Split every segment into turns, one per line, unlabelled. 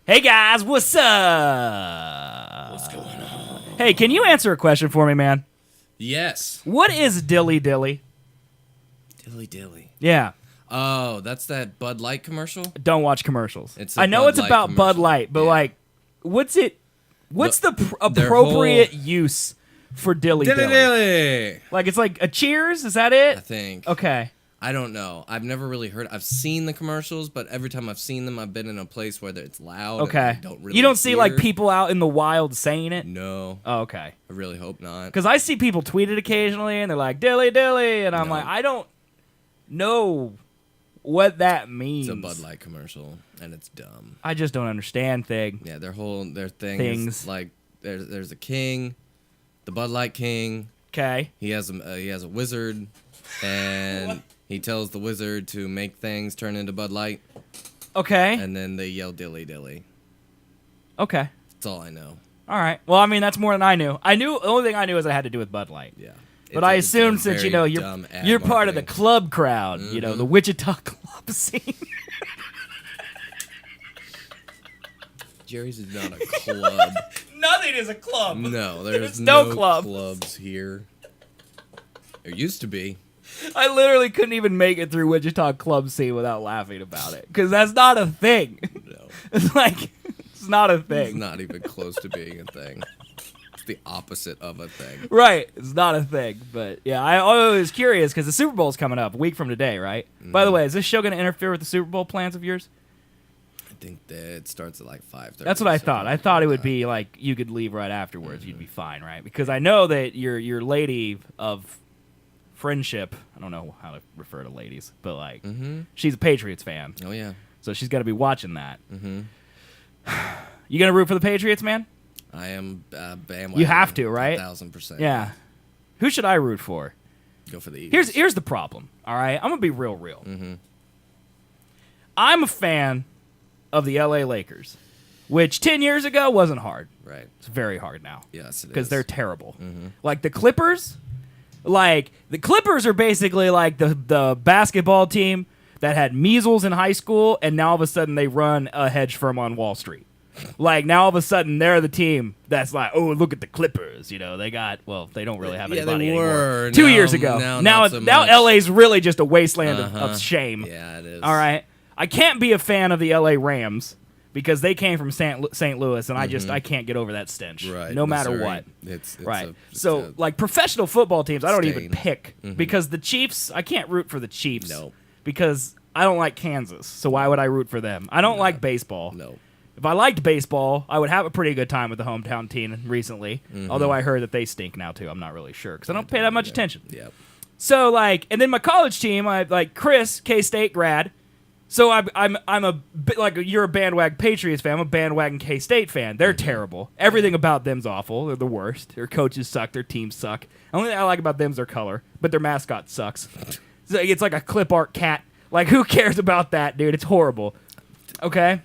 Hey guys, what's up?
What's going on?
Hey, can you answer a question for me, man?
Yes.
What is Dilly Dilly?
Dilly Dilly.
Yeah,
Oh, that's that Bud Light commercial?
don't watch commercials.
It's a
I know
Bud
it's
Light
about Bud
commercial.
Light, but
Yeah.
like, what's the
their
appropriate use for Dilly
Dilly
Dilly?
Dilly!
Like, it's like a Cheers? Is that it?
I think.
Okay.
I don't know. I've never really heard. I've seen the commercials, but every time I've seen them, I've been in a place where it's loud.
Okay.
And I don't really
you don't see
hear.
like people out in the wild saying it?
No.
Oh, okay.
I really hope not.
Because I see people tweet it occasionally, and they're like, Dilly Dilly, and I'm
No.
like, I don't know what that means.
It's a Bud Light commercial, and it's dumb.
I just don't understand thing.
Yeah, their thing
Things.
is like there's a king, the Bud Light king.
Okay.
He has a wizard, and he tells the wizard to make things turn into Bud Light,
Okay.
and then they yell Dilly Dilly.
Okay.
That's all I know.
All right. Well, I mean, that's more than I knew. The only thing I knew is it had to do with Bud Light.
Yeah.
But I assumed since you're part of the club crowd, the Wichita club scene.
Jerry's is not a club.
Nothing is a club.
No, there's
no
no
club.
clubs here. There used to be.
I literally couldn't even make it through Wichita club scene without laughing about it because that's not a thing.
No.
It's like it's not a thing.
It's not even close to being a thing. It's the opposite of a thing.
Right, it's not a thing, but yeah, I was curious because the Super Bowl's coming up a week from today, right? By the way, is this show going to interfere with the Super Bowl plans of yours?
I think that it starts at like 5:30.
That's what I thought. I thought it would be like you could leave right afterwards. You'd be fine, right? Because I know that your lady of friendship. I don't know how to refer to ladies, but like she's a Patriots fan,
Oh yeah.
so she's got to be watching that. You gonna root for the Patriots, man?
I am bandwagon.
You have to, right?
1,000%.
Yeah. Who should I root for?
Go for the Eagles.
Here's the problem. All right, I'm gonna be real. I'm a fan of the LA Lakers, which 10 years ago wasn't hard.
Right.
It's very hard now.
Yes, it is.
Because they're terrible. Like the Clippers, are basically like the basketball team that had measles in high school, and now all of a sudden they run a hedge firm on Wall Street. Like now all of a sudden they're the team that's like, oh, look at the Clippers. They got, well, they don't really have anybody
they were.
anymore. 2 years ago.
Now
Now
not so much.
LA's really just a wasteland of shame.
Yeah, it is.
All right. I can't be a fan of the LA Rams because they came from St. Louis, and I can't get over that stench.
Right.
No matter
Missouri.
what.
It's
Right.
it's
So, like professional football teams, I don't even
stain.
pick because the Chiefs, I can't root for the Chiefs.
No.
Because I don't like Kansas. So why would I root for them? I don't like baseball.
No.
If I liked baseball, I would have a pretty good time with the hometown team recently. Although I heard that they stink now too. I'm not really sure because I don't pay that much attention.
Yep.
So like, and then my college team, I like Chris, K-State grad. So I'm a bit like you're a bandwagon Patriots fan. I'm a bandwagon K-State fan. They're terrible. Everything about them's awful. They're the worst. Their coaches suck. Their teams suck. The only thing I like about them's their color, but their mascot sucks. So it's like a clip art cat. Like who cares about that, dude? It's horrible. Okay.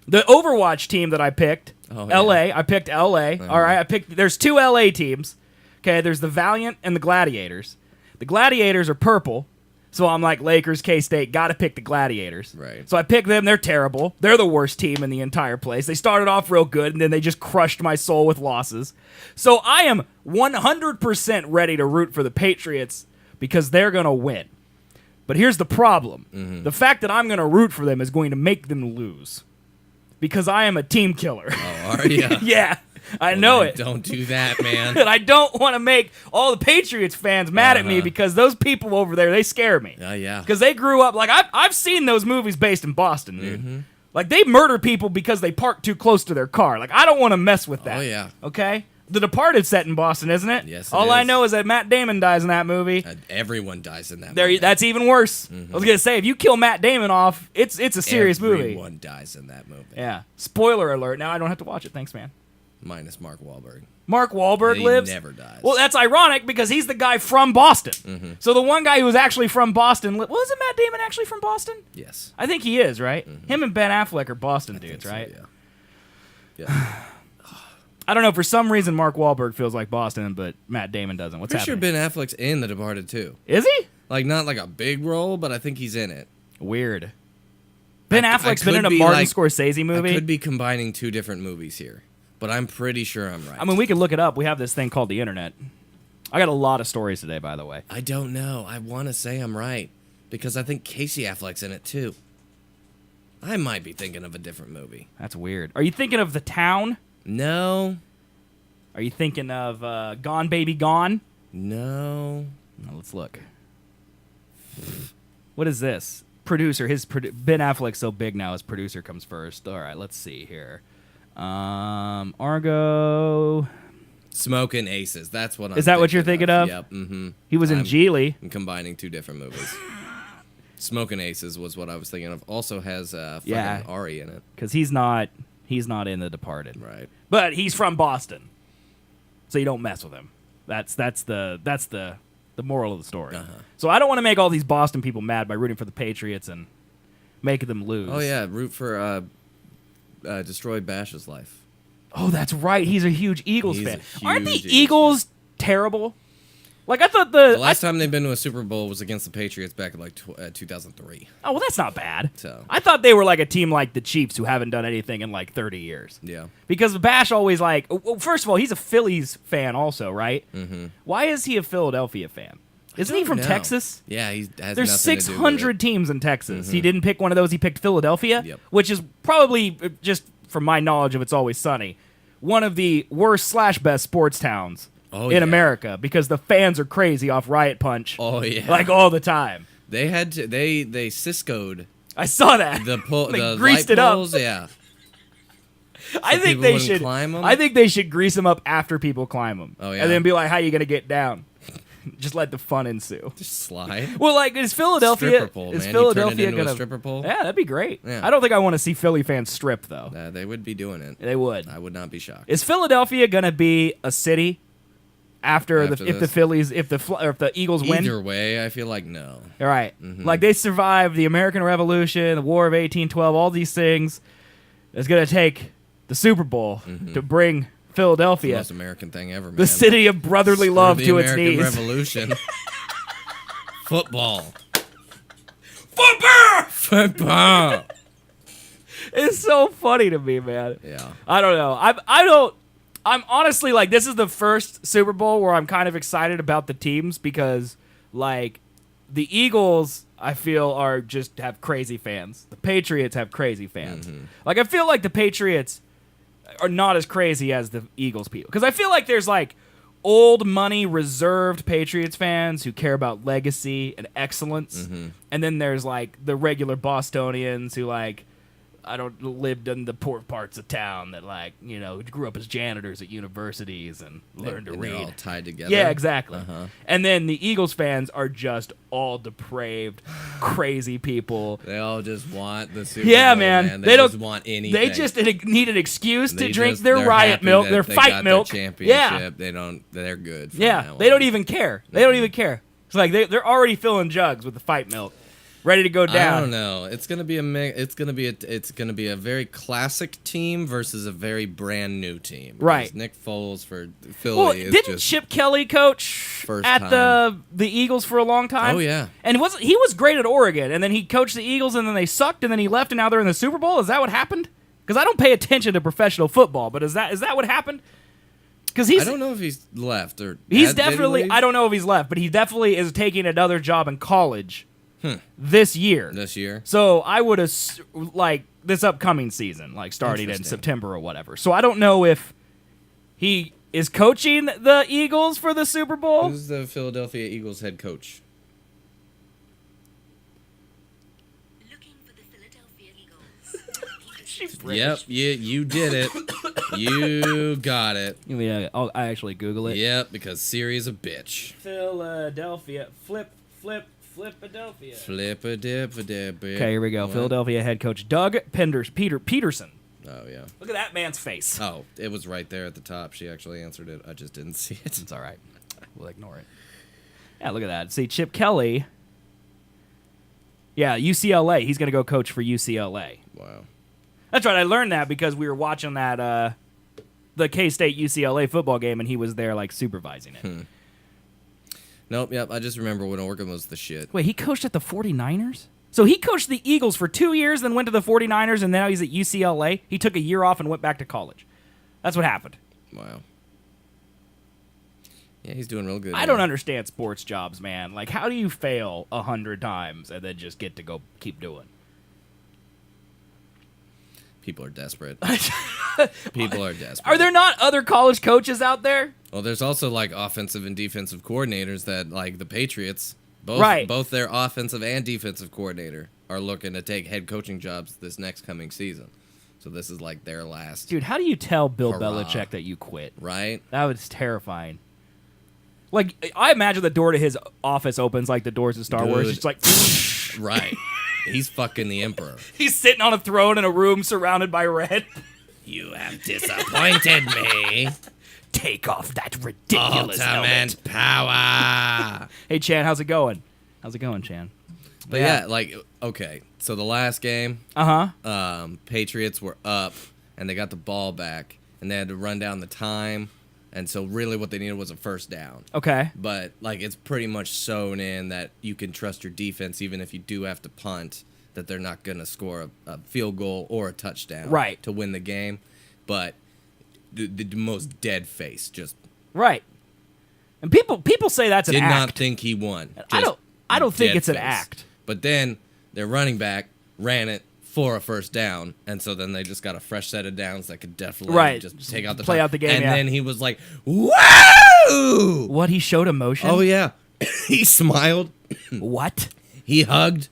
The Overwatch team that I picked, LA. I picked LA. All right. There's two LA teams. Okay. There's the Valiant and the Gladiators. The Gladiators are purple. So I'm like, Lakers, K-State, got to pick the Gladiators.
Right.
So I picked them. They're terrible. They're the worst team in the entire place. They started off real good, and then they just crushed my soul with losses. So I am 100% ready to root for the Patriots because they're going to win. But here's the problem. The fact that I'm going to root for them is going to make them lose because I am a team killer.
Oh, are you?
Yeah. I know it.
Don't do that, man.
And I don't want to make all the Patriots fans mad at me because those people over there, they scare me.
Yeah.
Because they grew up, like, I've seen those movies based in Boston, dude. Like, they murder people because they park too close to their car. Like, I don't want to mess with that.
Oh, yeah.
Okay? The Departed's set in Boston, isn't it?
Yes, it
All I
is.
know is that Matt Damon dies in that movie.
Everyone dies in that movie.
That's even worse. I was going to say, if you kill Matt Damon off, it's a serious movie.
Everyone dies in that movie.
Yeah. Spoiler alert. Now I don't have to watch it. Thanks, man.
Minus Mark Wahlberg.
Mark Wahlberg
He
lives.
never dies.
Well, that's ironic because he's the guy from Boston. So the one guy who was actually from Boston, wasn't Matt Damon actually from Boston?
Yes.
I think he is, right? Him and Ben Affleck are Boston dudes,
So,
right?
yeah.
I don't know. For some reason, Mark Wahlberg feels like Boston, but Matt Damon doesn't. What's
Pretty sure
happening?
Ben Affleck's in The Departed too.
Is he?
Like not like a big role, but I think he's in it.
Weird. Ben Affleck's been in a Martin Scorsese
I
movie.
could be combining two different movies here, but I'm pretty sure I'm right.
I mean, we can look it up. We have this thing called the internet. I got a lot of stories today, by the way.
I don't know. I want to say I'm right because I think Casey Affleck's in it too. I might be thinking of a different movie.
That's weird. Are you thinking of The Town?
No.
Are you thinking of Gone Baby Gone?
No.
Well, let's look. What is this? Producer. Ben Affleck's so big now, his producer comes first. All right, let's see here. Argo.
Smoking Aces. That's what I'm
Is that what you're thinking of?
Yep. Mm-hmm.
He was in Geely.
I'm combining two different movies. Smoking Aces was what I was thinking of. Also has fucking Ari in it.
Because he's not in The Departed.
Right.
But he's from Boston. So you don't mess with him. That's the moral of the story.
Uh-huh.
So I don't want to make all these Boston people mad by rooting for the Patriots and making them lose.
Oh yeah, root for Destroy Bash's life.
Oh, that's right. He's a huge Eagles fan. Aren't the
Eagles
Eagles terrible? Like, I thought
the last time they've been to a Super Bowl was against the Patriots back in 2003.
Oh, well, that's not bad.
So
I thought they were like a team like the Chiefs who haven't done anything in like 30 years.
Yeah.
Because Bash always well, first of all, he's a Phillies fan also, right?
Mm-hmm.
Why is he a Philadelphia fan? Isn't he from Texas?
Yeah,
There's 600 teams in Texas.
Mm-hmm.
He didn't pick one of those. He picked Philadelphia, which is probably, just from my knowledge of It's Always Sunny, one of the worst / best sports towns in America because the fans are crazy off Riot Punch.
Oh yeah,
like all the time.
They had to. They Cisco'd.
I saw that.
The
they greased it up.
Yeah.
I think they should climb them. I think they should grease them up after people climb them.
Oh yeah.
And then be like, "How you gonna get down?" Just let the fun ensue.
Just slide.
Well, like, is Philadelphia?
Stripper pole,
is
man.
Philadelphia
you turn it into
gonna
a stripper pole?
Yeah, that'd be great.
Yeah.
I don't think I want to see Philly fans strip though.
They would be doing it.
They would.
I would not be shocked.
Is Philadelphia gonna be a city after if the Eagles win?
Either way, I feel like no.
All right.
Mm-hmm.
Like they survived the American Revolution, the War of 1812, all these things. It's gonna take the Super Bowl to bring Philadelphia,
it's the most American thing ever, man.
The city of brotherly love to its knees.
The American Revolution. Football. Football.
It's so funny to me, man.
Yeah.
I don't know. I'm honestly like, this is the first Super Bowl where I'm kind of excited about the teams because, like, the Eagles, I feel, have crazy fans. The Patriots have crazy fans. Mm-hmm. Like, I feel like the Patriots are not as crazy as the Eagles people. Because I feel like there's, like, old money reserved Patriots fans who care about legacy and excellence. Mm-hmm. And then there's, like, the regular Bostonians who, like, lived in the poor parts of town that, like, you know, grew up as janitors at universities and learned to read.
They're all tied together.
Yeah, exactly. Uh-huh. And then the Eagles fans are just all depraved, crazy people.
They all just want the Super Bowl,
man.
They just want anything.
They just need an excuse to drink their riot milk, their fight milk.
Their championship. Yeah. They're good.
They don't even care. They don't even care. It's like they're already filling jugs with the fight milk. Ready to go down.
I don't know. It's gonna be a very classic team versus a very brand new team.
Right.
Nick Foles for Philly.
Well,
is
didn't
just
Chip Kelly coach at the Eagles for a long time?
Oh yeah.
And he was great at Oregon, and then he coached the Eagles, and then they sucked, and then he left, and now they're in the Super Bowl. Is that what happened? Because I don't pay attention to professional football, but is that what happened? Because
I don't know if he's left or
he's definitely. I don't know if he's left, but he definitely is taking another job in college. This year. So I would like this upcoming season, like starting in September or whatever. So I don't know if he is coaching the Eagles for the Super Bowl.
Who's the Philadelphia Eagles head coach?
Looking for the Philadelphia Eagles.
Yep, you did it. You got it.
Yeah, I actually Google it.
Yep, because Siri's a bitch.
Philadelphia, Philadelphia. Okay, here we go. What? Philadelphia head coach Doug Peterson.
Oh, yeah.
Look at that man's face.
Oh, it was right there at the top. She actually answered it. I just didn't see it.
It's all right. We'll ignore it. Yeah, look at that. See, Chip Kelly. Yeah, UCLA. He's going to go coach for UCLA.
Wow.
That's right. I learned that because we were watching that the K-State UCLA football game, and he was there, like, supervising it.
Nope, yep. I just remember when Oregon was the shit.
Wait, he coached at the 49ers? So he coached the Eagles for 2 years, then went to the 49ers, and now he's at UCLA. He took a year off and went back to college. That's what happened.
Wow. Yeah, he's doing real good.
I don't understand sports jobs, man. Like, how do you fail 100 times and then just get to go keep doing?
People are desperate. People are desperate.
Are there not other college coaches out there?
Well, there's also like offensive and defensive coordinators that, like the Patriots, both their offensive and defensive coordinator are looking to take head coaching jobs this next coming season. So this is like their last.
Dude, how do you tell Bill
Hurrah.
Belichick that you quit?
Right?
That was terrifying. Like, I imagine the door to his office opens like the doors of Star Wars.
Dude.
It's like,
Right. He's fucking the emperor.
he's sitting on a throne in a room surrounded by red.
You have disappointed me.
Take off that ridiculous helmet.
Ultimate power.
Hey, Chan, how's it going? How's it going, Chan?
But yeah, like, okay. So the last game, Patriots were up, and they got the ball back, and they had to run down the time. And so really what they needed was a first down.
Okay.
But, like, it's pretty much sewn in that you can trust your defense even if you do have to punt, that they're not going to score a field goal or a touchdown to win the game. But the most dead face, just
right. And people say that's an
did
act.
not think he won.
I don't think
Dead
it's an
face.
act.
But then their running back ran it for a first down, and so then they just got a fresh set of downs that could definitely just take out the
play
time.
out the game.
And
yeah.
then he was like, "Whoa!"
What, he showed emotion?
Oh yeah, he smiled.
What?
He hugged.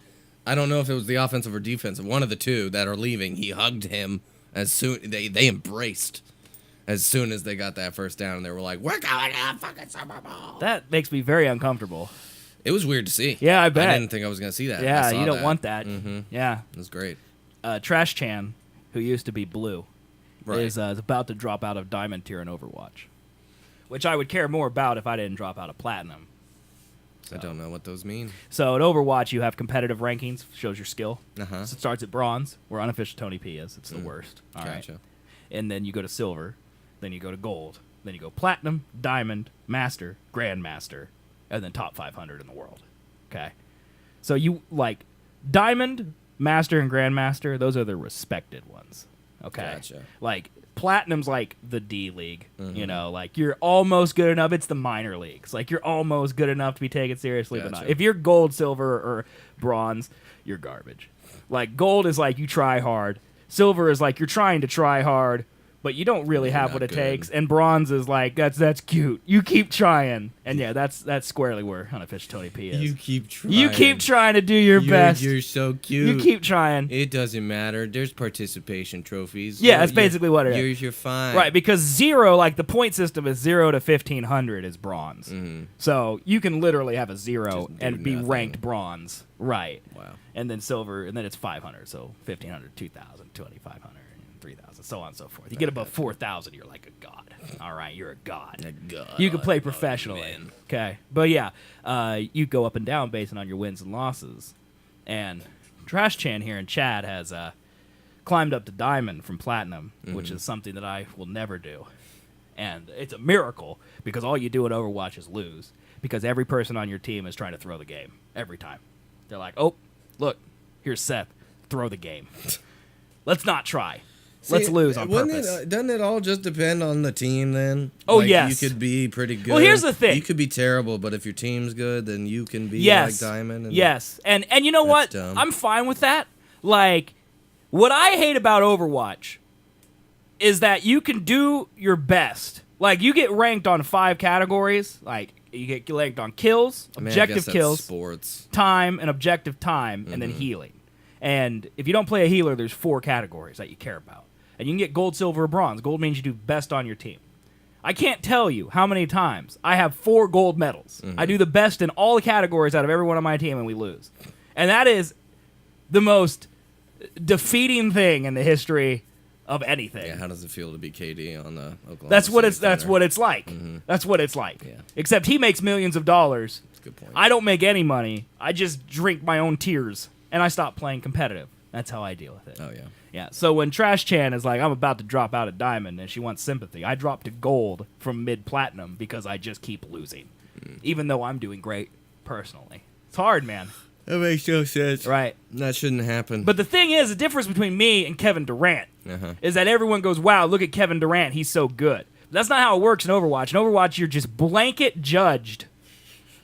I don't know if it was the offensive or defensive, one of the two that are leaving. He hugged him as soon they embraced as soon as they got that first down, and they were like, "We're going to fucking Super Bowl."
That makes me very uncomfortable.
It was weird to see.
Yeah, I bet.
I didn't think I was going to see that.
Yeah,
I saw
you don't
that.
want that.
Mm-hmm.
Yeah.
It was great.
Trash Chan, who used to be blue,
Right.
is about to drop out of Diamond tier in Overwatch, which I would care more about if I didn't drop out of Platinum.
I don't know what those mean.
So at Overwatch, you have competitive rankings, shows your skill.
Uh-huh.
So it starts at Bronze, where unofficial Tony P is. It's the worst. All right.
Gotcha.
And then you go to Silver, then you go to Gold, then you go Platinum, Diamond, Master, Grandmaster, and then top 500 in the world. Okay. So you, like, Diamond, Master, and Grandmaster, those are the respected ones. Okay.
Gotcha.
Like, Platinum's like the D League, you know, like you're almost good enough. It's the minor leagues. Like, you're almost good enough to be taken seriously, but not.
Gotcha.
If you're Gold, Silver, or Bronze, you're garbage. Like, Gold is like you try hard. Silver is like you're trying to try hard, but you don't really
You're
have
not
what it
good.
takes. And Bronze is like that's cute. You keep trying, and yeah, that's squarely where unofficial Tony P is.
You keep trying.
You keep trying to do your best.
You're so cute.
You keep trying.
It doesn't matter. There's participation trophies.
Yeah, that's basically what it is.
You're fine.
Right, because 0, like the point system is 0 to 1500 is bronze. So you can literally have a 0
Just do
and be
nothing.
ranked bronze. Right.
Wow.
And then silver, and then it's 500. So 1500, 2000, 2500, and 3000, so on and so forth. You get above 4000, you're like a god. All right, you're a god.
A god.
You can play professionally.
man.
Okay. But yeah, you go up and down based on your wins and losses. And Trash Chan here in chat has climbed up to Diamond from Platinum, which is something that I will never do. And it's a miracle because all you do at Overwatch is lose. Because every person on your team is trying to throw the game. Every time. They're like, oh, look, here's Seth. Throw the game. Let's not try. Let's lose on purpose.
Doesn't it all just depend on the team then?
Oh,
Like,
yes.
You could be pretty good.
Well, here's the thing.
You could be terrible, but if your team's good, then you can be
Yes.
like Diamond. And
Yes. And you know what?
That's dumb.
I'm fine with that. Like, what I hate about Overwatch is that you can do your best. Like, you get ranked on 5 categories. Like, you get ranked on kills,
I mean, I
objective
guess that's
kills,
sports.
time, and objective time, and then healing. And if you don't play a healer, there's 4 categories that you care about. And you can get gold, silver, or bronze. Gold means you do best on your team. I can't tell you how many times I have 4 gold medals. I do the best in all the categories out of everyone on my team, and we lose. And that is the most defeating thing in the history of anything.
Yeah, how does it feel to be KD on the Oklahoma
That's what
City
it's. That's
Thunder?
what it's like. That's what it's like.
Yeah.
Except he makes millions of dollars.
That's a good point.
I don't make any money. I just drink my own tears, and I stop playing competitive. That's how I deal with it.
Oh, yeah.
Yeah. So when Trash Chan is like, I'm about to drop out of Diamond, and she wants sympathy, I drop to Gold from mid Platinum because I just keep losing, even though I'm doing great personally. It's hard, man.
That makes no sense.
Right.
That shouldn't happen.
But the thing is, the difference between me and Kevin Durant is that everyone goes, wow, look at Kevin Durant. He's so good. That's not how it works in Overwatch. In Overwatch, you're just blanket judged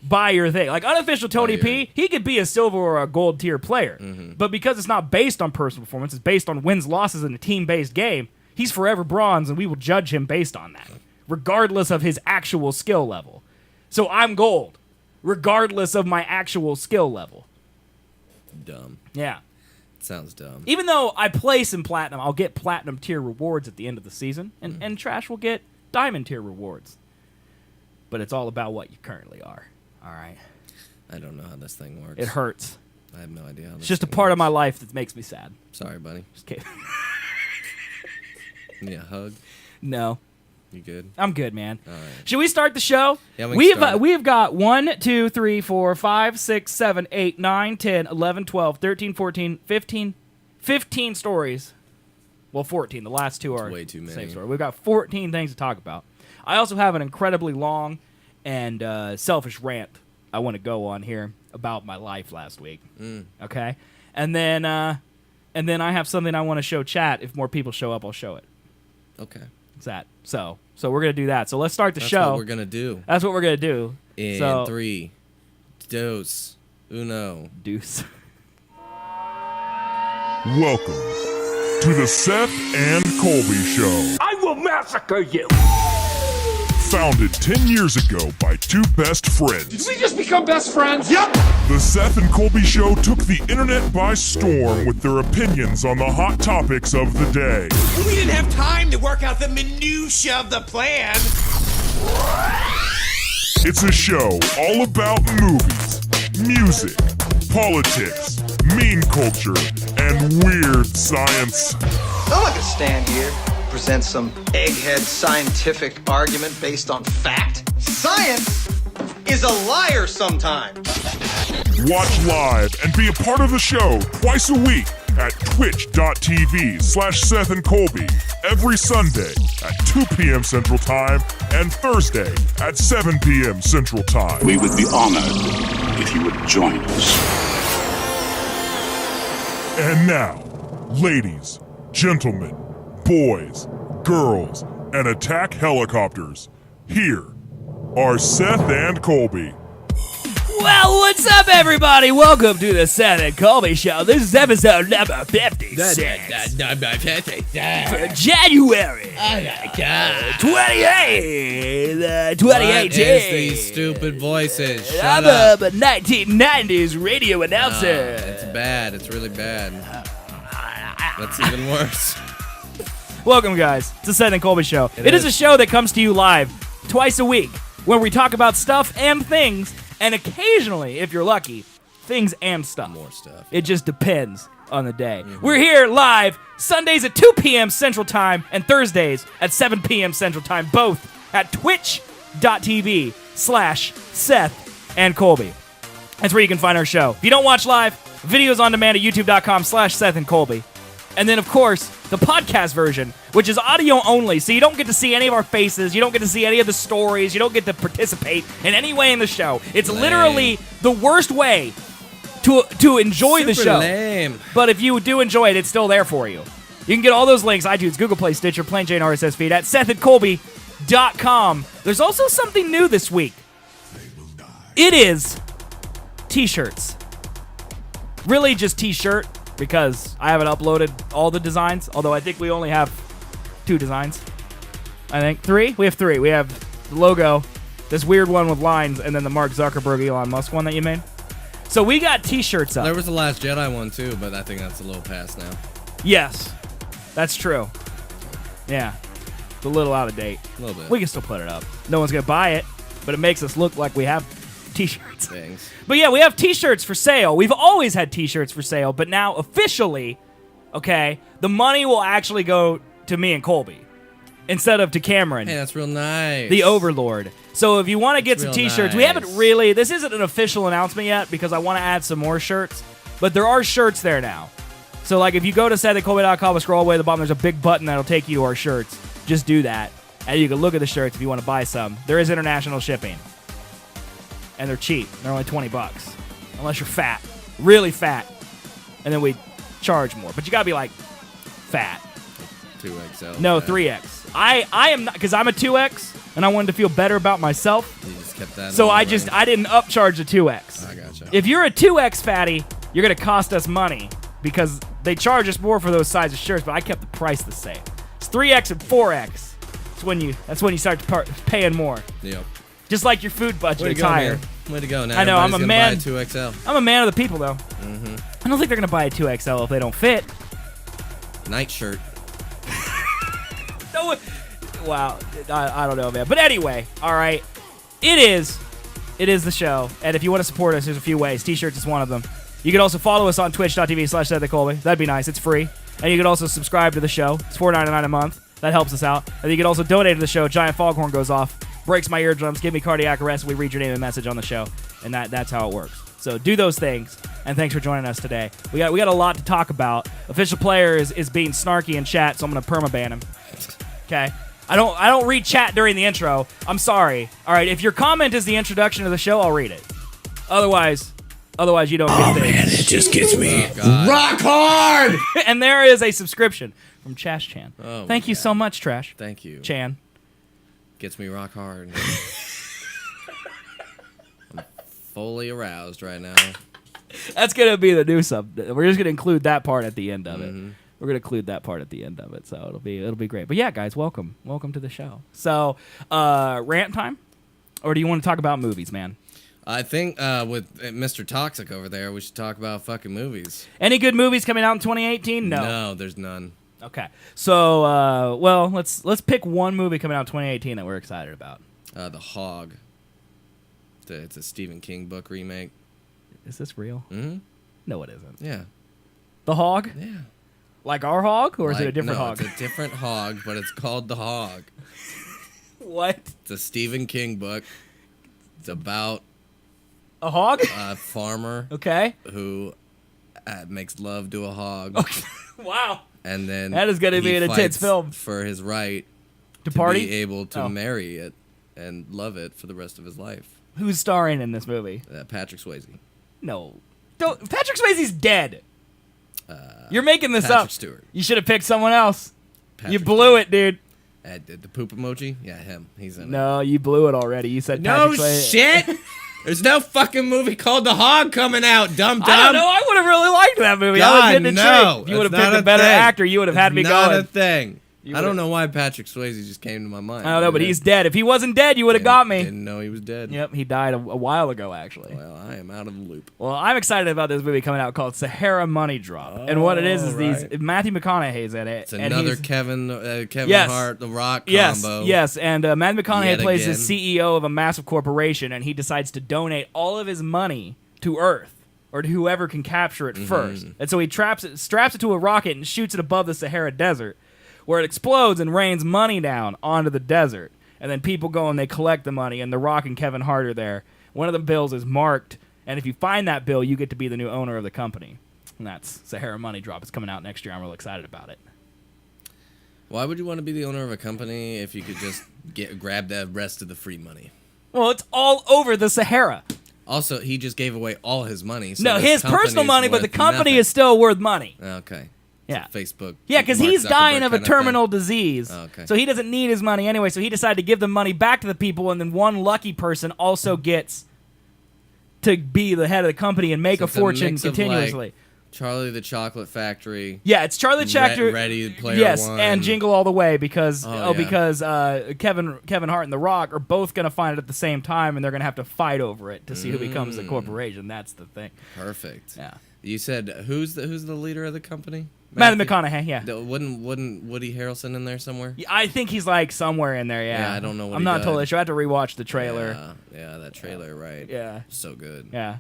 by your thing. Like unofficial Tony P, he could be a silver or a gold tier player. But because it's not based on personal performance, it's based on wins, losses in a team-based game, he's forever bronze, and we will judge him based on that, regardless of his actual skill level. So I'm gold, regardless of my actual skill level.
Dumb.
Yeah.
Sounds dumb.
Even though I place in platinum, I'll get platinum tier rewards at the end of the season, and Trash will get diamond tier rewards. But it's all about what you currently are. All right.
I don't know how this thing works.
It hurts.
I have no idea how this
It's just a
thing
part of my
works.
life that makes me sad.
Sorry, buddy.
Just kidding.
Yeah, hug.
No.
You good?
I'm good, man.
All right.
Should we start the show?
Yeah, we can start.
We've got 1, 2, 3, 4, 5, 6, 7, 8, 9, 10, 11, 12, 13, 14, 15 stories. Well, 14. The last two are
way too
the
many.
same story. We've got 14 things to talk about. I also have an incredibly long and selfish rant I want to go on here about my life last week. Okay? And then I have something I want to show chat. If more people show up, I'll show it.
Okay.
It's that. So we're going to do that. So let's start the
That's
show.
what we're going to do.
That's what we're going to do.
In 3, 2, 1.
Deuce.
Welcome to the Seth and Colby Show.
I will massacre you!
Founded 10 years ago by two best friends.
Did we just become best friends? Yep!
The Seth and Colby Show took the internet by storm with their opinions on the hot topics of the day.
We didn't have time to work out the minutia of the plan.
It's a show all about movies, music, politics, meme culture, and weird science.
I'm not gonna stand here, present some egghead scientific argument based on fact. Science is a liar sometimes.
Watch live and be a part of the show twice a week at twitch.tv/Seth and Colby every Sunday at 2 p.m. Central Time and Thursday at 7 p.m. Central Time.
We would be honored if you would join us.
And now, ladies, gentlemen, boys, girls, and attack helicopters, here are Seth and Colby.
Well, what's up, everybody? Welcome to the Seth and Colby Show. This is episode number 56 for January 28, 2018.
What is these stupid voices? Shut
I'm
up.
a 1990s radio announcer.
It's bad. It's really bad. That's even worse.
Welcome, guys, to the Seth and Colby Show. It is a show that comes to you live twice a week, where we talk about stuff and things, and occasionally, if you're lucky, things and stuff.
More stuff.
It just depends on the day. We're here live Sundays at 2 p.m. Central Time and Thursdays at 7 p.m. Central Time, both at twitch.tv/Seth and Colby. That's where you can find our show. If you don't watch live, videos on demand at youtube.com/Seth and Colby. And then, of course, the podcast version, which is audio only, so you don't get to see any of our faces, you don't get to see any of the stories, you don't get to participate in any way in the show. It's literally the worst way to enjoy the show.
Lame.
But if you do enjoy it, it's still there for you. You can get all those links, iTunes, Google Play, Stitcher, Plain Jane RSS feed at SethandColby.com. There's also something new this week. It is t-shirts. Really just t-shirt, because I haven't uploaded all the designs, although I think we only have 2 designs. I think 3? We have 3. We have the logo, this weird one with lines, and then the Mark Zuckerberg, Elon Musk one that you made. So we got t-shirts up.
There was the Last Jedi one too, but I think that's a little past now.
Yes, that's true. Yeah, it's a little out of date.
A little bit.
We can still put it up. No one's going to buy it, but it makes us look like we have t-shirts.
Thanks.
But yeah, we have t-shirts for sale. We've always had t-shirts for sale, but now officially, okay, the money will actually go to me and Colby instead of to Cameron,
Hey, that's real nice.
the overlord. So if you want to get some
real
t-shirts, we
nice.
haven't really, this isn't an official announcement yet because I want to add some more shirts, but there are shirts there now. So like if you go to SethandColby.com and scroll all the way to the bottom, there's a big button that'll take you to our shirts. Just do that, and you can look at the shirts if you want to buy some. There is international shipping. And they're cheap. They're only $20. Unless you're fat. really fat, and then we charge more. But you gotta be like fat.
2XL.
No,
yeah.
3X. I am not, because I'm a 2X, and I wanted to feel better about myself.
You just kept that.
So
in
I
the
just
range.
I didn't upcharge the 2X.
I gotcha.
If you're a 2X fatty, you're gonna cost us money because they charge us more for those size of shirts. But I kept the price the same. It's 3X and 4X. That's when you start paying more.
Yep.
Just like your food budget
Way to
is
go,
higher.
man. Way to go. Now
I know, I'm a
everybody's
man.
gonna buy a 2XL.
I'm a man of the people, though. Mm-hmm. I don't think they're gonna buy a 2XL if they don't fit.
Night shirt.
No, wow, I don't know, man. But anyway, all right, it is the show. And if you want to support us, there's a few ways. T-shirts is one of them. You can also follow us on twitch.tv/SethTheColby. That'd be nice. It's free. And you can also subscribe to the show. It's $4.99 a month. That helps us out. And you can also donate to the show. Giant foghorn goes off, breaks my eardrums, give me cardiac arrest, and we read your name and message on the show. And that's how it works. So do those things. And thanks for joining us today. We got a lot to talk about. Official player is being snarky in chat, so I'm gonna permaban him. Okay. I don't read chat during the intro. I'm sorry. All right. If your comment is the introduction to the show, I'll read it. Otherwise you don't get things.
Man, it just gets me rock hard.
And there is a subscription from Chash Chan.
Oh,
Thank you so much, Trash.
Thank you.
Chan.
Gets me rock hard. I'm fully aroused right now.
That's gonna be the new sub. We're just gonna include that part at the end of it. We're gonna include that part at the end of it, so it'll be great. But yeah, guys, welcome to the show. So, rant time, or do you want to talk about movies, man?
I think with Mr. Toxic over there, we should talk about fucking movies.
Any good movies coming out in 2018?
No, there's none.
Okay, so well, let's pick one movie coming out in 2018 that we're excited about.
The Hog. It's a Stephen King book remake.
Is this real?
Mm-hmm.
No, it isn't.
Yeah.
The Hog?
Yeah.
Like our hog, or is it a different
no,
hog?
It's a different hog, but it's called The Hog.
What?
It's a Stephen King book. It's about
a hog?
A farmer.
Okay.
Who makes love to a hog.
Okay. Wow.
And then
that is going to be an intense film.
For his right
to party,
be able to marry it and love it for the rest of his life.
Who's starring in this movie?
Patrick Swayze.
No, don't. Patrick Swayze's dead. You're making this
Patrick
up.
Stewart.
You should have picked someone else.
Patrick
you blew it, dude.
The poop emoji? Yeah, him. He's in it.
No, you blew it already. You said
no
Patrick Swayze.
shit. There's no fucking movie called The Hog coming out, dumb.
I don't know. I would have really liked that movie.
God,
I was getting
no.
If you would have
That's
picked
not
a better
thing.
actor, you would have had me
not
going.
A thing.
You
I don't know why Patrick Swayze just came to my mind.
I don't know, but he's dead. If he wasn't dead, you would have got me.
Didn't know he was dead.
Yep, he died a while ago, actually.
Well, I am out of the loop.
Well, I'm excited about this movie coming out called Sahara Money Drop. And what it is these Matthew McConaughey's in it.
It's another Kevin
yes,
Hart, The Rock
yes,
combo.
Yes, and Matthew McConaughey plays
again.
the CEO of a massive corporation, and he decides to donate all of his money to Earth, or to whoever can capture it first. And so he straps it to a rocket and shoots it above the Sahara Desert, where it explodes and rains money down onto the desert. And then people go and they collect the money, and The Rock and Kevin Hart are there. One of the bills is marked, and if you find that bill, you get to be the new owner of the company. And that's Sahara Money Drop. It's coming out next year. I'm real excited about it.
Why would you want to be the owner of a company if you could just grab the rest of the free money?
Well, it's all over the Sahara.
Also, he just gave away all his money. So
no, his personal money, but the company
nothing.
is still worth money.
Okay.
Yeah.
Facebook.
Yeah, because he's dying of a terminal disease.
Oh, okay.
So he doesn't need his money anyway. So he decided to give the money back to the people, and then one lucky person also gets to be the head of the company and make a fortune continuously.
Like Charlie the Chocolate Factory.
Yeah, it's Charlie Chaplin.
Ready Player
yes,
One.
and Jingle All the Way because
yeah.
Kevin Hart and The Rock are both going to find it at the same time, and they're going to have to fight over it to see who becomes the corporation. That's the thing.
Perfect.
Yeah.
You said who's the leader of the company?
Matthew McConaughey. Yeah.
Wouldn't Woody Harrelson in there somewhere?
Yeah, I think he's like somewhere in there. Yeah.
Yeah, I don't know what
I'm not totally sure. I have to rewatch the trailer.
Yeah, that trailer, right?
Yeah.
So good.
Yeah.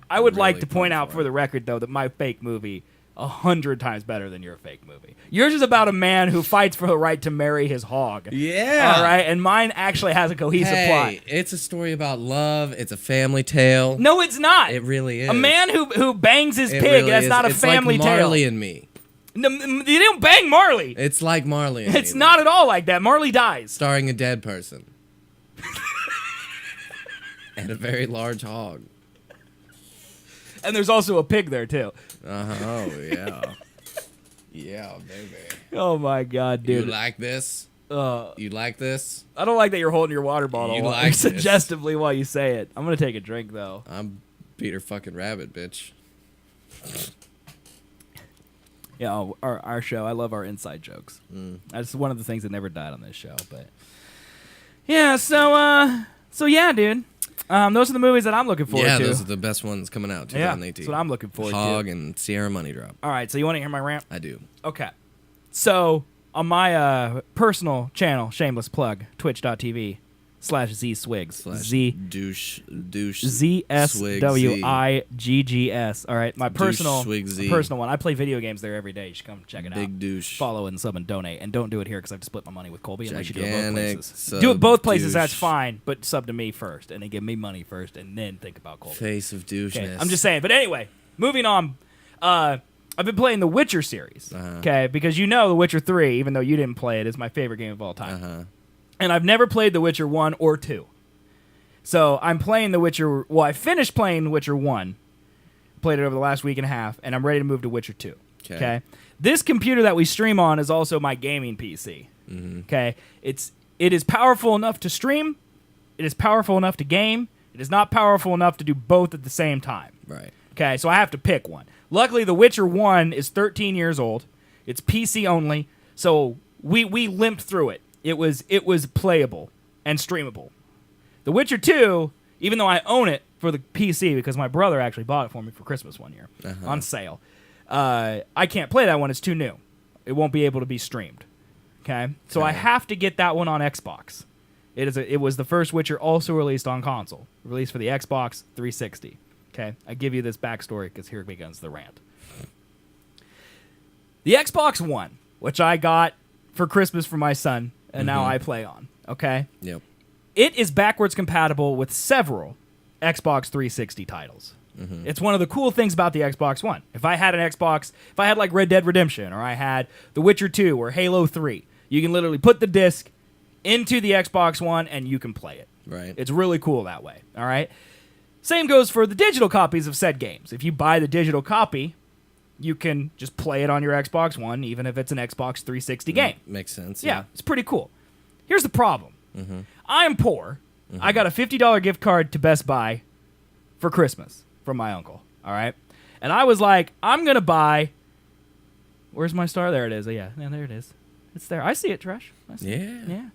I would like
Really
to point out for the record, though, that my fake movie 100 times better than your fake movie. Yours is about a man who fights for the right to marry his hog.
Yeah.
All right, and mine actually has a cohesive plot.
It's a story about love. It's a family tale.
No, it's not.
It really is.
A man who bangs his pig.
Really
that's
is.
not a
it's
family
like
tale.
Marley and Me.
No, you don't bang Marley.
It's like Marley and Me.
It's not at all like that. Marley dies.
Starring a dead person. And a very large hog.
And there's also a pig there, too.
Oh, yeah. Yeah, baby.
Oh, my God, dude.
You like this? You like this?
I don't like that you're holding your water bottle
You like this?
suggestively while you say it. I'm going to take a drink, though.
I'm Peter fucking Rabbit, bitch.
Yeah, our show. I love our inside jokes. That's one of the things that never died on this show. But yeah, so yeah, dude. Those are the movies that I'm looking forward to.
Yeah, those are the best ones coming out. 2018.
Yeah, that's what I'm looking forward to.
Hog and Sierra Money Drop.
All right, so you want to hear my rant?
I do.
Okay. So on my personal channel, shameless plug, twitch.tv/ZSwigs. Z
douche
ZSWIGGS. All right, my personal one. I play video games there every day. You should come check it out.
Big douche.
Follow and sub and donate, and don't do it here because I have to split my money with Colby. Unless you do it both places.
Sub
Do it both places.
douche.
That's fine, but sub to me first, and then give me money first, and then think about Colby.
Face of doucheness.
Okay, I'm just saying. But anyway, moving on. I've been playing the Witcher series. Okay, because you know The Witcher 3, even though you didn't play it, is my favorite game of all time. And I've never played The Witcher 1 or 2. So I'm playing The Witcher. Well, I finished playing The Witcher 1. Played it over the last week and a half, and I'm ready to move to Witcher 2. Okay. This computer that we stream on is also my gaming PC. Okay. It is powerful enough to stream. It is powerful enough to game. It is not powerful enough to do both at the same time.
Right.
Okay, so I have to pick one. Luckily, The Witcher 1 is 13 years old. It's PC only, so we limped through it. It was playable and streamable. The Witcher 2, even though I own it for the PC because my brother actually bought it for me for Christmas one year on sale, I can't play that one. It's too new. It won't be able to be streamed. Okay, so I have to get that one on Xbox. It was the first Witcher also released on console, released for the Xbox 360. Okay, I give you this backstory because here begins the rant. The Xbox One, which I got for Christmas for my son, and now I play on. Okay.
Yep.
It is backwards compatible with several Xbox 360 titles. It's one of the cool things about the Xbox One. If I had an Xbox, if I had like Red Dead Redemption, or I had The Witcher 2 or Halo 3, you can literally put the disc into the Xbox One and you can play it.
Right.
It's really cool that way. All right. Same goes for the digital copies of said games. If you buy the digital copy, you can just play it on your Xbox One, even if it's an Xbox 360 game.
Makes sense.
Yeah, it's pretty cool. Here's the problem. I'm poor. I got a $50 gift card to Best Buy for Christmas from my uncle. All right. And I was like, I'm going to buy. Where's my star? There it is. Yeah, there it is. It's there. I see it, Trish. I see it.
Yeah.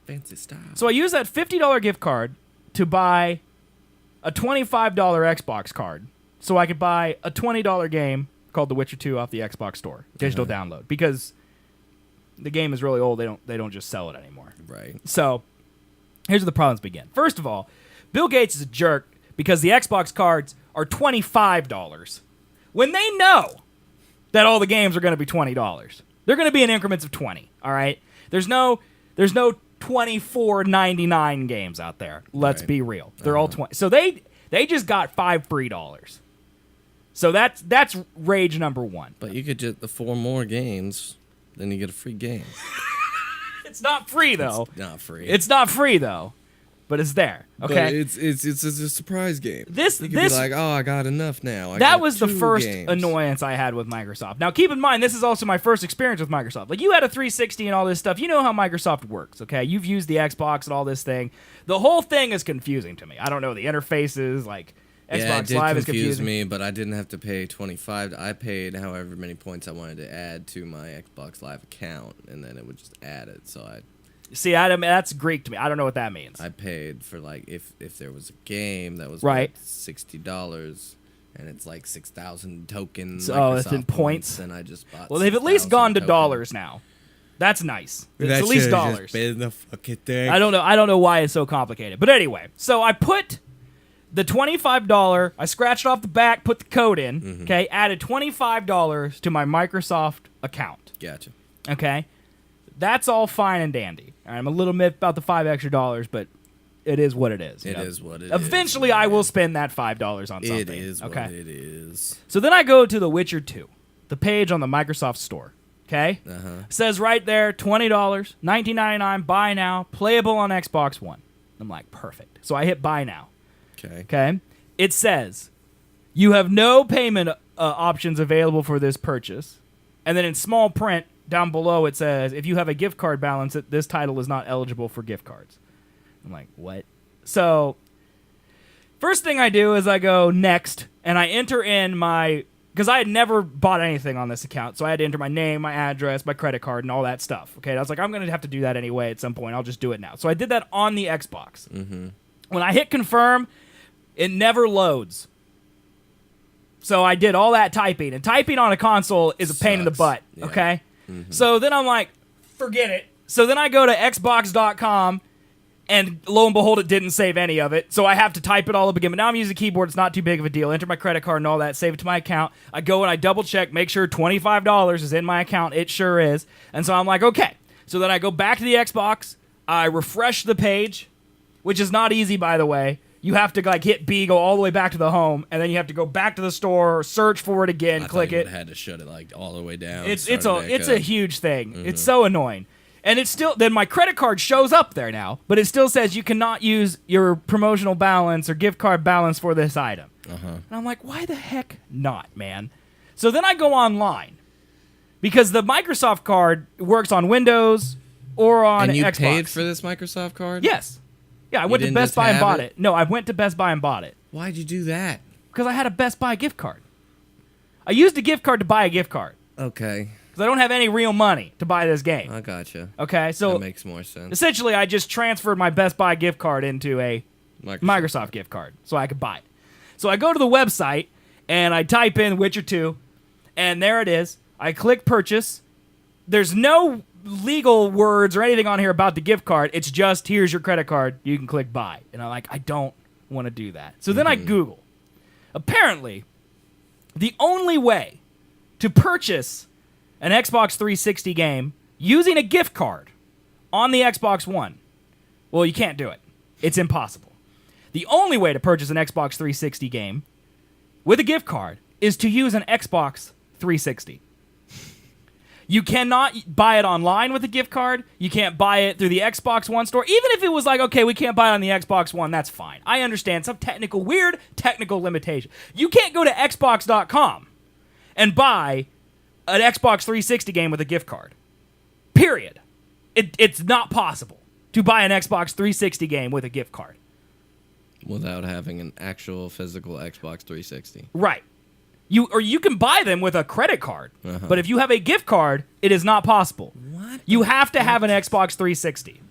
Fancy style.
So I used that $50 gift card to buy a $25 Xbox card so I could buy a $20 game called The Witcher 2 off the Xbox Store, digital download, because the game is really old. They don't just sell it anymore.
Right.
So here's where the problems begin. First of all, Bill Gates is a jerk because the Xbox cards are $25 when they know that all the games are going to be $20. They're going to be in increments of 20, all right? There's no $24.99 games out there. Let's be real. They're all 20. So they just got 5 free dollars. So that's rage number one.
But you could get the 4 more games, then you get a free game.
It's not free though.
It's not free.
It's not free though. But it's there. Okay.
But it's a surprise game. You could
this
be like, oh, I got enough now.
That was the
2
first
games.
annoyance I had with Microsoft. Now, keep in mind, this is also my first experience with Microsoft. Like, you had a 360 and all this stuff. You know how Microsoft works, okay? You've used the Xbox and all this thing. The whole thing is confusing to me. I don't know the interfaces, like Xbox Live is confusing
me, but I didn't have to pay $25. I paid however many points I wanted to add to my Xbox Live account, and then it would just add it. So
see, that's Greek to me. I don't know what that means.
I paid for, like, if there was a game that was
right.
worth $60 and it's like 6,000 tokens.
Oh, it's in points.
And I just bought.
Well, they've at least gone to dollars now. That's nice. It's at least dollars.
Just been the fucking thing.
I don't know why it's so complicated. But anyway, so I put the $25. I scratched off the back, put the code in. Okay, added $25 to my Microsoft account.
Gotcha.
Okay. That's all fine and dandy. I'm a little miffed about the $5 extra, but it is what it is.
It is what it is.
Eventually, I will spend that $5 on something.
It is what it is.
So then I go to The Witcher 2, the page on the Microsoft Store. Okay? Says right there, $20, $19.99, buy now, playable on Xbox One. I'm like, perfect. So I hit buy now.
Okay.
Okay? It says, You have no payment options available for this purchase. And then in small print down below it says, if you have a gift card balance, this title is not eligible for gift cards. I'm like, what? So first thing I do is I go next, and I enter in because I had never bought anything on this account, so I had to enter my name, my address, my credit card, and all that stuff. Okay, I was like, I'm going to have to do that anyway at some point. I'll just do it now. So I did that on the Xbox. Mm-hmm. When I hit confirm, it never loads. So I did all that typing, and typing on a console is a pain in the butt, okay? Mm-hmm. So then I'm like, forget it. So then I go to Xbox.com, and lo and behold, it didn't save any of it. So I have to type it all up again. But now I'm using a keyboard. It's not too big of a deal. Enter my credit card and all that. Save it to my account. I go and I double check, make sure $25 is in my account. It sure is. And so I'm like, okay. So then I go back to the Xbox. I refresh the page, which is not easy, by the way. You have to like hit B, go all the way back to the home, and then you have to go back to the store, search for it again, click it.
I had to shut it like all the way down.
It's a huge thing. Mm-hmm. It's so annoying. And it's still, then my credit card shows up there now, but it still says you cannot use your promotional balance or gift card balance for this item. Uh-huh. And I'm like, why the heck not, man? So then I go online because the Microsoft card works on Windows or on Xbox.
And you paid for this Microsoft card?
Yes. Yeah, I went to Best Buy and bought it. No, I went to Best Buy and bought it.
Why'd you do that?
Because I had a Best Buy gift card. I used a gift card to buy a gift card.
Okay.
Because I don't have any real money to buy this game.
I gotcha.
Okay, so
that makes more sense.
Essentially, I just transferred my Best Buy gift card into a Microsoft gift card so I could buy it. So I go to the website, and I type in Witcher 2, and there it is. I click purchase. There's no legal words or anything on here about the gift card. It's just, here's your credit card. You can click buy. And I'm like, I don't want to do that. So then I Google. Apparently, the only way to purchase an Xbox 360 game using a gift card on the Xbox One, well, you can't do it. It's impossible. The only way to purchase an Xbox 360 game with a gift card is to use an Xbox 360. You cannot buy it online with a gift card. You can't buy it through the Xbox One store. Even if it was like, okay, we can't buy it on the Xbox One, that's fine. I understand some weird technical limitation. You can't go to Xbox.com and buy an Xbox 360 game with a gift card. Period. It's not possible to buy an Xbox 360 game with a gift card.
Without having an actual physical Xbox 360.
Right. You can buy them with a credit card, but if you have a gift card, it is not possible.
What?
You have to have an Xbox 360.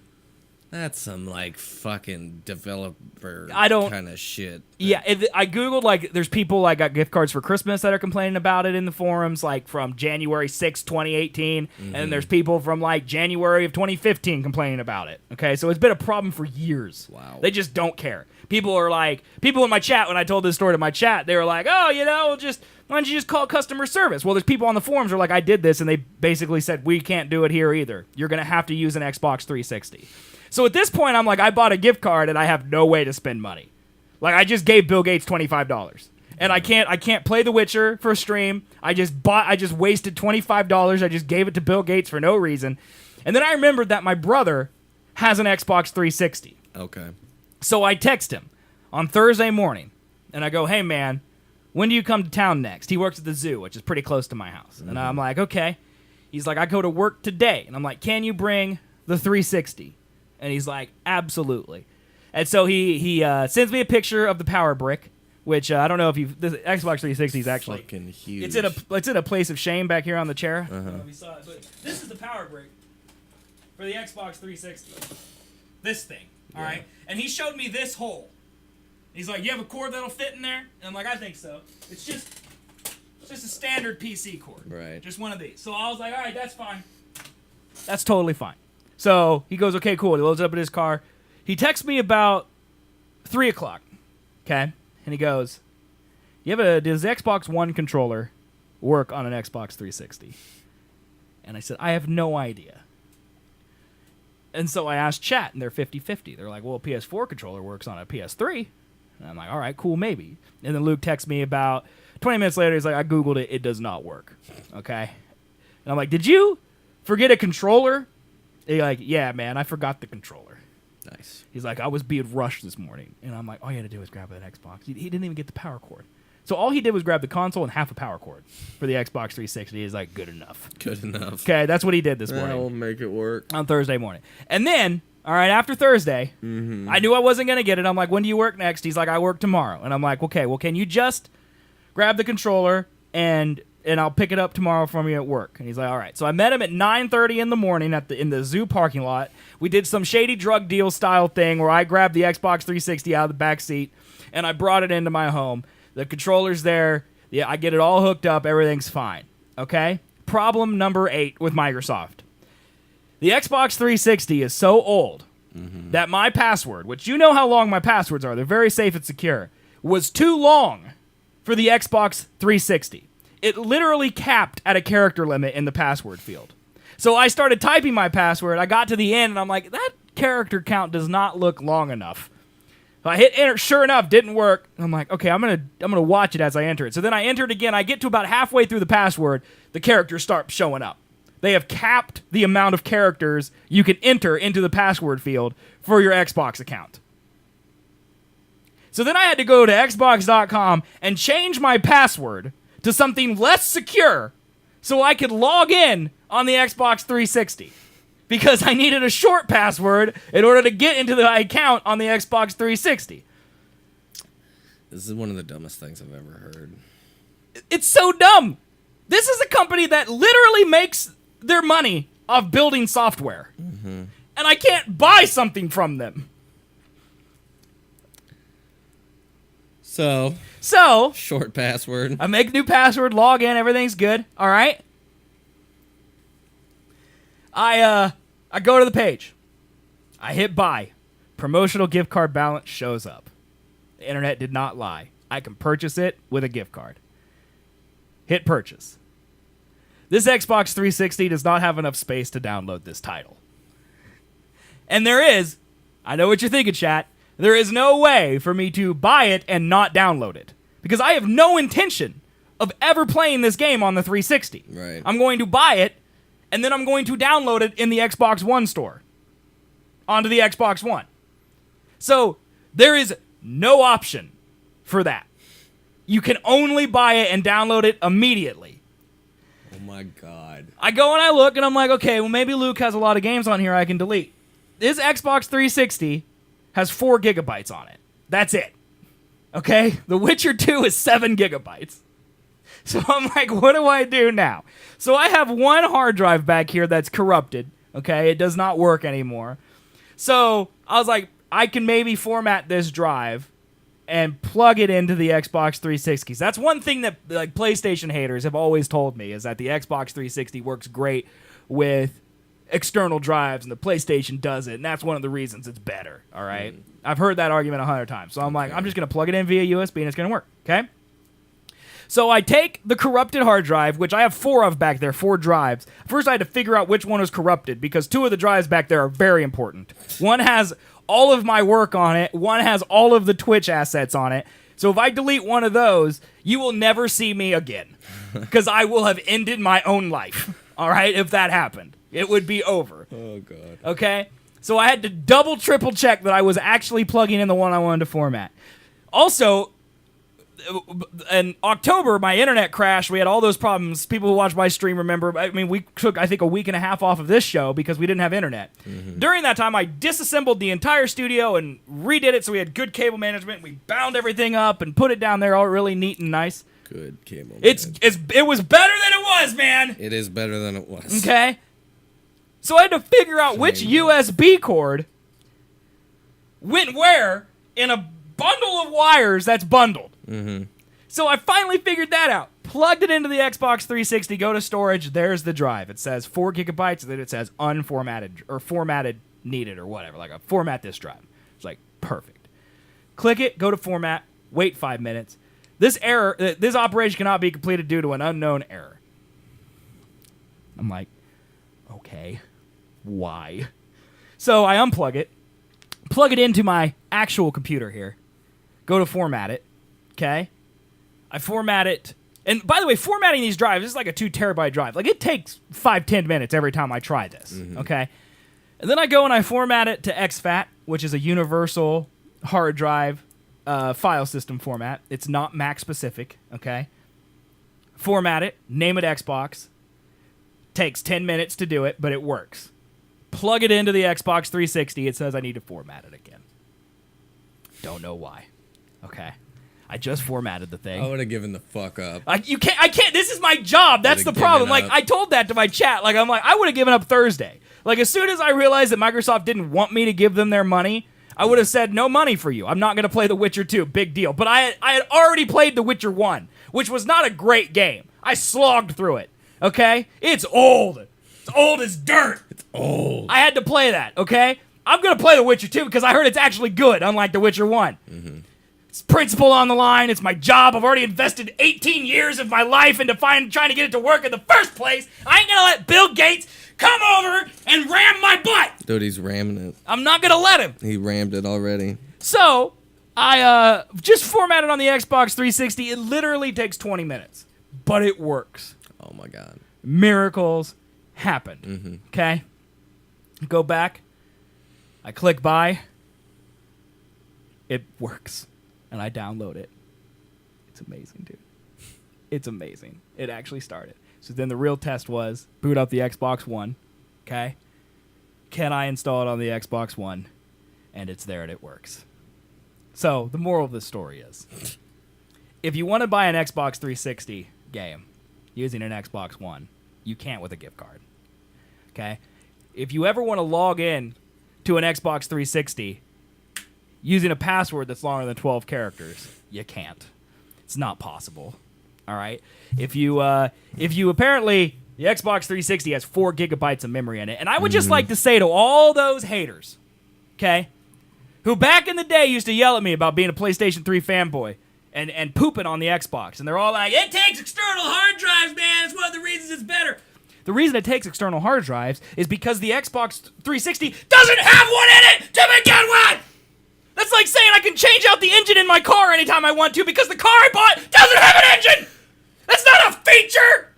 That's some like fucking developer kind of shit.
Yeah, I googled like there's people like got gift cards for Christmas that are complaining about it in the forums, like from January 6, 2018, and there's people from like January of 2015 complaining about it. Okay, so it's been a problem for years.
Wow.
They just don't care. People in my chat, when I told this story to my chat, they were like, oh, why don't you just call customer service? Well, there's people on the forums who are like, I did this, and they basically said, we can't do it here either. You're going to have to use an Xbox 360. So at this point, I'm like, I bought a gift card, and I have no way to spend money. Like, I just gave Bill Gates $25. And I can't play The Witcher for a stream. I just wasted $25. I just gave it to Bill Gates for no reason. And then I remembered that my brother has an Xbox 360.
Okay.
So I text him on Thursday morning, and I go, hey, man, when do you come to town next? He works at the zoo, which is pretty close to my house. And I'm like, okay. He's like, I go to work today. And I'm like, can you bring the 360? And he's like, absolutely. And so he sends me a picture of the power brick, which I don't know if the Xbox 360 is actually
fucking huge.
It's in a place of shame back here on the chair. I don't know if you saw it, but this is the power brick for the Xbox 360. This thing. All right, and he showed me this hole. He's like, "You have a cord that'll fit in there?" And I'm like, "I think so." It's just a standard PC cord,
right?
Just one of these. So I was like, "All right, that's fine. That's totally fine." So he goes, "Okay, cool." He loads it up in his car. He texts me about 3:00. Okay, and he goes, does the Xbox One controller work on an Xbox 360? And I said, I have no idea. And so I asked chat, and they're 50-50. They're like, well, a PS4 controller works on a PS3. And I'm like, all right, cool, maybe. And then Luke texts me about 20 minutes later. He's like, I Googled it. It does not work. Okay? And I'm like, did you forget a controller? He's like, yeah, man, I forgot the controller.
Nice.
He's like, I was being rushed this morning. And I'm like, all you had to do was grab an Xbox. He didn't even get the power cord. So all he did was grab the console and half a power cord for the Xbox 360. He's like, good enough.
Good enough.
Okay, that's what he did this morning.
We'll make it work.
On Thursday morning. And then, all right, after Thursday, I knew I wasn't going to get it. I'm like, when do you work next? He's like, I work tomorrow. And I'm like, okay, well, can you just grab the controller and I'll pick it up tomorrow from you at work? And he's like, all right. So I met him at 9:30 in the morning in the zoo parking lot. We did some shady drug deal style thing where I grabbed the Xbox 360 out of the back seat and I brought it into my home. The controller's there. Yeah, I get it all hooked up. Everything's fine. Okay? Problem number 8 with Microsoft. The Xbox 360 is so old that my password, which you know how long my passwords are, they're very safe and secure, was too long for the Xbox 360. It literally capped at a character limit in the password field. So I started typing my password. I got to the end, and I'm like, that character count does not look long enough. So I hit enter. Sure enough, didn't work. I'm like, okay, I'm gonna watch it as I enter it. So then I entered again. I get to about halfway through the password. The characters start showing up. They have capped the amount of characters you can enter into the password field for your Xbox account. So then I had to go to Xbox.com and change my password to something less secure so I could log in on the Xbox 360. Because I needed a short password in order to get into the account on the Xbox 360.
This is one of the dumbest things I've ever heard.
It's so dumb. This is a company that literally makes their money off building software. And I can't buy something from them.
So, short password.
I make a new password, log in, everything's good. All right. I go to the page. I hit buy. Promotional gift card balance shows up. The internet did not lie. I can purchase it with a gift card. Hit purchase. This Xbox 360 does not have enough space to download this title. And there is, I know what you're thinking, chat, there is no way for me to buy it and not download it. Because I have no intention of ever playing this game on the 360.
Right.
I'm going to buy it, and then I'm going to download it in the Xbox One store. Onto the Xbox One. So, there is no option for that. You can only buy it and download it immediately.
Oh my god.
I go and I look, and I'm like, okay, well, maybe Luke has a lot of games on here I can delete. This Xbox 360 has 4 gigabytes on it. That's it. Okay? The Witcher 2 is 7 gigabytes. So I'm like, what do I do now? So I have one hard drive back here that's corrupted. Okay? It does not work anymore. So I was like, I can maybe format this drive and plug it into the Xbox 360. That's one thing that like PlayStation haters have always told me is that the Xbox 360 works great with external drives and the PlayStation doesn't, and that's one of the reasons it's better. All right, I've heard that argument 100 times, so I'm like, I'm just gonna plug it in via USB and it's gonna work. Okay. So I take the corrupted hard drive, which I have 4 of back there, 4 drives. First, I had to figure out which one was corrupted because 2 of the drives back there are very important. One has all of my work on it. One has all of the Twitch assets on it. So if I delete one of those, you will never see me again because I will have ended my own life. All right, if that happened, it would be over.
Oh god.
Okay, so I had to double, triple check that I was actually plugging in the one I wanted to format. Also, in October, my internet crashed. We had all those problems. People who watch my stream remember. I mean, we took, I think, a week and a half off of this show because we didn't have internet. During that time, I disassembled the entire studio and redid it so we had good cable management. We bound everything up and put it down there all really neat and nice.
Good cable.
It was better than it was, man.
It is better than it was.
Okay. So I had to figure out which USB cord went where in a bundle of wires that's bundled. So I finally figured that out. Plugged it into the Xbox 360, go to storage, there's the drive. It says 4 gigabytes, and then it says unformatted, or formatted needed, or whatever. Like, format this drive. It's like, perfect. Click it, go to format, wait 5 minutes. This operation cannot be completed due to an unknown error. I'm like, okay, why? So I unplug it, plug it into my actual computer here, go to format it, okay? I format it. And by the way, formatting these drives, this is like a 2 terabyte drive. Like, it takes 5-10 minutes every time I try this, okay? And then I go and I format it to exFAT, which is a universal hard drive file system format. It's not Mac specific, okay? Format it, name it Xbox. Takes 10 minutes to do it, but it works. Plug it into the Xbox 360. It says I need to format it again. Don't know why. Okay. I just formatted the thing.
I would have given the fuck up.
I can't. This is my job. That's the problem. Like, I told that to my chat. Like, I'm like, I would have given up Thursday. Like, as soon as I realized that Microsoft didn't want me to give them their money, I would have said, no money for you. I'm not going to play The Witcher 2. Big deal. But I had already played The Witcher 1, which was not a great game. I slogged through it. Okay? It's old. It's old as dirt.
It's old.
I had to play that. Okay? I'm going to play The Witcher 2 because I heard it's actually good, unlike The Witcher 1. Mm-hmm. It's principle on the line. It's my job. I've already invested 18 years of my life into trying to get it to work in the first place. I ain't going to let Bill Gates come over and ram my butt.
Dude, he's ramming it.
I'm not going to let him.
He rammed it already.
So, I just formatted on the Xbox 360. It literally takes 20 minutes. But it works.
Oh, my God.
Miracles happen.
Mm-hmm.
Okay? Go back. I click buy. It works. And I download it. It's amazing, dude. It's amazing. It actually started. So then the real test was boot up the Xbox One. Okay? Can I install it on the Xbox One? And it's there and it works. So the moral of the story is, if you want to buy an Xbox 360 game using an Xbox One, you can't with a gift card. Okay? If you ever want to log in to an Xbox 360 using a password that's longer than 12 characters, you can't. It's not possible. All right? If you apparently, the Xbox 360 has 4 gigabytes of memory in it, and I would just like to say to all those haters, okay, who back in the day used to yell at me about being a PlayStation 3 fanboy and pooping on the Xbox, and they're all like, it takes external hard drives, man. It's one of the reasons it's better. The reason it takes external hard drives is because the Xbox 360 doesn't have one in it to begin with! That's like saying I can change out the engine in my car anytime I want to because the car I bought doesn't have an engine! That's not a feature!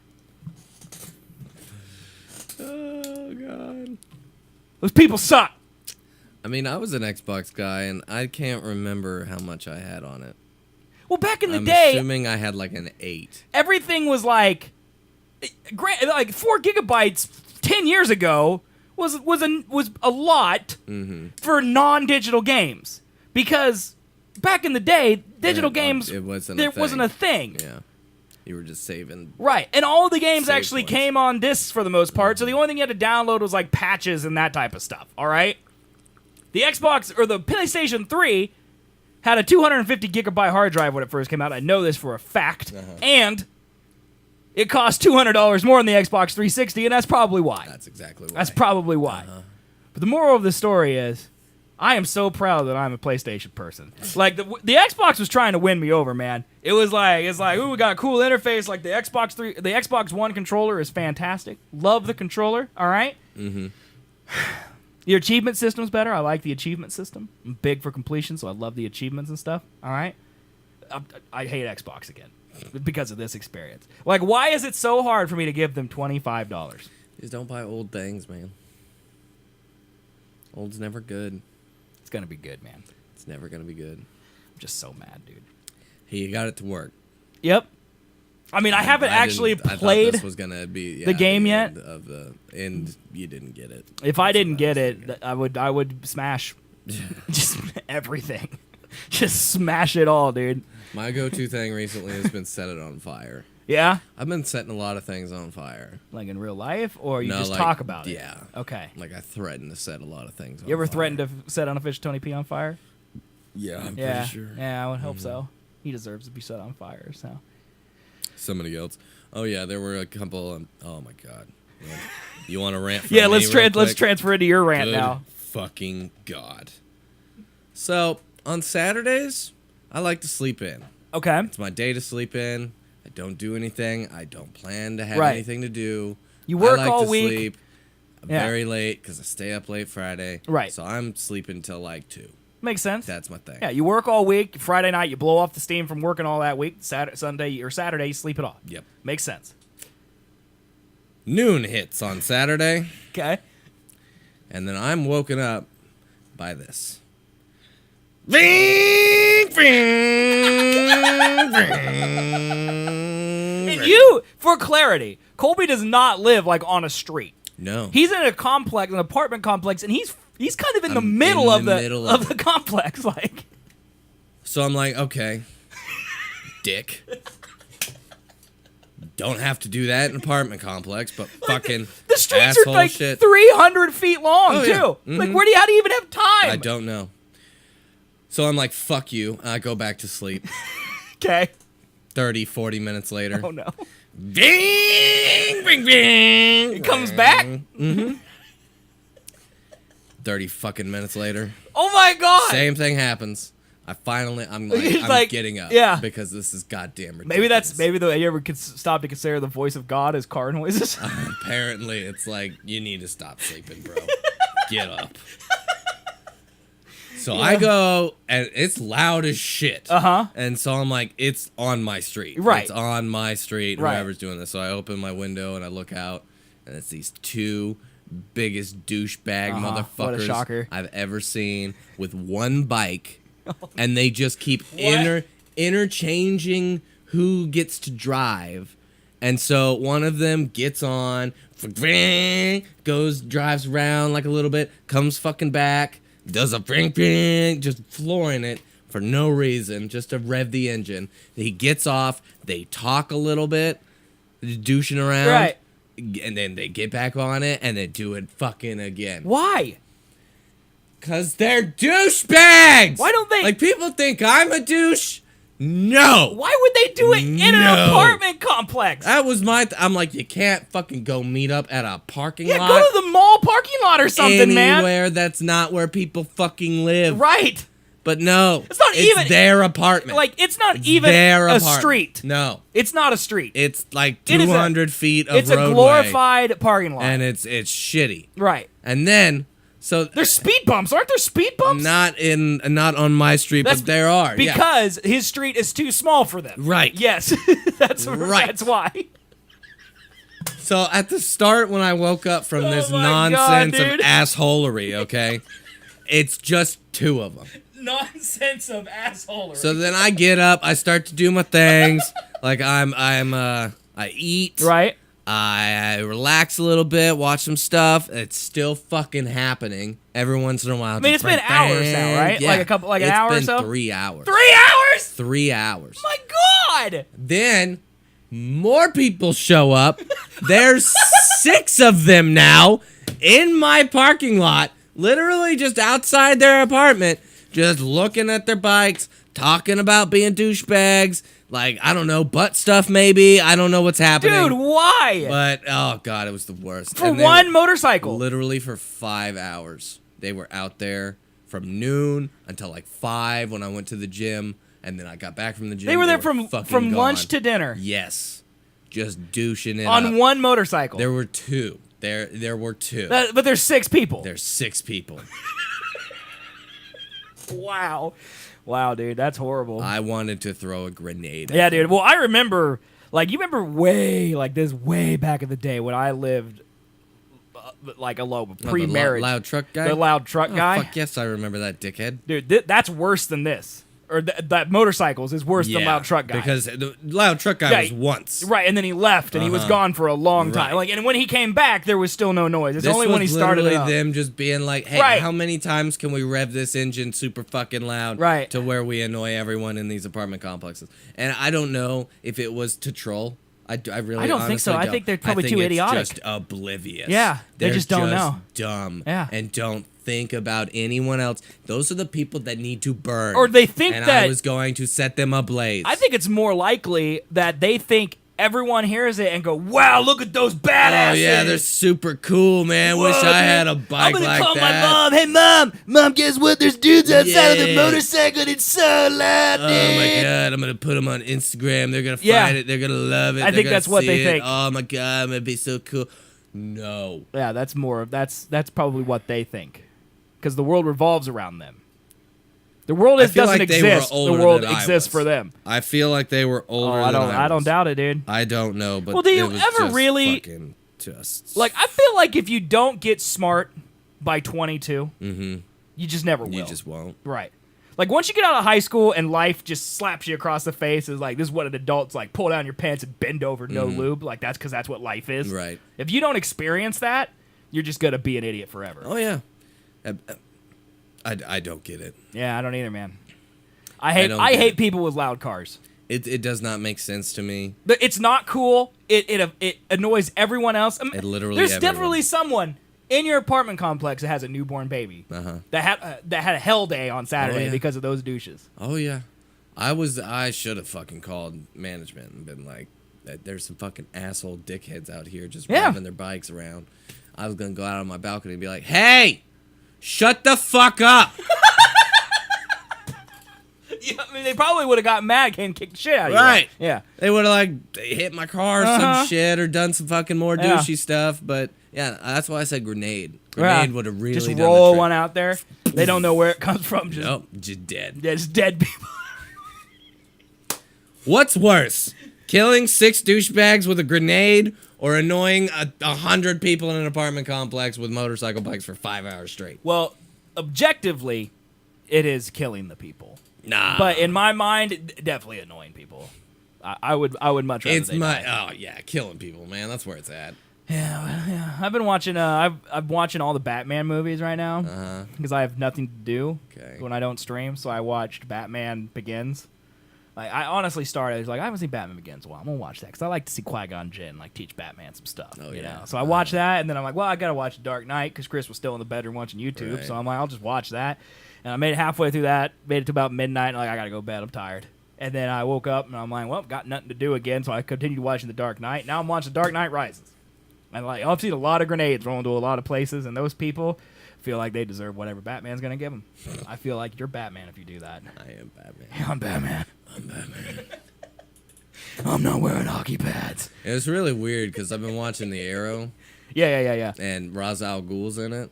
Oh, God.
Those people suck.
I mean, I was an Xbox guy, and I can't remember how much I had on it.
Well, back in the
I'm
day,
assuming I had like an 8.
everything was like 4 gigabytes 10 years ago was a lot for non-digital games. Because back in the day, digital games, wasn't a thing.
Yeah. You were just saving.
Right. And all the games
save
actually
points.
came on discs for the most part, so the only thing you had to download was like patches and that type of stuff, all right? The Xbox, or the PlayStation 3, had a 250 gigabyte hard drive when it first came out. I know this for a fact. And it cost $200 more than the Xbox 360, and that's probably why.
That's exactly why.
That's probably why. But the moral of the story is, I am so proud that I'm a PlayStation person. Like, the Xbox was trying to win me over, man. It's like, ooh, we got a cool interface. Like, the Xbox One controller is fantastic. Love the controller, all right? Mm-hmm. The achievement system's better. I like the achievement system. I'm big for completion, so I love the achievements and stuff, all right? I hate Xbox again because of this experience. Like, why is it so hard for me to give them $25?
Just don't buy old things, man. Old's never good.
It's going to be good, man.
It's never going to be good.
I'm just so mad, dude.
Hey, you got it to work.
Yep. I mean, I haven't actually
I thought
played
this was gonna be
the game yet.
And you didn't get it.
If I didn't get it, I would smash just everything. Just smash it all, dude.
My go-to thing recently has been set it on fire.
Yeah?
I've been setting a lot of things on fire.
Like in real life, or you just
like,
talk about it?
Yeah.
Okay.
Like I threaten to set a lot of things on fire.
You ever threatened to set Unofficial Tony P on fire?
Yeah, I'm
Yeah.
pretty sure.
Yeah, I would hope so. He deserves to be set on fire, so.
Somebody else. Oh, yeah, there were a couple. Oh, my God. You want to rant for
Yeah,
me
let's
real quick?
transfer into your rant
Good
now.
Fucking God. So, on Saturdays, I like to sleep in.
Okay.
It's my day to sleep in. I don't do anything. I don't plan to have
Right.
anything to do.
You work
I like
all
to
week.
Sleep
Yeah.
very late because I stay up late Friday.
Right.
So I'm sleeping till like 2.
Makes sense.
That's my thing.
Yeah, you work all week. Friday night, you blow off the steam from working all that week. Saturday, you sleep it off.
Yep.
Makes sense.
Noon hits on Saturday.
Okay.
And then I'm woken up by this. Ving!
And you, for clarity, Colby does not live like on a street.
No.
He's in a complex, an apartment complex, and he's kind of in the middle of the complex, like.
So I'm like, okay, dick. Don't have to do that in an apartment complex, but fucking
the streets
asshole
are like
shit.
300 feet long,
Oh,
too.
yeah. Mm-hmm.
Like, how do you even have time?
I don't know. So I'm like, fuck you. I go back to sleep.
Okay.
30, 40 minutes later.
Oh, no.
Ding, bing, bing.
It comes back?
Mm-hmm. 30 fucking minutes later.
Oh, my God.
Same thing happens. I'm
like,
getting up.
yeah.
Because this is goddamn ridiculous.
Maybe you ever could stop to consider the voice of God as car noises?
Apparently, it's like, you need to stop sleeping, bro. Get up. So I go, and it's loud as shit.
Uh-huh.
And so I'm like, it's on my street.
Right.
It's on my street,
Right.
whoever's doing this. So I open my window, and I look out, and it's these two biggest douchebag
What a
motherfuckers
shocker.
I've ever seen with one bike. And they just keep
What?
interchanging who gets to drive. And so one of them gets on, drives around like a little bit, comes fucking back, does a just flooring it for no reason, just to rev the engine. He gets off, they talk a little bit, douching around.
Right.
And then they get back on it, and they do it fucking again.
Why?
Because they're douchebags!
Why don't they...
Like, people think I'm a douche? No!
Why would they do it in an apartment complex?
That was I'm like, you can't fucking go meet up at a parking lot.
Go to the mall parking lot or something, man.
Anywhere that's not where people fucking live.
Right.
But no.
It's not even...
their apartment.
Like, it's not even
their
a
apartment.
street.
No.
It's not a street.
It's like 200 feet of roadway.
It's a glorified parking lot.
And it's shitty.
Right.
And then... So
there's speed bumps, aren't there? Speed bumps?
Not on my street, but there are.
Because his street is too small for them.
Right.
Yes. That's why.
So at the start, when I woke up from this nonsense of assholery, okay, it's just two of them.
Nonsense of assholery.
So then I get up, I start to do my things, like I eat.
Right.
I relax a little bit, watch some stuff. It's still fucking happening every once in a while.
I mean, it's been hours now, right?
Yeah.
Like an hour or so?
It's been 3 hours.
3 hours?
3 hours.
My God!
Then more people show up. There's 6 of them now in my parking lot, literally just outside their apartment, just looking at their bikes, talking about being douchebags. Like, I don't know, butt stuff maybe. I don't know what's happening.
Dude, why?
But, oh, God, it was the worst.
For one motorcycle.
Literally for 5 hours. They were out there from noon until like 5 when I went to the gym. And then I got back from the gym.
They were there from lunch
gone.
To dinner.
Yes. Just douching it
on
up.
One motorcycle.
There were 2. There were 2.
But there's 6 people.
There's 6 people.
Wow, dude, that's horrible.
I wanted to throw a grenade.
Yeah, dude. Well, I remember, like, you remember way back in the day when I lived, like, alone, pre-marriage.
The loud truck guy?
The loud truck guy?
Fuck yes, I remember that dickhead.
Dude, that's worse than this. Or that motorcycles is worse than loud truck guy.
Because the loud truck guy was once.
Right, and then he left, and he was gone for a long time.
Right.
Like, and when he came back, there was still no noise. It's
This
only when he started it up.
them just being like, hey, how many times can we rev this engine super fucking loud to where we annoy everyone in these apartment complexes? And I don't know if it was to troll. I
don't think so. I think they're probably too idiotic.
Just oblivious.
Yeah, they just don't know.
Dumb.
Yeah.
And don't think about anyone else. Those are the people that need to burn.
Or they think
and
that
I was going to set them ablaze.
I think it's more likely that they think everyone hears it and go, "Wow, look at those badasses!"
Oh yeah, they're super cool, man.
Whoa,
Wish I had a bike like that.
I'm gonna call my mom. Hey, mom, guess what? There's dudes outside of the motorcycle. And it's so loud, dude.
Oh my god, I'm gonna put them on Instagram. They're gonna find it. They're gonna love it.
I think that's what they think.
Oh my god, I'm gonna be so cool. No.
Yeah, that's probably what they think, because the world revolves around them. The world doesn't exist. The world exists for them.
I feel like they were older.
I don't doubt it, dude.
I don't know, but
well, do you
it was
ever
just
really
fucking just
like? I feel like if you don't get smart by 22, you just never will.
You just won't.
Right. Like, once you get out of high school and life just slaps you across the face, is like, this is what an adult's like, pull down your pants and bend over, no lube. Like, that's because that's what life is.
Right.
If you don't experience that, you're just going to be an idiot forever.
Oh, yeah. I don't get it.
Yeah, I don't either, man. I hate people with loud cars.
It does not make sense to me.
It's not cool. It annoys everyone else.
It literally
There's definitely someone in your apartment complex that has a newborn baby that had a hell day on Saturday because of those douches.
Oh yeah, I should have fucking called management and been like, there's some fucking asshole dickheads out here just driving their bikes around. I was gonna go out on my balcony and be like, hey, shut the fuck up.
Yeah, I mean, they probably would have got mad and kicked the shit out of you.
Right.
Yeah.
They would have like hit my car or some shit or done some fucking more douchey stuff. But yeah, that's why I said grenade. Grenade would have really
just
done
roll
the trick.
one out there. They don't know where it comes from.
Nope, just dead.
Yeah, just dead people.
What's worse, killing 6 douchebags with a grenade or annoying 100 people in an apartment complex with motorcycle bikes for 5 hours straight?
Well, objectively, it is killing the people.
Nah.
But in my mind, definitely annoying people. I would much rather
It's
they
my
die.
oh yeah, killing people, man. That's where it's at.
Yeah. I've been watching. I'm watching all the Batman movies right now because I have nothing to do when I don't stream. So I watched Batman Begins. Like, I honestly started. I was like, I haven't seen Batman Begins. Well, I'm gonna watch that because I like to see Qui-Gon Jinn like teach Batman some stuff.
Oh,
you
yeah.
know. So I watched that, and then I'm like, well, I gotta watch Dark Knight because Chris was still in the bedroom watching YouTube.
Right.
So I'm like, I'll just watch that. And I made it halfway through that. Made it to about midnight. And I'm like, I gotta go to bed. I'm tired. And then I woke up and I'm like, well, got nothing to do again. So I continued watching The Dark Knight. Now I'm watching Dark Knight Rises. And like, I've seen a lot of grenades rolling to a lot of places, and those people feel like they deserve whatever Batman's gonna give them. I feel like you're Batman if you do that.
I am Batman.
Yeah, I'm Batman. I'm not wearing hockey pads.
It was really weird because I've been watching The Arrow.
Yeah.
And Ra's al Ghul's in it.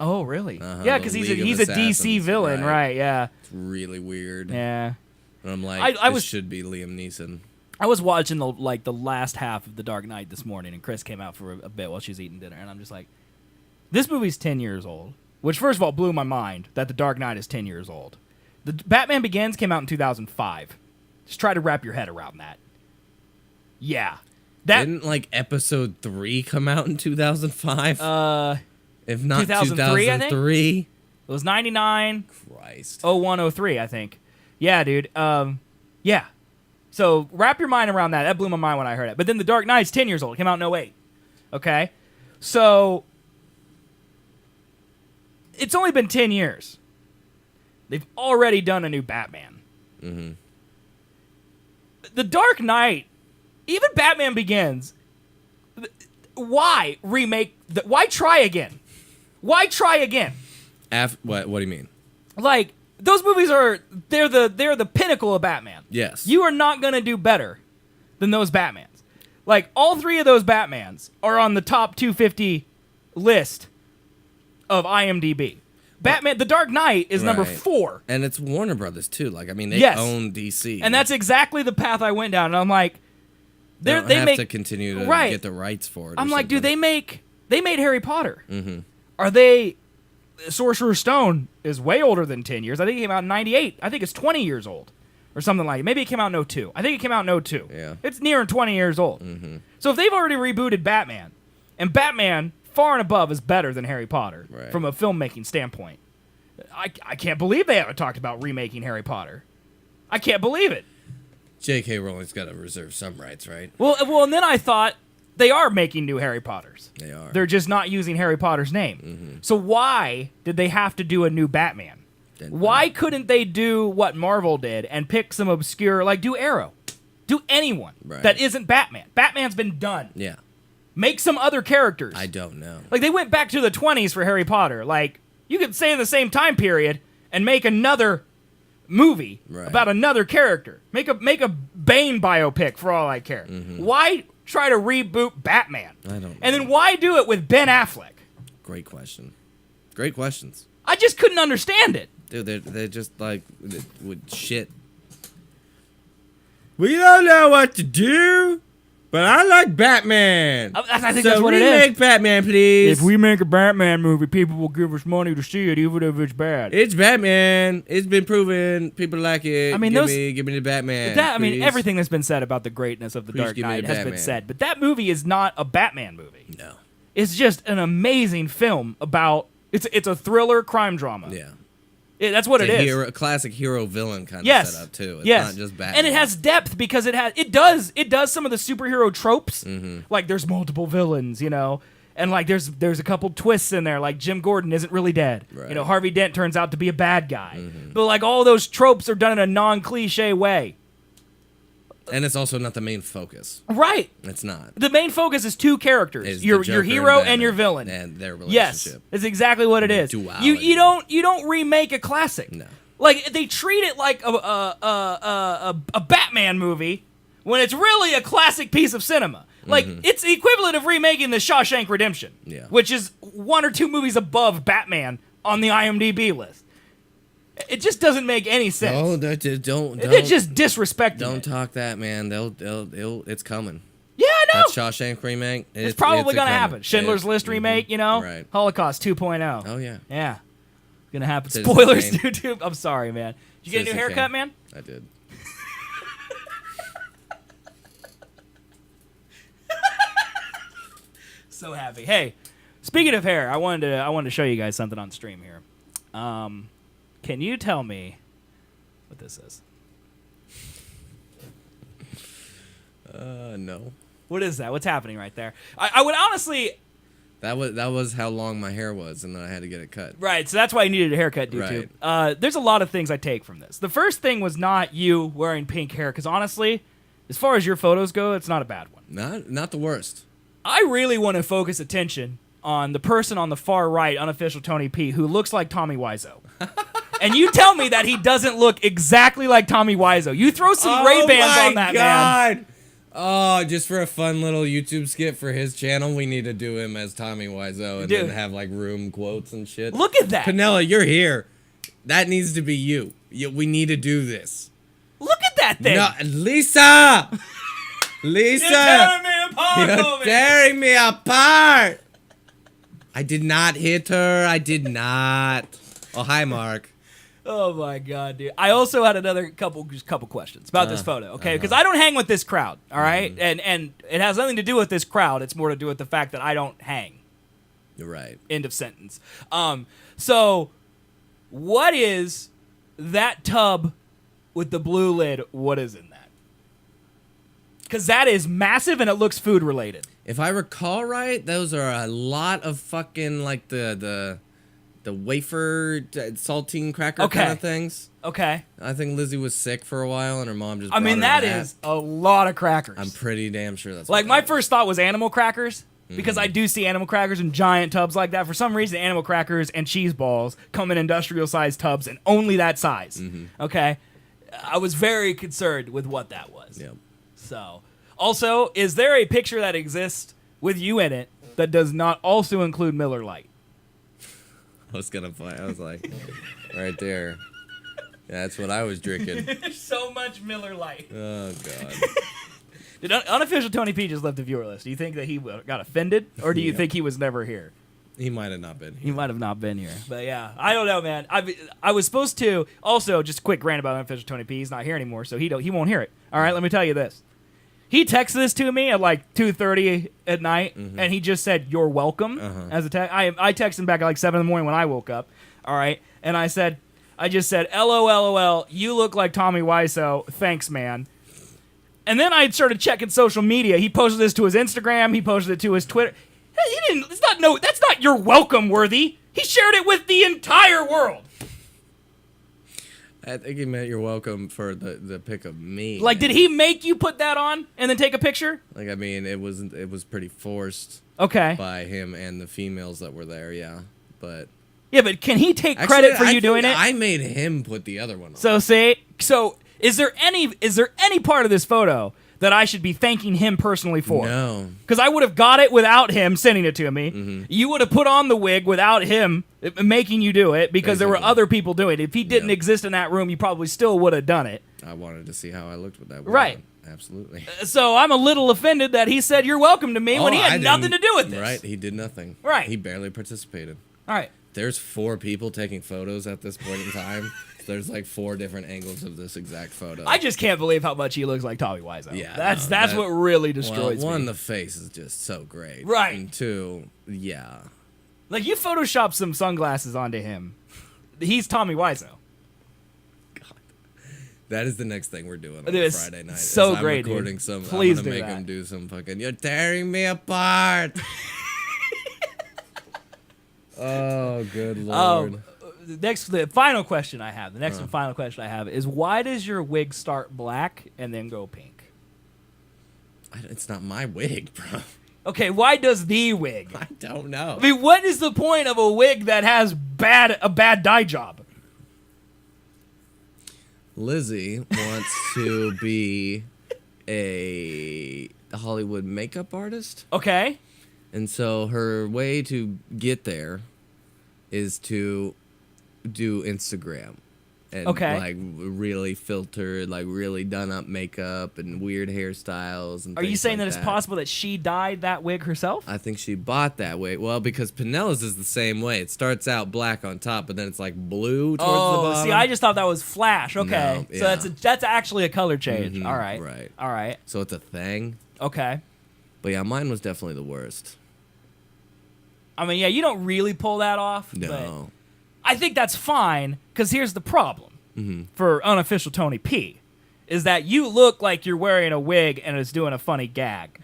Oh, really? Yeah, because he's a DC
Assassins,
villain, right? Yeah.
It's really weird.
Yeah.
And I'm like,
I
this should be Liam Neeson.
I was watching the last half of The Dark Knight this morning, and Chris came out for a bit while she was eating dinner, and I'm just like, this movie's 10 years old. Which, first of all, blew my mind that The Dark Knight is 10 years old. The Batman Begins came out in 2005. Just try to wrap your head around that. Yeah.
Didn't like episode 3 come out in 2005? If not
2003, I think?
2003.
It was 99.
Christ.
0103, I think. Yeah, dude. Yeah. So wrap your mind around that. That blew my mind when I heard it. But then The Dark Knight's 10 years old. It came out in 08. Okay? So it's only been 10 years. They've already done a new Batman.
Mm-hmm.
The Dark Knight, even Batman Begins, why remake? Why try again? Why try again?
What do you mean?
Like, those movies they're the pinnacle of Batman.
Yes.
You are not going to do better than those Batmans. Like, all 3 of those Batmans are on the top 250 list of IMDb. Batman, The Dark Knight is number 4.
And it's Warner Brothers too. Like, I mean, they own DC.
And that's exactly the path I went down. And I'm like,
they have
make
to continue to get the rights for it.
I'm like, dude, they made Harry Potter.
Mm-hmm.
Are they? Sorcerer's Stone is way older than 10 years. I think it came out in 98. I think it's 20 years old. Or something like it. Maybe it came out in 02. I think it came out in 02.
Yeah.
It's near 20 years old.
Mm-hmm.
So if they've already rebooted Batman, and Batman far and above is better than Harry Potter from a filmmaking standpoint, I can't believe they haven't talked about remaking Harry Potter. I can't believe it.
J.K. Rowling's got to reserve some rights, right?
Well, and then I thought they are making new Harry Potters.
They are.
They're just not using Harry Potter's name.
Mm-hmm.
So why did they have to do a new Batman? Why couldn't they do what Marvel did and pick some obscure, like do Arrow? Do anyone that isn't Batman. Batman's been done.
Yeah.
Make some other characters.
I don't know.
Like, they went back to the 20s for Harry Potter. Like, you could say in the same time period and make another movie about another character. Make a Bane biopic for all I care.
Mm-hmm.
Why try to reboot Batman?
I don't know.
And then why do it with Ben Affleck?
Great question. Great questions.
I just couldn't understand it.
Dude, they're just like with shit. We don't know what to do. But I like Batman.
I think that's what it is.
Remake Batman, please.
If we make a Batman movie, people will give us money to see it, even if it's bad.
It's Batman. It's been proven. People like it.
I mean,
give me the Batman.
Everything that's been said about the greatness of the Dark Knight has been said, but that movie is not a Batman movie.
No,
it's just an amazing film about. It's a thriller crime drama.
Yeah.
That's what it is.
A classic hero villain kind of setup too. It's not just Batman.
And it has depth because it does some of the superhero tropes.
Mm-hmm.
Like there's multiple villains, and like there's a couple twists in there. Like Jim Gordon isn't really dead.
Right.
Harvey Dent turns out to be a bad guy.
Mm-hmm.
But like all those tropes are done in a non-cliche way.
And it's also not the main focus.
Right.
It's not.
The main focus is two characters:
Is
your
the Joker
hero
and
and your
Batman
villain,
and their relationship.
Yes, that's exactly what it is.
Duality.
You don't remake a classic.
No.
Like they treat it like a Batman movie when it's really a classic piece of cinema. Like it's the equivalent of remaking The Shawshank Redemption, which is 1 or 2 movies above Batman on the IMDb list. It just doesn't make any sense.
No, don't.
It's just disrespecting.
Don't talk that, man. It's coming.
Yeah, I know.
That Shawshank remake.
It's probably gonna happen. Schindler's List remake,
Right.
Holocaust 2.0.
Oh yeah.
Yeah. Gonna happen.
Citizen
Spoilers,
Kane.
YouTube. I'm sorry, man. Did you get a new
Citizen
haircut,
Kane.
man?
I did.
So happy. Hey, speaking of hair, I wanted to show you guys something on stream here. Can you tell me what this is?
No.
What is that? What's happening right there? I would honestly.
That was how long my hair was, and then I had to get it cut.
Right, so that's why you needed a haircut, YouTube.
Right.
There's a lot of things I take from this. The first thing was not you wearing pink hair, because honestly, as far as your photos go, it's not a bad one.
Not the worst.
I really want to focus attention on the person on the far right, unofficial Tony P, who looks like Tommy Wiseau. And you tell me that he doesn't look exactly like Tommy Wiseau. You throw some Ray-Bans on that, man.
Oh, just for a fun little YouTube skit for his channel, we need to do him as Tommy Wiseau and then have like room quotes and shit.
Look at that.
Panella, you're here. That needs to be you. We need to do this.
Look at that thing.
No, Lisa! Lisa!
You're tearing me apart,
You're
Colby.
tearing me apart! I did not hit her. I did not. Oh, hi, Mark.
Oh my god, dude! I also had another couple questions about this photo, okay? Because I don't hang with this crowd, all right? And it has nothing to do with this crowd. It's more to do with the fact that I don't hang.
You're right.
End of sentence. So what is that tub with the blue lid? What is in that? Because that is massive and it looks food related.
If I recall right, those are a lot of fucking like the wafer saltine cracker kind of things.
Okay.
I think Lizzie was sick for a while and her mom just
I mean,
brought her
that is a lot of crackers.
I'm pretty damn sure that's
like
what
my
that
first thought was animal crackers. Because I do see animal crackers in giant tubs like that. For some reason, animal crackers and cheese balls come in industrial-sized tubs and only that size. Okay? I was very concerned with what that was.
Yep.
So, also, is there a picture that exists with you in it that does not also include Miller Lite?
I was gonna find. I was like, right there. Yeah, that's what I was drinking.
There's so much Miller Lite.
Oh god.
Did unofficial Tony P just left the viewer list? Do you think that he got offended, or do you think he was never here?
He might have not been here.
He might have not been here. But yeah, I don't know, man. I was supposed to also just a quick rant about unofficial Tony P. He's not here anymore, so he won't hear it. All right, let me tell you this. He texted this to me at like 2:30 at night, and he just said, "You're welcome." As a text, I texted him back at like 7 in the morning when I woke up. All right, and I just said, "LOL, you look like Tommy Wiseau. Thanks, man." And then I started checking social media. He posted this to his Instagram. He posted it to his Twitter. He didn't. That's not your welcome worthy. He shared it with the entire world.
I think he meant you're welcome for the pic of me.
Like, did he make you put that on and then take a picture?
Like, I mean, it was pretty forced.
Okay.
By him and the females that were there, yeah. But
yeah, but can he take credit for you doing it?
I made him put the other one on.
So is there any part of this photo that I should be thanking him personally for?
No.
Because I would have got it without him sending it to me. You would have put on the wig without him making you do it because there were other people doing it. If he didn't exist in that room, you probably still would have done it.
I wanted to see how I looked with that wig
Right.
on. Absolutely.
So I'm a little offended that he said you're welcome to me when he had nothing to do with this.
Right, he did nothing.
Right.
He barely participated.
All right.
There's 4 people taking photos at this point in time. There's like 4 different angles of this exact photo.
I just can't believe how much he looks like Tommy Wiseau.
Yeah,
that's what really destroys me.
One, the face is just so great.
Right.
And 2, yeah.
Like, you Photoshopped some sunglasses onto him. He's Tommy Wiseau.
That is the next thing we're doing on
It's
Friday night.
so
I'm
great,
recording
dude.
some.
Please
I'm gonna
do
make
that.
him do some fucking. You're tearing me apart. Oh, good lord.
The final question I have. The next and final question I have is, why does your wig start black and then go pink?
It's not my wig, bro.
Okay, why does the wig?
I don't know.
I mean, what is the point of a wig that has a bad dye job?
Lizzie wants to be a Hollywood makeup artist.
Okay.
And so her way to get there is to do Instagram. And like really filtered, like really done up makeup and weird hairstyles and
Are you saying
like
that it's possible that she dyed that wig herself?
I think she bought that wig. Well, because Pinella's is the same way. It starts out black on top, but then it's like blue towards the bottom.
See, I just thought that was Flash. Okay.
No,
So that's actually a color change. All right.
Right.
All right.
So it's a thing.
Okay.
But yeah, mine was definitely the worst.
I mean, yeah, you don't really pull that off.
No.
But I think that's fine, because here's the problem for unofficial Tony P, is that you look like you're wearing a wig and is doing a funny gag.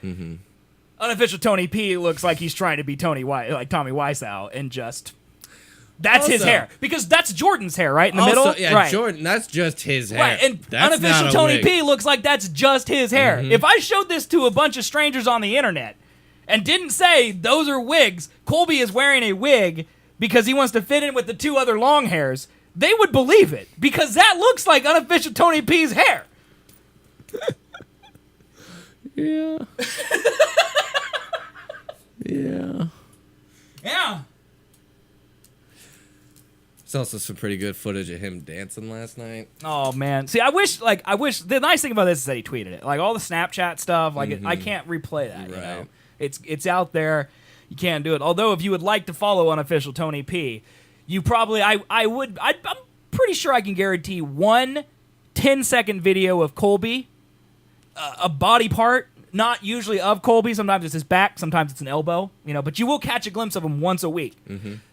Unofficial Tony P looks like he's trying to be Tommy Wiseau, and just that's his hair, because that's Jordan's hair, right in the middle.
Yeah,
right.
Jordan, that's just his hair.
Right, and
that's
unofficial
not a
Tony
wig.
P looks like that's just his hair. If I showed this to a bunch of strangers on the internet and didn't say those are wigs, Colby is wearing a wig because he wants to fit in with the 2 other long hairs, they would believe it, because that looks like unofficial Tony P's hair.
Yeah. Yeah.
Yeah.
There's also some pretty good footage of him dancing last night.
Oh man. See, I wish the nice thing about this is that he tweeted it. Like all the Snapchat stuff, like I can't replay that, you know. It's out there. You can't do it. Although if you would like to follow unofficial Tony P, you probably I'm pretty sure I can guarantee one 10-second video of Colby, a body part, not usually of Colby. Sometimes it's his back, sometimes it's an elbow, you know, but you will catch a glimpse of him once a week.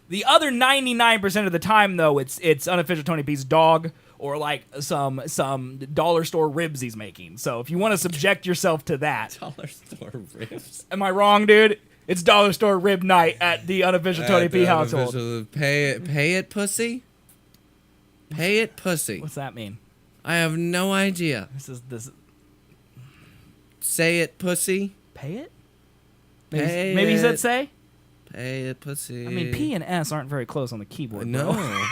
The other 99% of the time, though, it's unofficial Tony P's dog or like some dollar store ribs he's making. So if you want to subject yourself to that,
Dollar store ribs.
am I wrong, dude? It's dollar store rib night at the unofficial Tony P household.
Pay it, pussy. Pay it, pussy.
What's that mean?
I have no idea.
This.
Say it, pussy.
Pay it?
Maybe
he said say?
Pay it, pussy.
I mean, P and S aren't very close on the keyboard.
No.
Bro.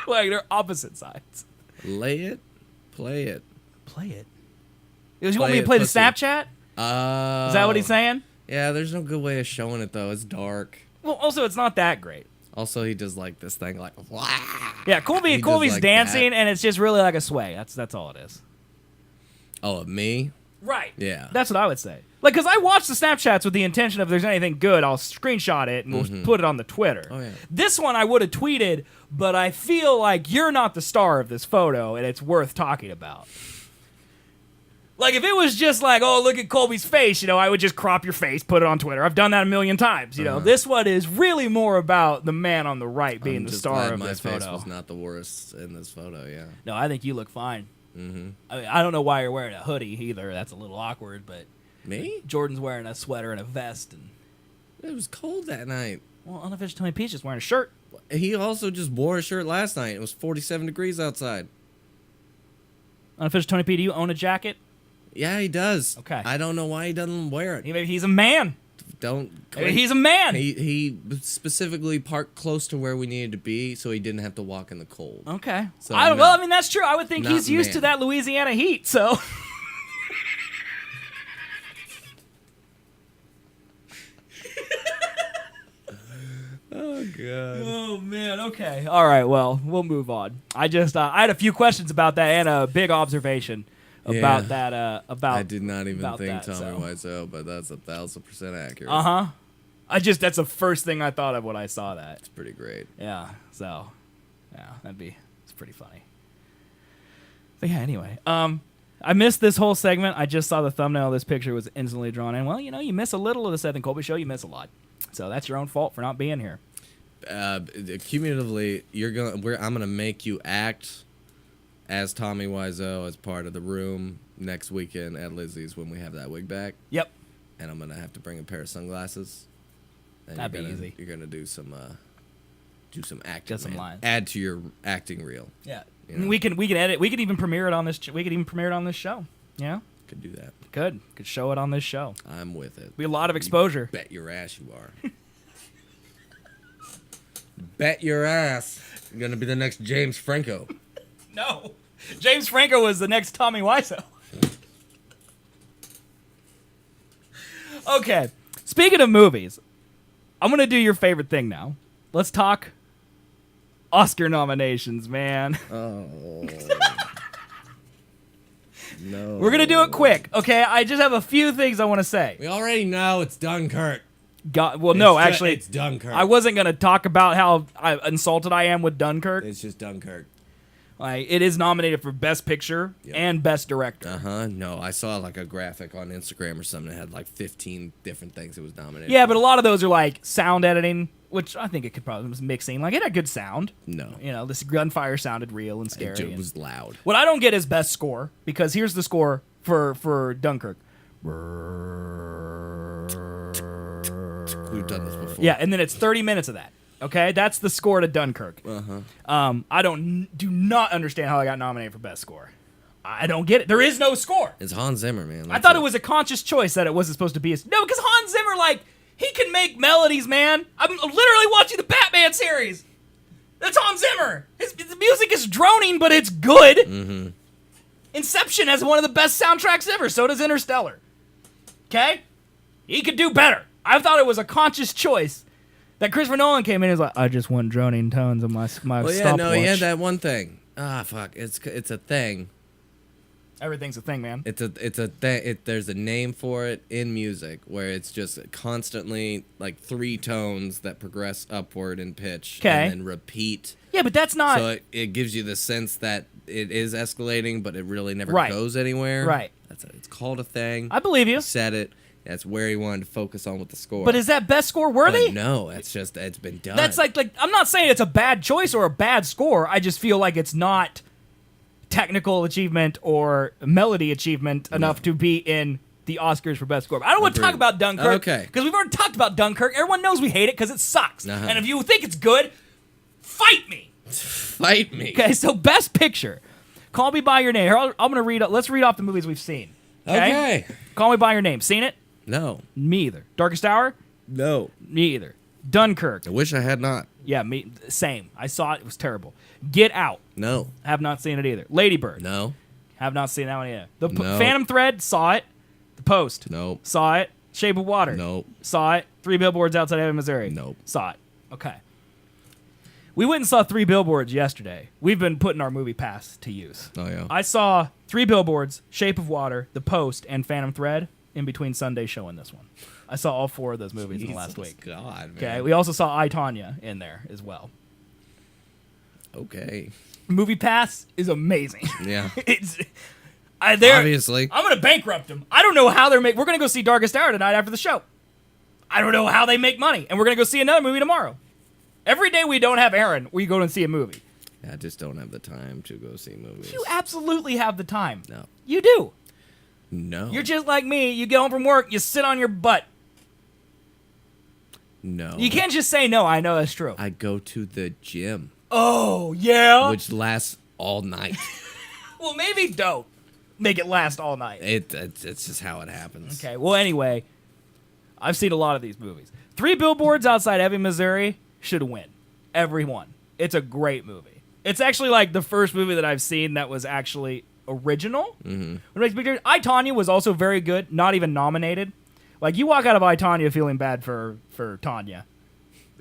Like, they're opposite sides.
Lay it, play it.
Play it? You want me to play the Snapchat? Is that what he's saying?
Yeah, there's no good way of showing it, though. It's dark.
Well, also, it's not that great.
Also, he does like this thing, like, wah!
Yeah, Colby's
like
dancing,
that.
and it's just really like a sway. That's all it is.
Oh, me?
Right.
Yeah.
That's what I would say. Like, because I watch the Snapchats with the intention of if there's anything good, I'll screenshot it and we'll put it on the Twitter.
Oh, yeah.
This one I would have tweeted, but I feel like you're not the star of this photo, and it's worth talking about. Like, if it was just like, oh, look at Colby's face, you know, I would just crop your face, put it on Twitter. I've done that a million times, you know. This one is really more about the man on the right being
I'm
the
just
star
glad
of
my
this
face
photo.
was not the worst in this photo, yeah.
No, I think you look fine. I mean, I don't know why you're wearing a hoodie either. That's a little awkward, but
Me?
Jordan's wearing a sweater and a vest, and
It was cold that night.
well, unofficial Tony P's just wearing a shirt.
He also just wore a shirt last night. It was 47 degrees outside.
Unofficial Tony P, do you own a jacket?
Yeah, he does.
Okay.
I don't know why he doesn't wear it.
Maybe he's a man.
Don't.
Maybe he's a man.
He specifically parked close to where we needed to be, so he didn't have to walk in the cold.
Okay.
So,
Well,
no.
I mean, that's true. I would think
Not
he's used to
man.
that Louisiana heat, so.
Oh god.
Oh man. Okay. All right. Well, we'll move on. I had a few questions about that and a big observation. about that. About
I did not even
about
think
that,
Tommy
so.
Wiseau, but that's 1,000% accurate.
That's the first thing I thought of when I saw that.
It's pretty great.
Yeah. So, yeah, it's pretty funny. So yeah. Anyway, I missed this whole segment. I just saw the thumbnail of this picture was instantly drawn in. Well, you miss a little of the Seth and Colby show. You miss a lot. So that's your own fault for not being here.
Cumulatively, I'm gonna make you act as Tommy Wiseau as part of the room next weekend at Lizzie's when we have that wig back.
Yep.
And I'm gonna have to bring a pair of sunglasses. And
That'd be easy.
You're gonna do some acting.
Just some lines.
Add to your acting reel.
Yeah.
You know?
We can edit. We could even premiere it on this. We could even premiere it on this show. Yeah.
Could do that.
Could show it on this show.
I'm with it.
Be a lot of exposure.
You bet your ass you are. Bet your ass you're gonna be the next James Franco.
No, James Franco was the next Tommy Wiseau. Okay, speaking of movies, I'm gonna do your favorite thing now. Let's talk Oscar nominations, man.
Oh. No.
We're gonna do it quick, okay? I just have a few things I want to say.
We already know it's Dunkirk.
It's
Dunkirk.
I wasn't gonna talk about how insulted I am with Dunkirk.
It's just Dunkirk.
Like, it is nominated for Best Picture and Best Director.
No, I saw like a graphic on Instagram or something that had like 15 different things it was nominated.
Yeah, but a lot of those are like sound editing, which I think it could probably was mixing. Like, it had good sound.
No.
This gunfire sounded real and scary.
It was loud.
What I don't get is Best Score, because here's the score for Dunkirk.
We've done this before.
Yeah, and then it's 30 minutes of that. Okay, that's the score to Dunkirk. I do not understand how I got nominated for Best Score. I don't get it. There is no score.
It's Hans Zimmer, man.
I thought it was a conscious choice that it wasn't supposed to be. No, because Hans Zimmer, he can make melodies, man. I'm literally watching the Batman series. That's Hans Zimmer. His music is droning, but it's good. Mm-hmm. Inception has one of the best soundtracks ever. So does Interstellar. Okay? He could do better. I thought it was a conscious choice that Christopher Nolan came in and was like, I just want droning tones on my stopwatch.
He had that one thing. Fuck. It's a thing.
Everything's a thing, man.
It's a thing. There's a name for it in music where it's just constantly like 3 tones that progress upward in pitch and then repeat.
Yeah, but that's not.
So it gives you the sense that it is escalating, but it really never goes anywhere.
Right.
It's called a thing.
I believe you.
He said it. That's where he wanted to focus on with the score.
But is that Best Score worthy?
But no, it's been done.
That's like I'm not saying it's a bad choice or a bad score. I just feel like it's not technical achievement or melody achievement enough to be in the Oscars for Best Score. But I don't want to talk about Dunkirk.
Okay.
Because we've already talked about Dunkirk. Everyone knows we hate it because it sucks. And if you think it's good, fight me.
Fight me.
Okay, so Best Picture. Call Me By Your Name. Here, I'm going to read. Let's read off the movies we've seen. Okay? Call Me By Your Name. Seen it?
No.
Me either. Darkest Hour?
No.
Me either. Dunkirk.
I wish I had not.
Yeah, me same. I saw it. It was terrible. Get Out.
No.
Have not seen it either. Lady Bird.
No.
Have not seen that one either. The
No.
Phantom Thread. Saw it. The Post.
Nope.
Saw it. Shape of Water.
Nope.
Saw it. 3 Billboards Outside Ebbing, Missouri.
Nope.
Saw it. Okay. We went and saw 3 Billboards yesterday. We've been putting our movie pass to use.
Oh, yeah.
I saw 3 Billboards, Shape of Water, The Post, and Phantom Thread in between Sunday show and this one. I saw all 4 of those movies in the last week.
God, man.
Okay. We also saw I, Tonya in there as well.
Okay.
Movie Pass is amazing.
Yeah.
Obviously. I'm going to bankrupt them. I don't know how they're making. We're going to go see Darkest Hour tonight after the show. I don't know how they make money. And we're going to go see another movie tomorrow. Every day we don't have Aaron, we go and see a movie.
I just don't have the time to go see movies.
You absolutely have the time.
No.
You do.
No.
You're just like me. You get home from work, you sit on your butt.
No.
You can't just say no. I know that's true.
I go to the gym.
Oh, yeah?
Which lasts all night.
Well, maybe don't make it last all night.
It's just how it happens.
Okay, well, anyway, I've seen a lot of these movies. 3 Billboards Outside Ebbing, Missouri should win. Every one. It's a great movie. It's actually like the first movie that I've seen that was actually original. Mm-hmm. What makes a big difference. I, Tonya was also very good, not even nominated. Like, you walk out of I, Tonya feeling bad for Tonya.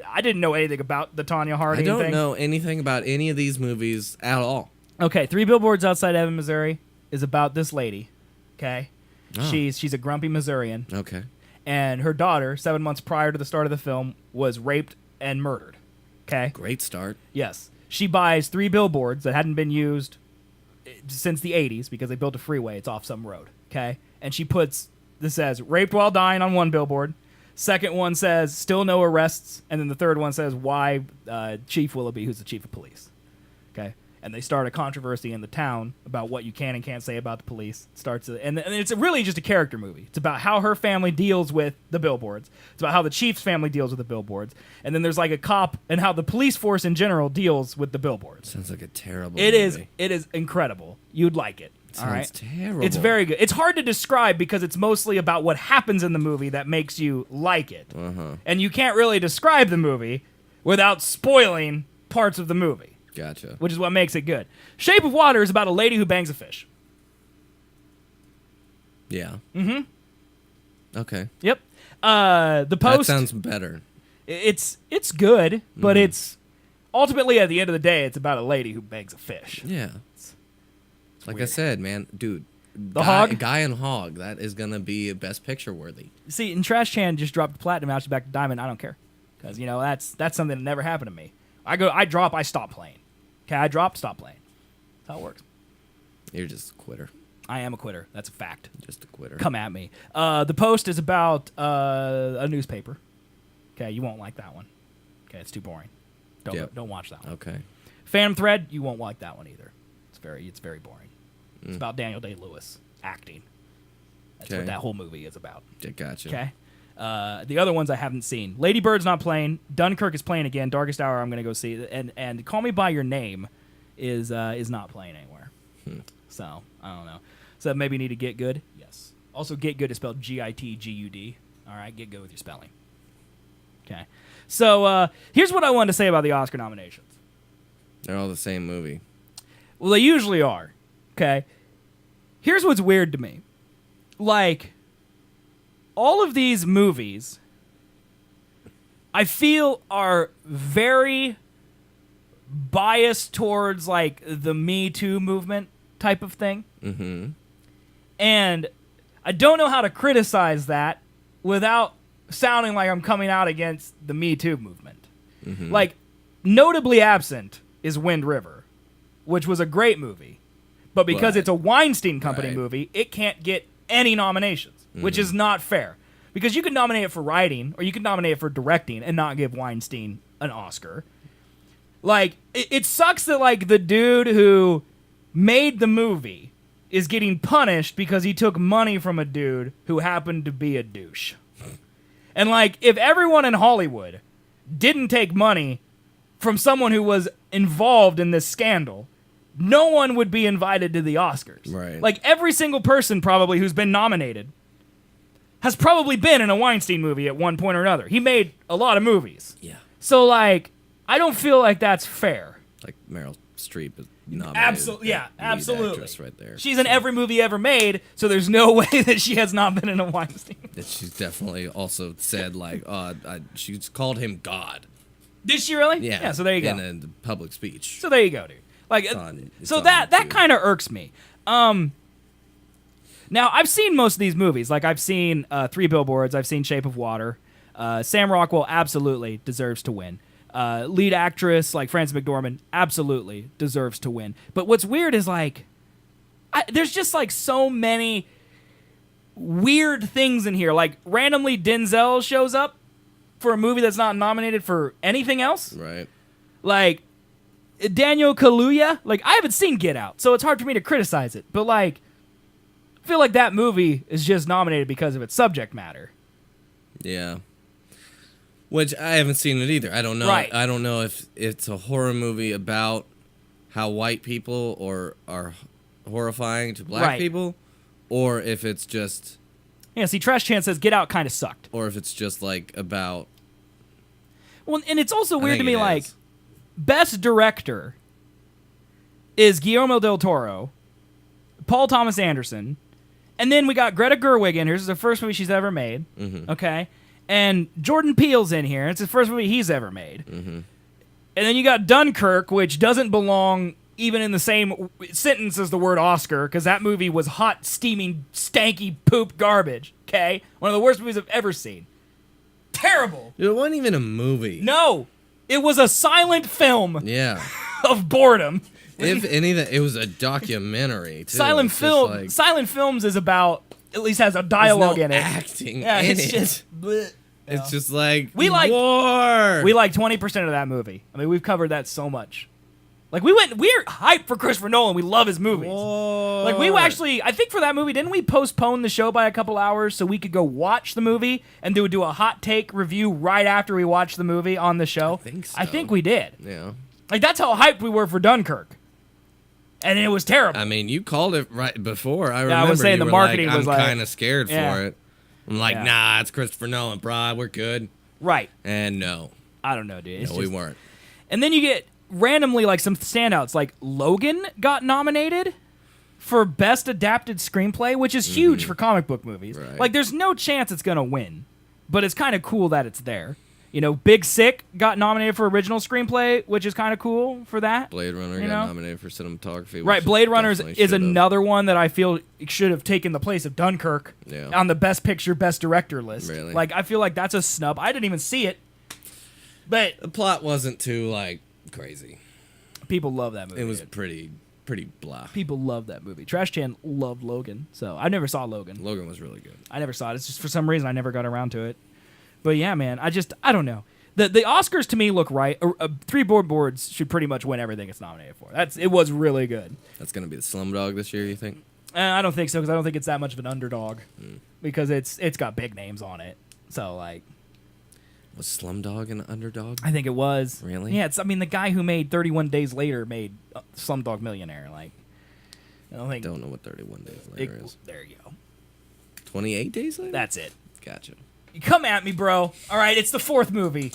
I didn't know anything about the Tonya Harding thing.
I don't know anything about any of these movies at all.
Okay, 3 Billboards Outside Ebbing, Missouri is about this lady. Okay,
Oh.
she's a grumpy Missourian,
Okay.
and her daughter, 7 months prior to the start of the film, was raped and murdered. Okay,
Great start.
yes, she buys 3 billboards that hadn't been used since the 80s because they built a freeway. It's off some road. Okay, and she puts this says raped while dying on one billboard. Second one says still no arrests, and then the third one says why Chief Willoughby, who's the chief of police. Okay, and they start a controversy in the town about what you can and can't say about the police. And it's really just a character movie. It's about how her family deals with the billboards. It's about how the chief's family deals with the billboards, and then there's like a cop and how the police force in general deals with the billboards.
Sounds like a terrible
It
movie.
is incredible. You'd like it. All right.
Sounds terrible.
It's very good. It's hard to describe because it's mostly about what happens in the movie that makes you like it. And you can't really describe the movie without spoiling parts of the movie,
Gotcha.
which is what makes it good. Shape of Water is about a lady who bangs a fish.
Yeah. Mm-hmm. Okay.
Yep. The Post.
That sounds better.
It's good, but it's ultimately at the end of the day, it's about a lady who bangs a fish.
Yeah. Like
weird.
I said, man, dude.
Hog?
Guy and Hog. That is going to be Best Picture worthy.
See, and Trash Chan just dropped the platinum, now she's back to diamond. I don't care, because that's something that never happened to me. I drop, I stop playing. Okay, I dropped, stop playing. That's how it works.
You're just a quitter.
I am a quitter. That's a fact.
Just a quitter.
Come at me. The Post is about a newspaper. Okay, you won't like that one. Okay, it's too boring. Don't watch that one.
Okay.
Phantom Thread, you won't like that one either. It's very boring. It's about Daniel Day-Lewis acting. That's what that whole movie is about.
Gotcha.
Okay. The other ones I haven't seen. Lady Bird's not playing. Dunkirk is playing again. Darkest Hour I'm going to go see. And Call Me By Your Name is not playing anywhere. So, I don't know. So maybe need to Get Good? Yes. Also, Get Good is spelled Gitgud. All right, get good with your spelling. Okay. So, here's what I wanted to say about the Oscar nominations.
They're all the same movie.
Well, they usually are. Okay. Here's what's weird to me. Like, all of these movies, I feel, are very biased towards, like, the Me Too movement type of thing.
Mm-hmm.
And I don't know how to criticize that without sounding like I'm coming out against the Me Too movement.
Mm-hmm.
Like, notably absent is Wind River, which was a great movie. But because it's a Weinstein Company movie, it can't get any nominations, which is not fair. Because you could nominate it for writing, or you could nominate it for directing, and not give Weinstein an Oscar. Like, it sucks that, like, the dude who made the movie is getting punished because he took money from a dude who happened to be a douche. And, like, if everyone in Hollywood didn't take money from someone who was involved in this scandal, no one would be invited to the Oscars.
Right.
Like, every single person probably who's been nominated has probably been in a Weinstein movie at one point or another. He made a lot of movies.
Yeah.
So, like, I don't feel like that's fair.
Like Meryl Streep is nominated.
Absolutely, yeah,
lead
absolutely.
actress right there.
She's in every movie ever made, so there's no way that she has not been in a Weinstein.
That she's definitely also said, like, she's called him God.
Did she really?
Yeah.
Yeah, so there you go.
In a public speech.
So there you go, dude. Like,
It's on
that
YouTube.
kind of irks me. Now, I've seen most of these movies. Like, I've seen 3 Billboards. I've seen Shape of Water. Sam Rockwell absolutely deserves to win. Lead actress, like Frances McDormand, absolutely deserves to win. But what's weird is, like, there's just, like, so many weird things in here. Like, randomly Denzel shows up for a movie that's not nominated for anything else.
Right.
Like, Daniel Kaluuya, like, I haven't seen Get Out, so it's hard for me to criticize it. But, like, I feel like that movie is just nominated because of its subject matter.
Yeah. Which I haven't seen it either. I don't know.
Right.
I don't know if it's a horror movie about how white people are horrifying to black
Right.
people, or if it's just,
Yeah, see, Trash Chan says Get Out kind of sucked.
or if it's just like about.
Well, and it's also weird to
think
me,
it
like,
is.
Best Director is Guillermo del Toro, Paul Thomas Anderson, and then we got Greta Gerwig in here. This is the first movie she's ever made.
Mm-hmm.
Okay? And Jordan Peele's in here. It's the first movie he's ever made.
Mm-hmm.
And then you got Dunkirk, which doesn't belong even in the same sentence as the word Oscar, because that movie was hot, steaming, stanky poop garbage. Okay, one of the worst movies I've ever seen. Terrible.
It wasn't even a movie.
No, it was a silent film.
Yeah.
Of boredom.
If anything, it was a documentary. Too.
Silent
It's
film.
just like,
Silent films is about, at least has a dialogue
there's
in
no
it.
acting
Yeah,
in
it's
it.
just. Bleh.
It's just like
We like-
war.
We like 20% of that movie. I mean, we've covered that so much. Like, we're hyped for Christopher Nolan. We love his movies.
War.
Like, we actually, I think for that movie, didn't we postpone the show by a couple hours so we could go watch the movie and do a hot take review right after we watched the movie on the show?
I think so.
I think we did.
Yeah.
Like, that's how hyped we were for Dunkirk. And it was terrible.
I mean, you called it right before. I remember.
I was saying
you
the
were
marketing
like,
was
I'm
like-
kind of scared
Yeah.
for it. I'm like,
Yeah.
nah, it's Christopher Nolan, bro. We're good.
Right.
And no,
I don't know, dude. It's
no, we
just-
weren't.
And then you get randomly like some standouts. Like Logan got nominated for Best Adapted Screenplay, which is huge for comic book movies.
Right.
Like, there's no chance it's gonna win, but it's kind of cool that it's there. You know, Big Sick got nominated for Original Screenplay, which is kind of cool for that.
Blade Runner
You
got
know?
nominated for cinematography. which
Right, Blade Runner
definitely
is
should've.
another one that I feel should have taken the place of Dunkirk
Yeah.
on the Best Picture, Best Director list.
Really?
Like, I feel like that's a snub. I didn't even see it, but
The plot wasn't too like crazy.
people love that movie.
It was
dude.
pretty blah.
People love that movie. Trash Chan loved Logan, so I never saw Logan.
Logan was really good.
I never saw it. It's just for some reason I never got around to it. But yeah, man, I don't know. The Oscars to me look right. Three boards should pretty much win everything it's nominated for. It was really good.
That's gonna be the Slumdog this year, you think?
I don't think so, because I don't think it's that much of an underdog, because it's got big names on it. So like,
Was Slumdog an underdog?
I think it was.
Really?
Yeah. The guy who made 31 Days Later made Slumdog Millionaire. Like, I don't think.
Don't know what 31 Days Later is.
There you go.
28 Days Later?
That's it.
Gotcha.
You come at me, bro. All right, it's the fourth movie.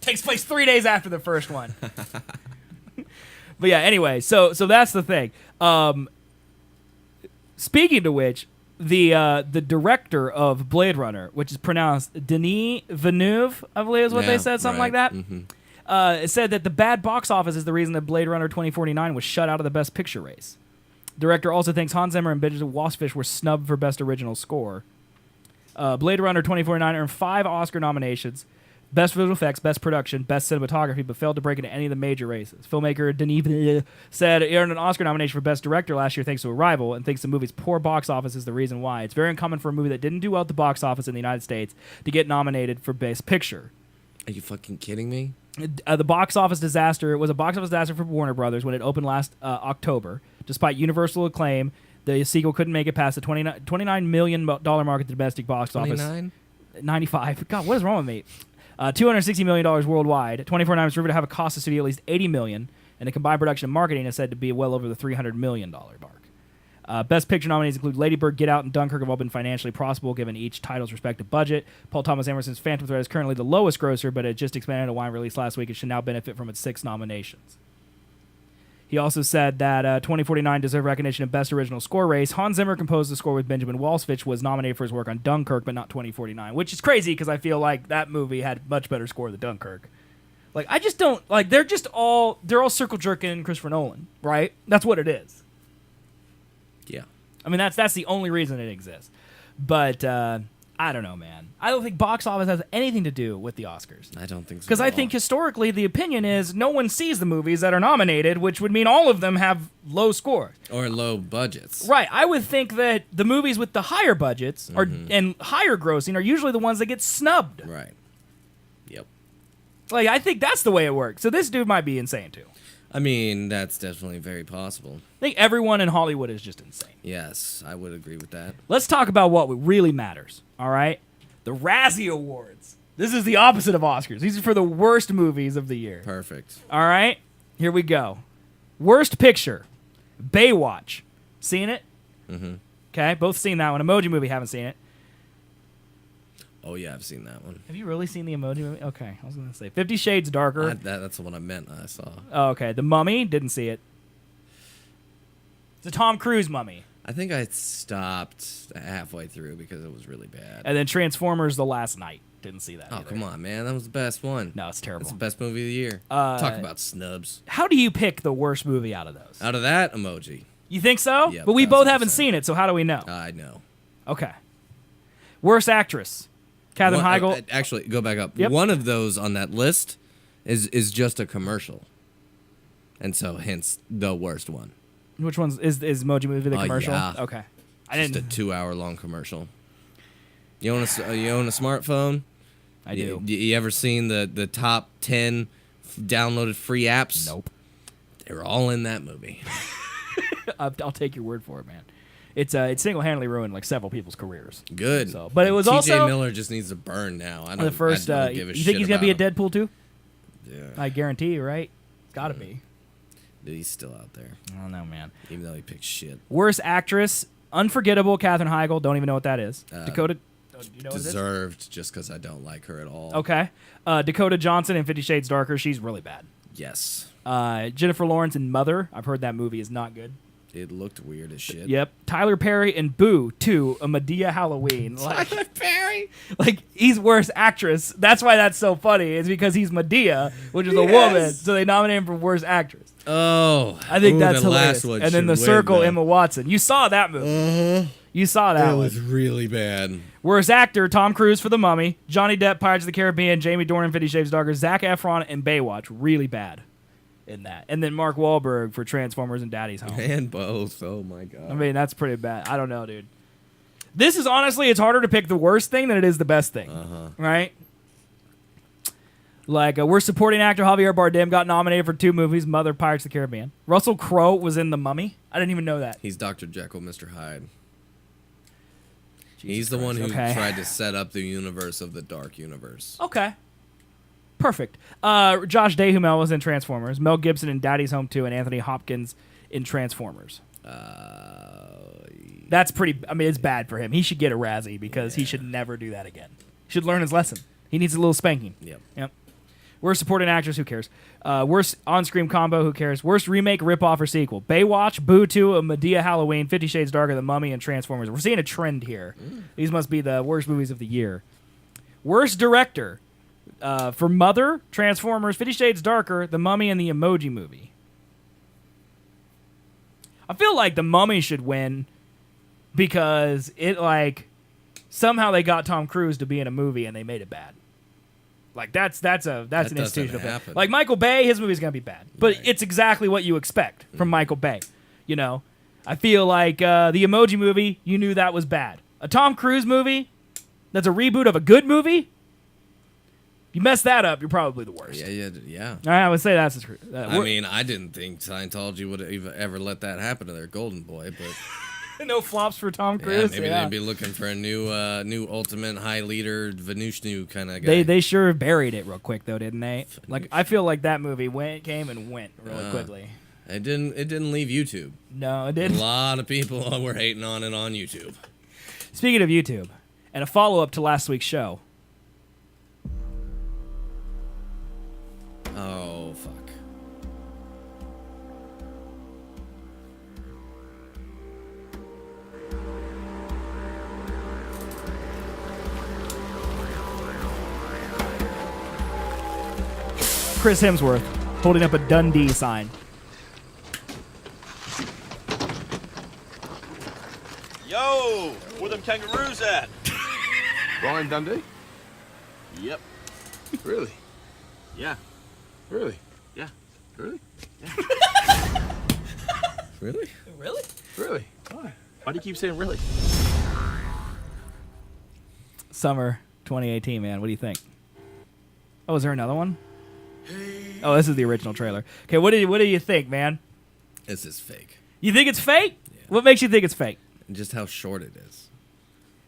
Takes place 3 days after the first one. But yeah, anyway, so that's the thing. Speaking of which, the director of Blade Runner, which is pronounced Denis Villeneuve, I believe is what they said, something like that. It said that the bad box office is the reason that Blade Runner 2049 was shut out of the Best Picture race. Director also thinks Hans Zimmer and Benjamin Wassfish were snubbed for Best Original Score. Blade Runner 2049 earned 5 Oscar nominations: Best Visual Effects, Best Production, Best Cinematography, but failed to break into any of the major races. Filmmaker Denis Villeneuve said he earned an Oscar nomination for Best Director last year thanks to Arrival, and thinks the movie's poor box office is the reason why. It's very uncommon for a movie that didn't do well at the box office in the United States to get nominated for Best Picture.
Are you fucking kidding me?
The box office disaster was a box office disaster for Warner Brothers when it opened last October. Despite universal acclaim, the sequel couldn't make it past the $29 million mark at the domestic box office.
29?
95. God, what is wrong with me? $260 million worldwide. 2049 was rumored to have a cost of studio at least $80 million, and the combined production and marketing is said to be well over the $300 million mark. Best Picture nominees include Lady Bird, Get Out, and Dunkirk have all been financially profitable given each title's respective budget. Paul Thomas Anderson's Phantom Thread is currently the lowest grosser, but it just expanded a wide release last week and should now benefit from its 6 nominations. He also said that 2049 deserved recognition in Best Original Score race. Hans Zimmer composed the score with Benjamin Wassfish, was nominated for his work on Dunkirk, but not 2049, which is crazy because I feel like that movie had much better score than Dunkirk. Like, I just don't, like, they're all circle jerking Christopher Nolan, right? That's what it is.
Yeah.
I mean, that's the only reason it exists. But I don't know, man. I don't think box office has anything to do with the Oscars.
I don't think so.
Because I think historically the opinion is no one sees the movies that are nominated, which would mean all of them have low scores.
Or low budgets.
Right. I would think that the movies with the higher budgets and higher grossing are usually the ones that get snubbed.
Right. Yep.
Like, I think that's the way it works. So this dude might be insane, too.
I mean, that's definitely very possible.
I think everyone in Hollywood is just insane.
Yes, I would agree with that.
Let's talk about what really matters, all right? The Razzie Awards. This is the opposite of Oscars. These are for the worst movies of the year.
Perfect.
All right? Here we go. Worst Picture. Baywatch. Seen it?
Mm-hmm.
Okay, both seen that one. Emoji Movie, haven't seen it.
Oh, yeah, I've seen that one.
Have you really seen the Emoji Movie? Okay, I was going to say 50 Shades Darker.
That's the one I meant I saw.
Oh, okay. The Mummy, didn't see it. It's a Tom Cruise Mummy.
I think I stopped halfway through because it was really bad.
And then Transformers The Last Night. didn't see that.
Oh,
either.
come on, man. That was the best one.
No, it's terrible.
That's the best movie of the year. Talk about snubs.
How do you pick the worst movie out of those?
Out of that, Emoji.
You think so?
Yep,
but we both
1000%.
haven't seen it, so how do we know?
I know.
Okay. Worst actress. Katherine Heigl.
Actually, go back up.
Yep.
One of those on that list is just a commercial. And so, hence, the worst one.
Which one's is Emoji Movie the commercial?
Yeah.
Okay.
Just a 2-hour-long commercial. You own a smartphone?
I do.
You ever seen the top 10 downloaded free apps?
Nope.
They're all in that movie.
I'll take your word for it, man. It's single-handedly ruined like several people's careers.
Good.
So, but it was
T.J.
also
Miller just needs to burn now. I don't,
the first.
I don't give a
you
shit
think he's gonna be a
about him.
Deadpool too?
Yeah.
I guarantee you, right? It's gotta be.
Dude, he's still out there,
I don't know, man.
even though he picks shit.
Worst actress, unforgettable. Katherine Heigl. Don't even know what that is. Dakota. Oh, do you know what it is?
Deserved, just because I don't like her at all.
Okay. Dakota Johnson in 50 Shades Darker. She's really bad.
Yes.
Jennifer Lawrence in Mother. I've heard that movie is not good.
It looked weird as shit.
Yep. Tyler Perry in Boo 2, a Medea Halloween. Like,
Tyler Perry?
like he's worst actress. That's why that's so funny. Is because he's Medea, which is a woman. So they nominate him for worst actress.
Oh.
I think that's
the
hilarious.
last one
And then
should
The
win,
Circle,
though.
Emma Watson. You saw that movie. You saw that
It
one.
was really bad.
Worst actor, Tom Cruise for The Mummy, Johnny Depp, Pirates of the Caribbean, Jamie Dornan, 50 Shades Darker, Zac Efron, and Baywatch. Really bad in that. And then Mark Wahlberg for Transformers and Daddy's Home.
And both. Oh, my God.
I mean, that's pretty bad. I don't know, dude. This is honestly, it's harder to pick the worst thing than it is the best thing. Right? Like, worst supporting actor, Javier Bardem got nominated for 2 movies, Mother, Pirates of the Caribbean. Russell Crowe was in The Mummy. I didn't even know that.
He's Dr. Jekyll, Mr. Hyde.
Jesus
He's the one who
Christ. Okay.
tried to set up the universe of the dark universe.
Okay. Perfect. Josh Duhamel was in Transformers. Mel Gibson in Daddy's Home 2, and Anthony Hopkins in Transformers. That's pretty... I mean, it's bad for him. He should get a Razzie because he should never do that again. He should learn his lesson. He needs a little spanking.
Yep.
Worst supporting actress, who cares? Worst on-screen combo, who cares? Worst remake, ripoff, or sequel? Baywatch, Boo 2, A Medea Halloween, 50 Shades Darker, The Mummy, and Transformers. We're seeing a trend here. These must be the worst movies of the year. Worst director, for Mother, Transformers, 50 Shades Darker, The Mummy, and The Emoji Movie. I feel like The Mummy should win because it, like, somehow they got Tom Cruise to be in a movie and they made it bad. Like, that's an institution of
happen.
Like, Michael Bay, his movie's going to be bad. But
Right.
it's exactly what you expect from Michael Bay. You know? I feel like the Emoji Movie, you knew that was bad. A Tom Cruise movie that's a reboot of a good movie, you mess that up, you're probably the worst.
Yeah.
I would say that's the truth.
I mean, I didn't think Scientology would have ever let that happen to their golden boy, but
no flops for Tom
yeah,
Cruise.
maybe they'd be looking for a new ultimate high leader, Vishnu kind of guy.
They sure buried it real quick though, didn't they? Like, I feel like that movie came and went really quickly.
It didn't leave YouTube.
No, it
A
didn't.
lot of people were hating on it on YouTube.
Speaking of YouTube, and a follow-up to last week's show.
Oh, fuck.
Chris Hemsworth holding up a Dundee sign.
Yo, where them kangaroos at?
Brian Dundee?
Yep.
Really?
Yeah.
Really?
Yeah.
Really?
Really?
Really?
Really?
Why do you keep saying really?
Summer 2018, man. What do you think? Oh, is there another one? Oh, this is the original trailer. Okay, what do you think, man?
This is fake.
You think it's fake? Yeah. What makes you think it's fake?
Just how short it is.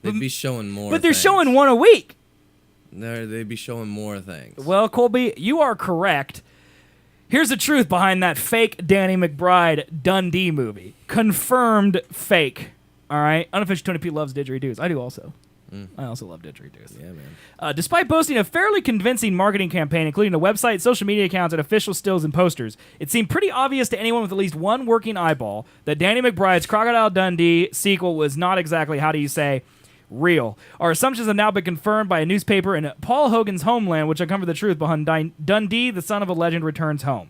They'd be showing more.
But they're
things.
showing one a week.
They'd be showing more things.
Well, Colby, you are correct. Here's the truth behind that fake Danny McBride Dundee movie. Confirmed fake. All right? Unofficial 20p loves didgeridoos. I do also. I also love didgeridoos.
Yeah, man.
Despite boasting a fairly convincing marketing campaign, including a website, social media accounts, and official stills and posters, it seemed pretty obvious to anyone with at least one working eyeball that Danny McBride's Crocodile Dundee sequel was not exactly, how do you say, real. Our assumptions have now been confirmed by a newspaper in Paul Hogan's homeland, which uncovered the truth behind Dundee, the son of a legend, returns home.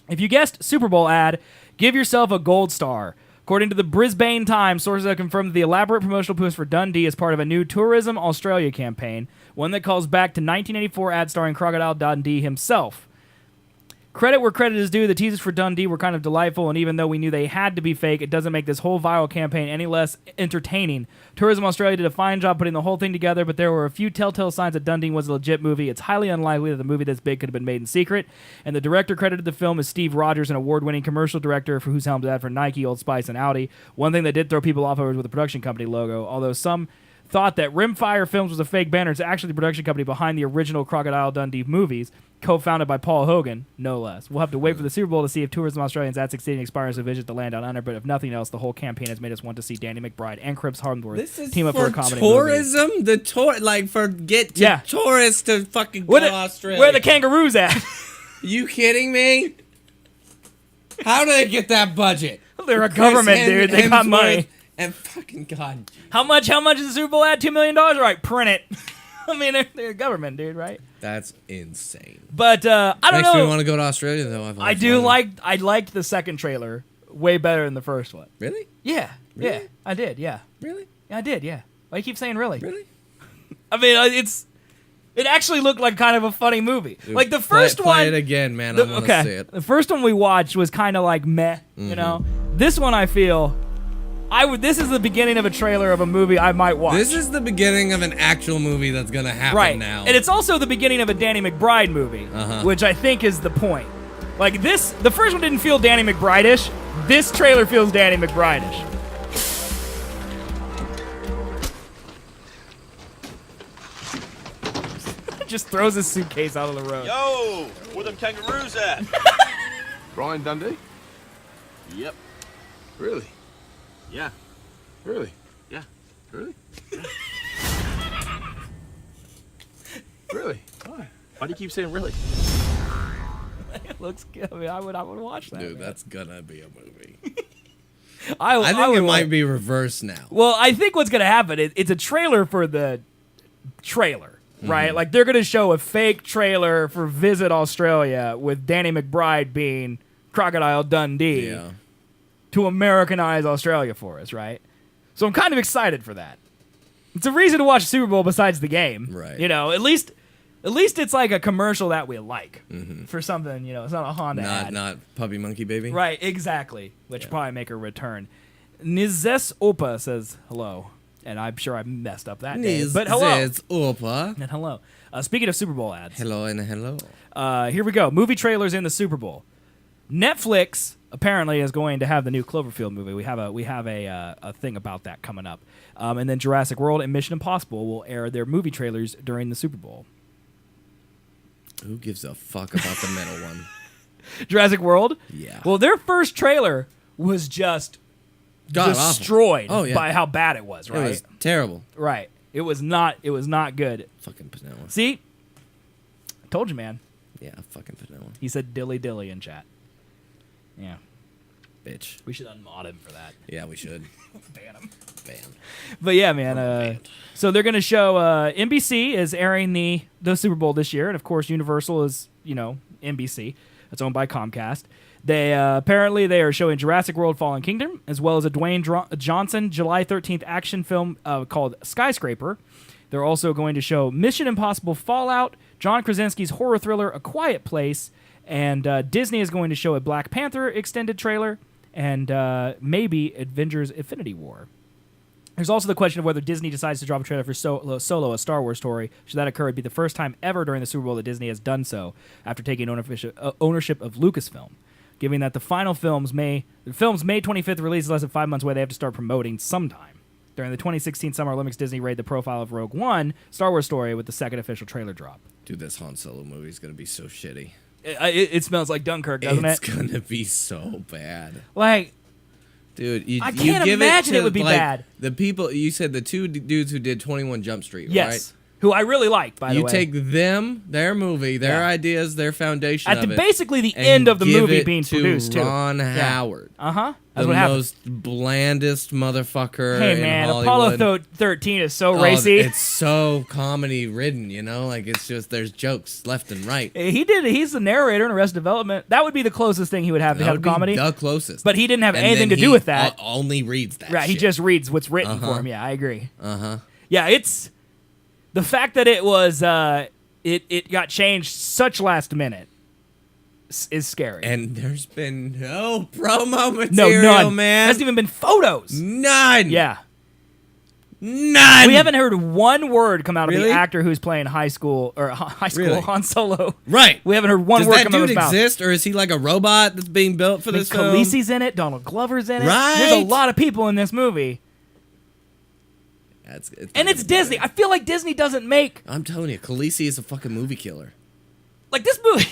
If you guessed Super Bowl ad, give yourself a gold star. According to the Brisbane Times, sources have confirmed that the elaborate promotional push for Dundee is part of a new Tourism Australia campaign, one that calls back to 1984 ad starring Crocodile Dundee himself. Credit where credit is due, the teasers for Dundee were kind of delightful, and even though we knew they had to be fake, it doesn't make this whole viral campaign any less entertaining. Tourism Australia did a fine job putting the whole thing together, but there were a few telltale signs that Dundee was a legit movie. It's highly unlikely that a movie this big could have been made in secret, and the director credited the film as Steve Rogers, an award-winning commercial director for who's helmed that for Nike, Old Spice, and Audi. One thing that did throw people off was with the production company logo, although some thought that Rimfire Films was a fake banner. It's actually the production company behind the original Crocodile Dundee movies, co-founded by Paul Hogan, no less. We'll have to wait for the Super Bowl to see if Tourism Australians ad succeeding expires a visit to land down under, but if nothing else, the whole campaign has made us want to see Danny McBride and Chris Hemsworth team up for a comedy
tourism?
movie.
The tour, like, forget to tourists to fucking go to Australia.
Where are the kangaroos at?
You kidding me? How do they get that budget?
They're a government, dude. They got money.
And fucking God.
How much is the Super Bowl ad? $2 million? All right, print it. I mean, they're a government, dude, right?
That's insane.
But I don't
Makes
know.
me want to go to Australia, though.
I liked the second trailer way better than the first one.
Really?
Yeah.
Really?
Yeah, I did. Yeah.
Really?
Yeah, I did. Yeah. Why you keep saying really?
Really?
I mean, it actually looked like kind of a funny movie.
Dude,
like the first one.
Play it again, man. I want to see it.
The first one we watched was kind of like meh, you know. This one I feel. This is the beginning of a trailer of a movie I might watch.
This is the beginning of an actual movie that's gonna happen now.
And it's also the beginning of a Danny McBride movie, which I think is the point. Like this, the first one didn't feel Danny McBride-ish. This trailer feels Danny McBride-ish. Just throws his suitcase out of the road.
Yo, where them kangaroos at?
Brian Dundee?
Yep.
Really?
Yeah.
Really?
Yeah.
Really? Really?
Why do you keep saying really?
It looks good. I mean, I would watch that.
Dude,
man.
that's gonna be a movie.
I
think
would
it might be reversed now.
Well, I think what's gonna happen is it's a trailer for the trailer, right? Like they're gonna show a fake trailer for Visit Australia with Danny McBride being Crocodile Dundee.
Yeah.
To Americanize Australia for us, right? So I'm kind of excited for that. It's a reason to watch Super Bowl besides the game,
right?
You know, at least it's like a commercial that we like for something. You know, it's not a Honda ad,
not Puppy Monkey Baby,
right? Exactly, which probably make a return. Nizes Opa says hello, and I'm sure I messed up that name, but hello.
Nizes Opa
And hello. Speaking of Super Bowl ads,
hello and hello.
Here we go. Movie trailers in the Super Bowl. Netflix apparently is going to have the new Cloverfield movie. We have a thing about that coming up, and then Jurassic World and Mission Impossible will air their movie trailers during the Super Bowl.
Who gives a fuck about the middle one?
Jurassic World?
Yeah.
Well, their first trailer was just destroyed by how bad it was. Right?
It was terrible.
Right. It was not good.
Fucking Panoa.
See, I told you, man.
Yeah, fucking Panoa.
He said Dilly Dilly in chat. Yeah.
Bitch.
We should unmod him for that.
Yeah, we should.
Ban him.
Ban.
But yeah, man. So they're going to show NBC is airing the Super Bowl this year, and of course Universal is NBC. It's owned by Comcast. They apparently they are showing Jurassic World: Fallen Kingdom, as well as a Dwayne Johnson July 13th action film called Skyscraper. They're also going to show Mission Impossible: Fallout, John Krasinski's horror thriller A Quiet Place, and Disney is going to show a Black Panther extended trailer, and maybe Avengers: Infinity War. There's also the question of whether Disney decides to drop a trailer for Solo, a Star Wars story. Should that occur, it'd be the first time ever during the Super Bowl that Disney has done so after taking ownership of Lucasfilm. Given that the film's May 25th release is less than 5 months away, they have to start promoting sometime. During the 2016 Summer Olympics, Disney raised the profile of Rogue One, Star Wars story, with the second official trailer drop.
Dude, this Han Solo movie is going to be so shitty.
It smells like Dunkirk, doesn't it?
It's going to be so bad.
Like...
Dude,
I can't imagine it would be bad.
The people, you said the two dudes who did 21 Jump Street,
yes. who I really like, by the
You
way.
take them, their movie, their ideas, their foundation
At
of
the
it,
basically the
and
end of the
give
movie
it
being
to
produced, too.
Ron Howard.
Uh-huh. That's
The
what happened.
most blandest motherfucker
Hey,
in
man,
Hollywood.
Apollo 13 is so racy.
It's so comedy ridden, you know? Like, it's just, there's jokes left and right.
He's the narrator in Arrested Development. That would be the closest thing he would have to
That
have
would
a comedy.
be the closest.
But he didn't have
And
anything
then
to do with that.
Only reads that
Right, he
shit.
just reads what's written for him. Yeah, I agree.
Uh-huh.
Yeah, it's... The fact that it was... It got changed such last minute is scary.
And there's been no promo
no,
material,
none.
man.
Hasn't even been photos.
None.
Yeah.
None.
We haven't heard one word come out of
Really?
the actor who's playing high school
Really?
Han Solo.
Right.
We haven't heard one
Does
word
that
come out of
dude
his mouth.
exist, or is he like a robot that's being built for this film?
Khaleesi's in it. Donald Glover's in it.
Right.
There's a lot of people in this movie. And it's Disney. I feel like Disney doesn't make...
I'm telling you, Khaleesi is a fucking movie killer.
Like, this movie...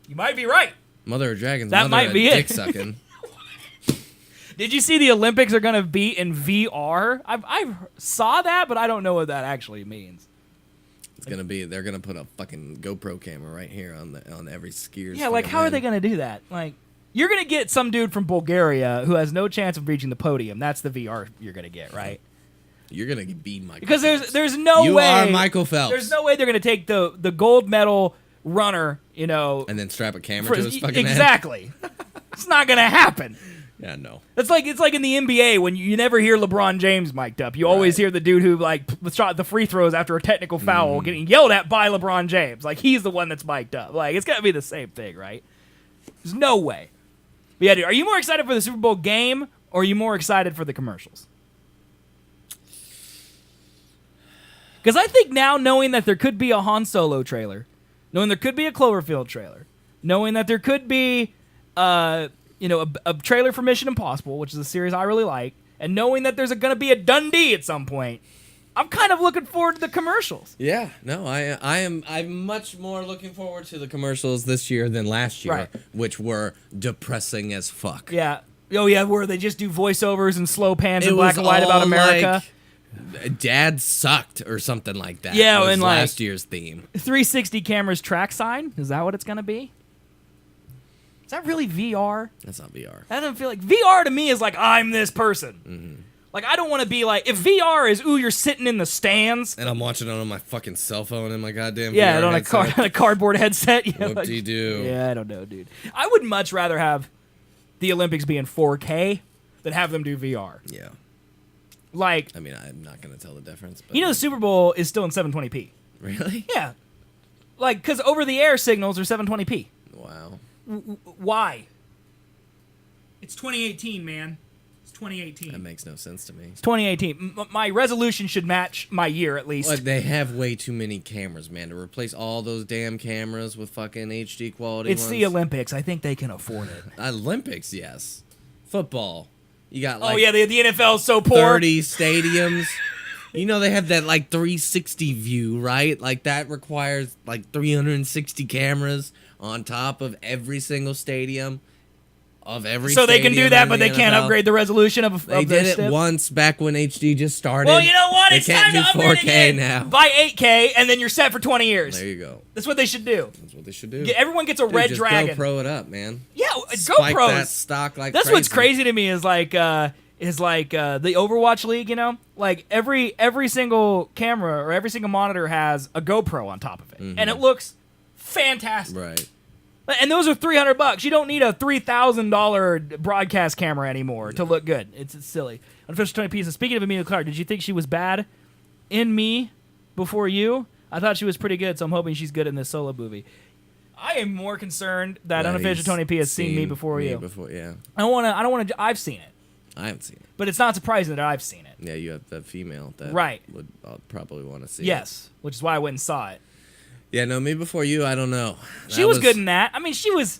You might be right.
Mother of Dragons.
That
mother
might be
of
it.
dick sucking.
Did you see the Olympics are going to be in VR? I saw that, but I don't know what that actually means.
It's gonna be. They're gonna put a fucking GoPro camera right here on every skier's.
Yeah, like,
fucking
how are
head.
they going to do that? Like, you're going to get some dude from Bulgaria who has no chance of reaching the podium. That's the VR you're going to get, right?
You're gonna be Michael.
Because
Phelps.
there's no
you
way...
are Michael Phelps.
There's no way they're going to take the gold medal runner, you know...
And then strap a camera to his fucking head.
Exactly. It's not going to happen.
Yeah, no.
It's like in the NBA when you never hear LeBron James mic'd up. You always hear the dude who like shot the free throws after a technical foul getting yelled at by LeBron James. Like he's the one that's mic'd up. Like it's got to be the same thing, right? There's no way. But yeah, dude, are you more excited for the Super Bowl game or are you more excited for the commercials? Because I think now, knowing that there could be a Han Solo trailer, knowing there could be a Cloverfield trailer, knowing that there could be, a trailer for Mission Impossible, which is a series I really like, and knowing that there's going to be a Dundee at some point, I'm kind of looking forward to the commercials.
Yeah, no, I'm much more looking forward to the commercials this year than last year,
Right.
which were depressing as fuck.
Yeah. Oh, yeah, where they just do voiceovers and slow pans
It
in black
was
and white about
all
America.
like, Dad sucked or something like that.
Yeah,
was
and like
last year's theme.
360 cameras track sign. Is that what it's going to be? Is that really VR?
That's not VR.
That doesn't feel like VR to me is like I'm this person.
Mm-hmm.
Like I don't want to be like if VR is you're sitting in the stands.
And I'm watching it on my fucking cell phone and my goddamn
Yeah,
VR
on
headset.
a cardboard headset. Yeah,
Whoop-de-doo.
yeah, I don't know, dude. I would much rather have the Olympics be in 4K than have them do VR.
Yeah.
Like,
I mean, I'm not going to tell the difference. But
you know, the Super Bowl is still in 720p.
Really?
Yeah. Like, because over-the-air signals are 720p.
Wow.
Why? It's 2018, man. It's 2018.
That makes no sense to me.
It's 2018. My resolution should match my year at least.
But they have way too many cameras, man. To replace all those damn cameras with fucking HD quality
It's
ones.
the Olympics. I think they can afford it.
Olympics, yes. Football. You got like
Oh, yeah, the NFL is so poor.
30 stadiums. You know, they have that like 360 view, right? Like that requires like 360 cameras on top of every single stadium of every
So they can do
stadium
that,
in
but
the
they can't
NFL.
upgrade the resolution of
They
their
did it
stuff?
once back when HD just started.
Well, you know what?
They
It's
can't
time
do
to upgrade
4K
again.
now.
Buy 8K, and then you're set for 20 years.
There you go.
That's what they should do.
That's what they should do.
Yeah, everyone gets a
Dude,
Red
just
Dragon.
GoPro it up, man.
Yeah,
Spike
GoPros.
that stock like
That's
crazy.
what's crazy to me is like the Overwatch League, you know? Like every single camera or every single monitor has a GoPro on top of it. And it looks fantastic.
Right.
And those are $300. You don't need a $3,000 broadcast camera anymore to look good. It's silly. Unofficial 20 pieces. Speaking of Emilia Clarke, did you think she was bad in Me before you? I thought she was pretty good, so I'm hoping she's good in this solo movie. I am more concerned that Unofficial 20p has seen Me Before You.
Yeah.
I don't want to. I've seen it,
I haven't seen it.
but it's not surprising that I've seen it.
Yeah, you have that female that
Right.
would probably want to see it.
Yes, which is why I went and saw it.
Yeah, no, Me Before You, I don't know.
She was good in that. I mean, she was.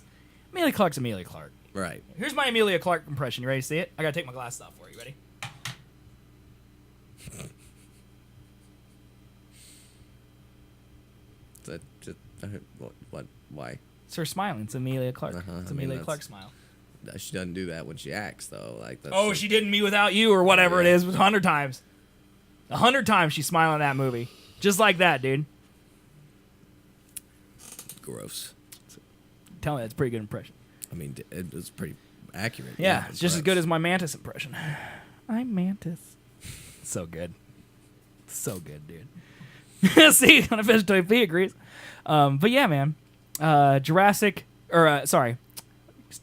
Emilia Clarke's Emilia Clarke.
Right.
Here's my Emilia Clarke impression. You ready to see it? I gotta take my glasses off for you. Ready?
That just, what, why?
It's her smiling. It's Emilia Clarke.
Uh-huh,
It's
I mean,
Emilia
that's-
Clarke smile.
She doesn't do that when she acts, though. Like that's
Oh,
just-
she did Me Without You or whatever it is 100 times. 100 times she's smiling in that movie. Just like that, dude.
Gross.
Tell me, that's a pretty good impression.
I mean, it was pretty accurate.
Yeah, it's just as good as my Mantis impression. I'm Mantis. So good. So good, dude. See, unofficial P agrees. But yeah, man. Jurassic, sorry,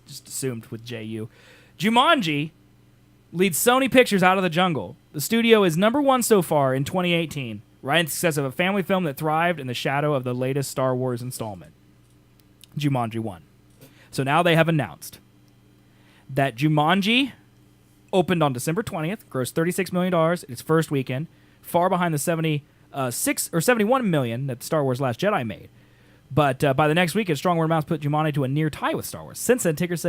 just assumed with JU. Jumanji leads Sony Pictures out of the jungle. The studio is #1 so far in 2018, right in success of a family film that thrived in the shadow of the latest Star Wars installment, Jumanji 1. So now they have announced that Jumanji opened on December 20th, grossed $36 million in its first weekend, far behind the 71 million that Star Wars Last Jedi made. But by the next week, strong word of mouth put Jumanji to a near tie with Star Wars. Since then, ticket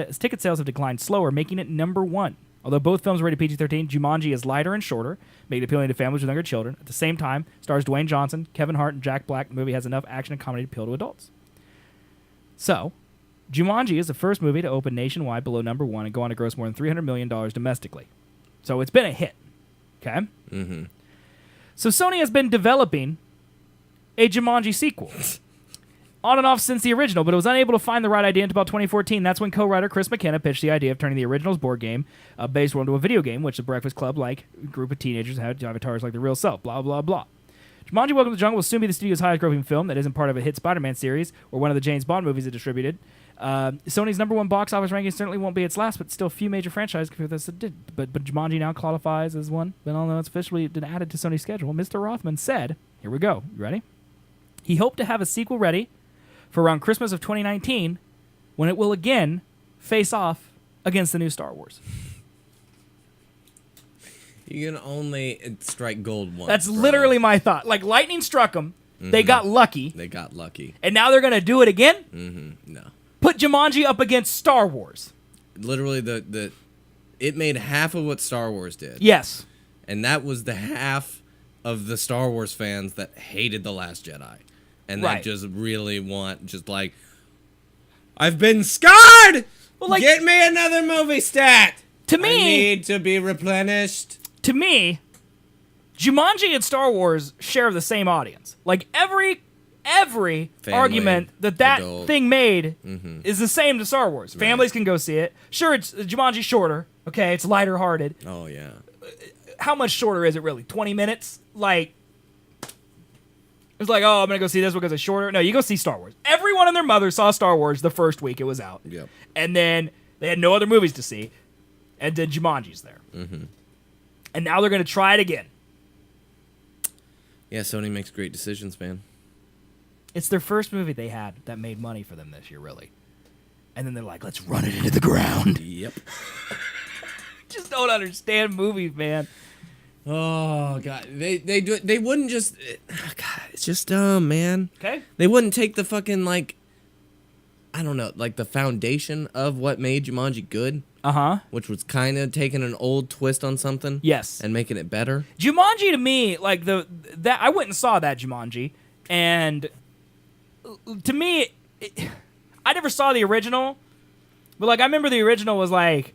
sales have declined slower, making it #1. Although both films are rated PG-13, Jumanji is lighter and shorter, making it appealing to families with younger children. At the same time, stars Dwayne Johnson, Kevin Hart, and Jack Black. The movie has enough action and comedy to appeal to adults. So, Jumanji is the first movie to open nationwide below #1 and go on to gross more than $300 million domestically. So it's been a hit. Okay?
Mm-hmm.
So Sony has been developing a Jumanji sequel. On and off since the original, but it was unable to find the right idea until about 2014. That's when co-writer Chris McKenna pitched the idea of turning the original's board game based world into a video game, which the Breakfast Club-like group of teenagers had avatars like their real self, blah, blah, blah. Jumanji Welcome to the Jungle will soon be the studio's highest-grossing film that isn't part of a hit Spider-Man series or one of the James Bond movies it distributed. Sony's #1 box office ranking certainly won't be its last, but still few major franchises compare this did. But Jumanji now qualifies as one, but although it's officially been added to Sony's schedule, Mr. Rothman said, here we go, you ready? He hoped to have a sequel ready for around Christmas of 2019, when it will again face off against the new Star Wars.
You can only strike gold once.
That's literally my thought. Like, lightning struck them. Mm-hmm. They got lucky.
They got lucky.
And now they're going to do it again?
Mm-hmm. No.
Put Jumanji up against Star Wars.
Literally, it made half of what Star Wars did.
Yes.
And that was the half of the Star Wars fans that hated The Last Jedi. And that just really want, just like, I've been scarred! Well, like, get me another movie stat!
To me,
I need to be replenished.
To me, Jumanji and Star Wars share the same audience. Like, every family, argument that adult thing made is the same to Star Wars. Right. Families can go see it. Sure, it's Jumanji's shorter. Okay, it's lighter hearted.
Oh, yeah.
How much shorter is it really? 20 minutes? Like, it's like, oh, I'm going to go see this because it's shorter. No, you go see Star Wars. Everyone and their mother saw Star Wars the first week it was out.
Yep.
And then they had no other movies to see. And then Jumanji's there.
Mm-hmm.
And now they're going to try it again.
Yeah, Sony makes great decisions, man.
It's their first movie they had that made money for them this year, really. And then they're like, let's run it into the ground.
Yep.
Just don't understand movies, man.
Oh God, they wouldn't just. God, it's just dumb, man.
Okay.
They wouldn't take the fucking like, I don't know, like the foundation of what made Jumanji good. Which was kind of taking an old twist on something.
Yes.
And making it better.
Jumanji to me, like that I went and saw that Jumanji, and to me, I never saw the original, but like I remember the original was like,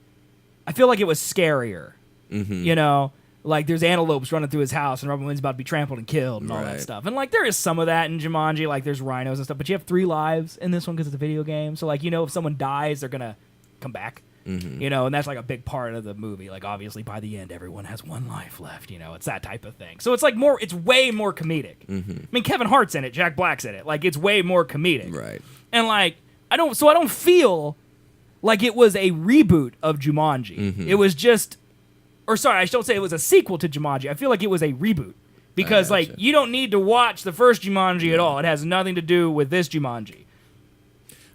I feel like it was scarier.
Mm-hmm.
You know. Like, there's antelopes running through his house, and Robin Williams about to be trampled and killed, and all that stuff. And, like, there is some of that in Jumanji. Like, there's rhinos and stuff. But you have 3 lives in this one because it's a video game. So, like, you know, if someone dies, they're going to come back.
Mm-hmm.
You know, and that's, like, a big part of the movie. Like, obviously, by the end, everyone has 1 life left. You know, it's that type of thing. So, it's, like, it's way more comedic.
Mm-hmm.
I mean, Kevin Hart's in it. Jack Black's in it. Like, it's way more comedic.
Right.
And, like, I don't feel like it was a reboot of Jumanji.
Mm-hmm.
It was just... Or sorry, I don't say it was a sequel to Jumanji. I feel like it was a reboot. Because, like, you don't need to watch the first Jumanji at all. It has nothing to do with this Jumanji.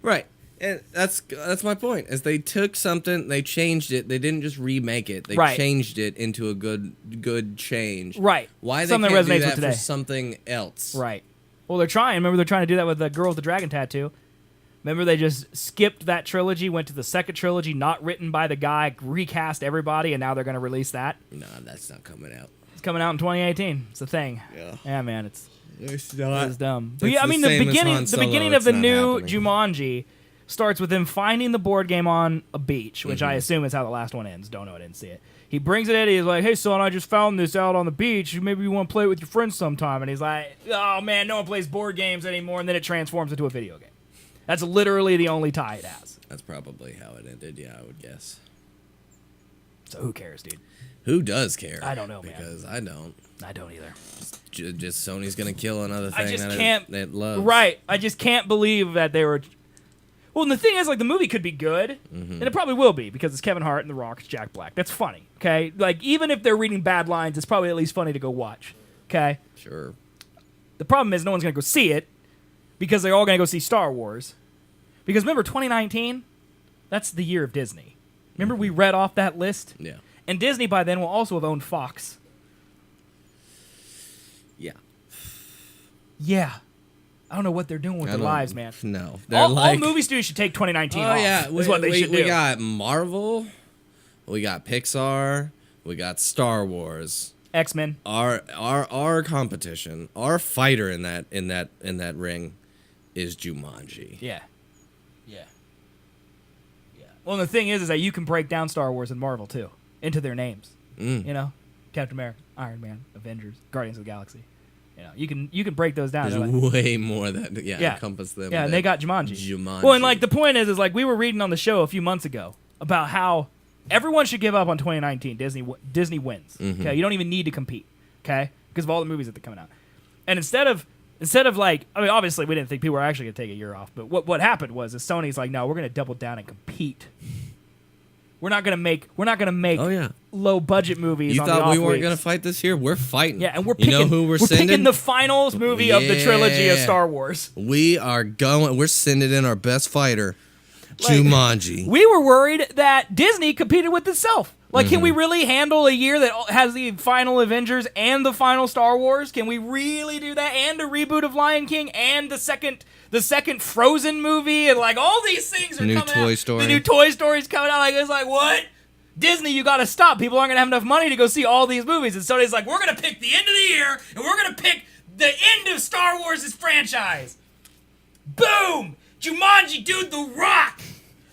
Right. And that's my point. Is they took something, they changed it. They didn't just remake it. They changed it into a good change.
Right.
Why
something
they can't
that resonates
do that
with today.
for something else?
Right. Well, they're trying. Remember, they're trying to do that with the girl with the dragon tattoo. Remember, they just skipped that trilogy, went to the second trilogy, not written by the guy, recast everybody, and now they're going to release that.
No, that's not coming out.
It's coming out in 2018. It's a thing.
Yeah.
Yeah, man, it's
not.
dumb. But yeah, I mean, the beginning of the new Jumanji starts with him finding the board game on a beach, which I assume is how the last one ends. Don't know, I didn't see it. He brings it in. He's like, "Hey, son, I just found this out on the beach. Maybe you want to play it with your friends sometime." And he's like, "Oh man, no one plays board games anymore." And then it transforms into a video game. That's literally the only tie it has.
That's probably how it ended. Yeah, I would guess.
So who cares, dude?
Who does care?
I don't know, man.
Because I don't.
I don't either.
Just Sony's gonna kill another thing
I just
that
can't.
it loves.
Right. I just can't believe that they were. Well, and the thing is, like, the movie could be good, and it probably will be because it's Kevin Hart and The Rock, it's Jack Black. That's funny. Okay, like even if they're reading bad lines, it's probably at least funny to go watch. Okay.
Sure.
The problem is no one's gonna go see it because they're all gonna go see Star Wars. Because remember, 2019, that's the year of Disney. Remember we read off that list?
Yeah.
And Disney by then will also have owned Fox.
Yeah.
Yeah. I don't know what they're doing with their lives, man.
No.
All movie studios should take 2019 off.
Yeah.
Is what they should do.
We got Marvel. We got Pixar. We got Star Wars.
X-Men.
Our competition, our fighter in that ring is Jumanji.
Yeah. Well, and the thing is that you can break down Star Wars and Marvel too into their names. You know, Captain America, Iron Man, Avengers, Guardians of the Galaxy. You know, you can break those down.
There's way more that encompass them.
Yeah, and they got Jumanji. Well, and like the point is like we were reading on the show a few months ago about how everyone should give up on 2019. Disney wins. Okay, you don't even need to compete. Okay, because of all the movies that are coming out. And instead of like, I mean, obviously we didn't think people were actually going to take a year off, but what happened was is Sony's like, no, we're going to double down and compete. We're not going to make low budget movies.
You
on
thought
the off
we weren't
weeks.
going to fight this year? We're fighting.
Yeah, and we're picking.
You know who we're sending?
Picking the finals movie of the trilogy of Star Wars.
We are going. We're sending in our best fighter, Jumanji.
We were worried that Disney competed with itself. Like, can we really handle a year that has the final Avengers and the final Star Wars? Can we really do that? And a reboot of Lion King and the second Frozen movie and like all these things are coming out.
Toy Story.
The new Toy Story's coming out. Like, it's like, what? Disney, you gotta stop. People aren't gonna have enough money to go see all these movies. And Sony's like, we're gonna pick the end of the year and we're gonna pick the end of Star Wars' franchise. Boom! Jumanji, dude, The Rock!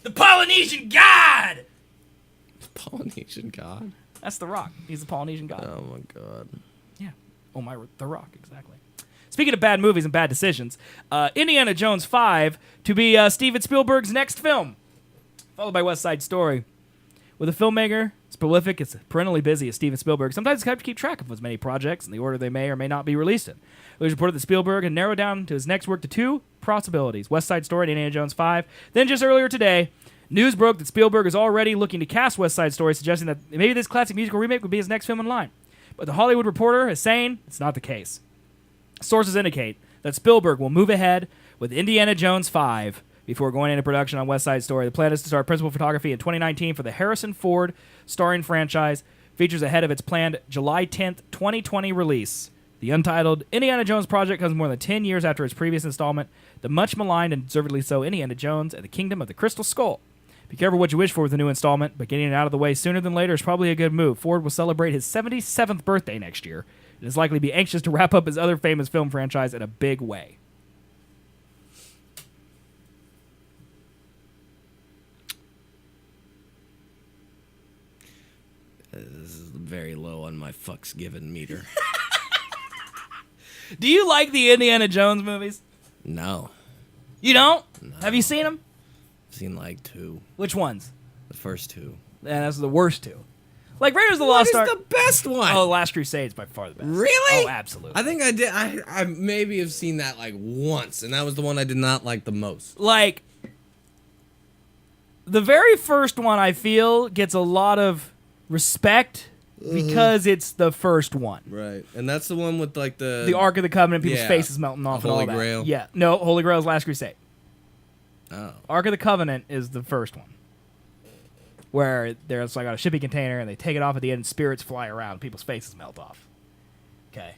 The Polynesian God!
Polynesian God?
That's The Rock. He's the Polynesian God.
Oh my God.
Yeah. Oh my, The Rock, exactly. Speaking of bad movies and bad decisions, Indiana Jones 5 to be Steven Spielberg's next film, followed by West Side Story. With a filmmaker as prolific, as perennially busy as Steven Spielberg, sometimes it's hard to keep track of as many projects and the order they may or may not be released in. It was reported that Spielberg had narrowed down to his next work to two possibilities, West Side Story and Indiana Jones 5. Then just earlier today, news broke that Spielberg is already looking to cast West Side Story, suggesting that maybe this classic musical remake would be his next film in line. But The Hollywood Reporter is saying it's not the case. Sources indicate that Spielberg will move ahead with Indiana Jones 5 before going into production on West Side Story. The plan is to start principal photography in 2019 for the Harrison Ford starring franchise, features ahead of its planned July 10th, 2020 release. The untitled Indiana Jones project comes more than 10 years after its previous installment, the much maligned and deservedly so Indiana Jones and the Kingdom of the Crystal Skull. Be careful what you wish for with the new installment, but getting it out of the way sooner than later is probably a good move. Ford will celebrate his 77th birthday next year and is likely to be anxious to wrap up his other famous film franchise in a big way.
This is very low on my fucks given meter.
Do you like the Indiana Jones movies?
No.
You don't?
No.
Have you seen them?
I've seen like two.
Which ones?
The first two.
Yeah, that's the worst two. Like Raiders of the Lost Ark.
What is the best one?
Oh, Last Crusade's by far the best.
Really?
Oh, absolutely.
I think I did. I maybe have seen that like once, and that was the one I did not like the most.
Like, the very first one I feel gets a lot of respect because it's the first one.
Right. And that's the one with like the
Ark of the Covenant, people's faces melting off and all
Holy
that.
Grail.
Yeah. No, Holy Grail is Last Crusade.
Oh.
Ark of the Covenant is the first one. Where there's like a shipping container and they take it off at the end and spirits fly around. People's faces melt off. Okay.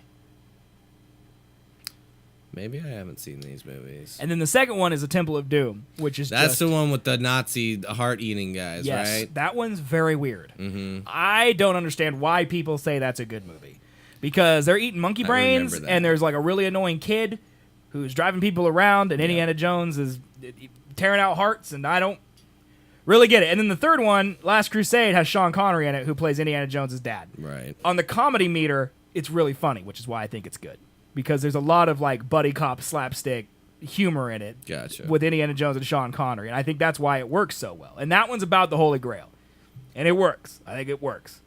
Maybe I haven't seen these movies.
And then the second one is a Temple of Doom, which is
That's the one with the Nazi heart-eating guys,
yes,
right?
That one's very weird.
Mm-hmm.
I don't understand why people say that's a good movie. Because they're eating monkey brains, and there's like a really annoying kid who's driving people around, and Indiana Jones is tearing out hearts, and I don't Really get it. And then the third one, Last Crusade, has Sean Connery in it, who plays Indiana Jones' dad.
Right.
On the comedy meter, it's really funny, which is why I think it's good. Because there's a lot of like buddy cop slapstick humor in it.
Gotcha.
With Indiana Jones and Sean Connery. And I think that's why it works so well. And that one's about the Holy Grail. And it works. I think it works.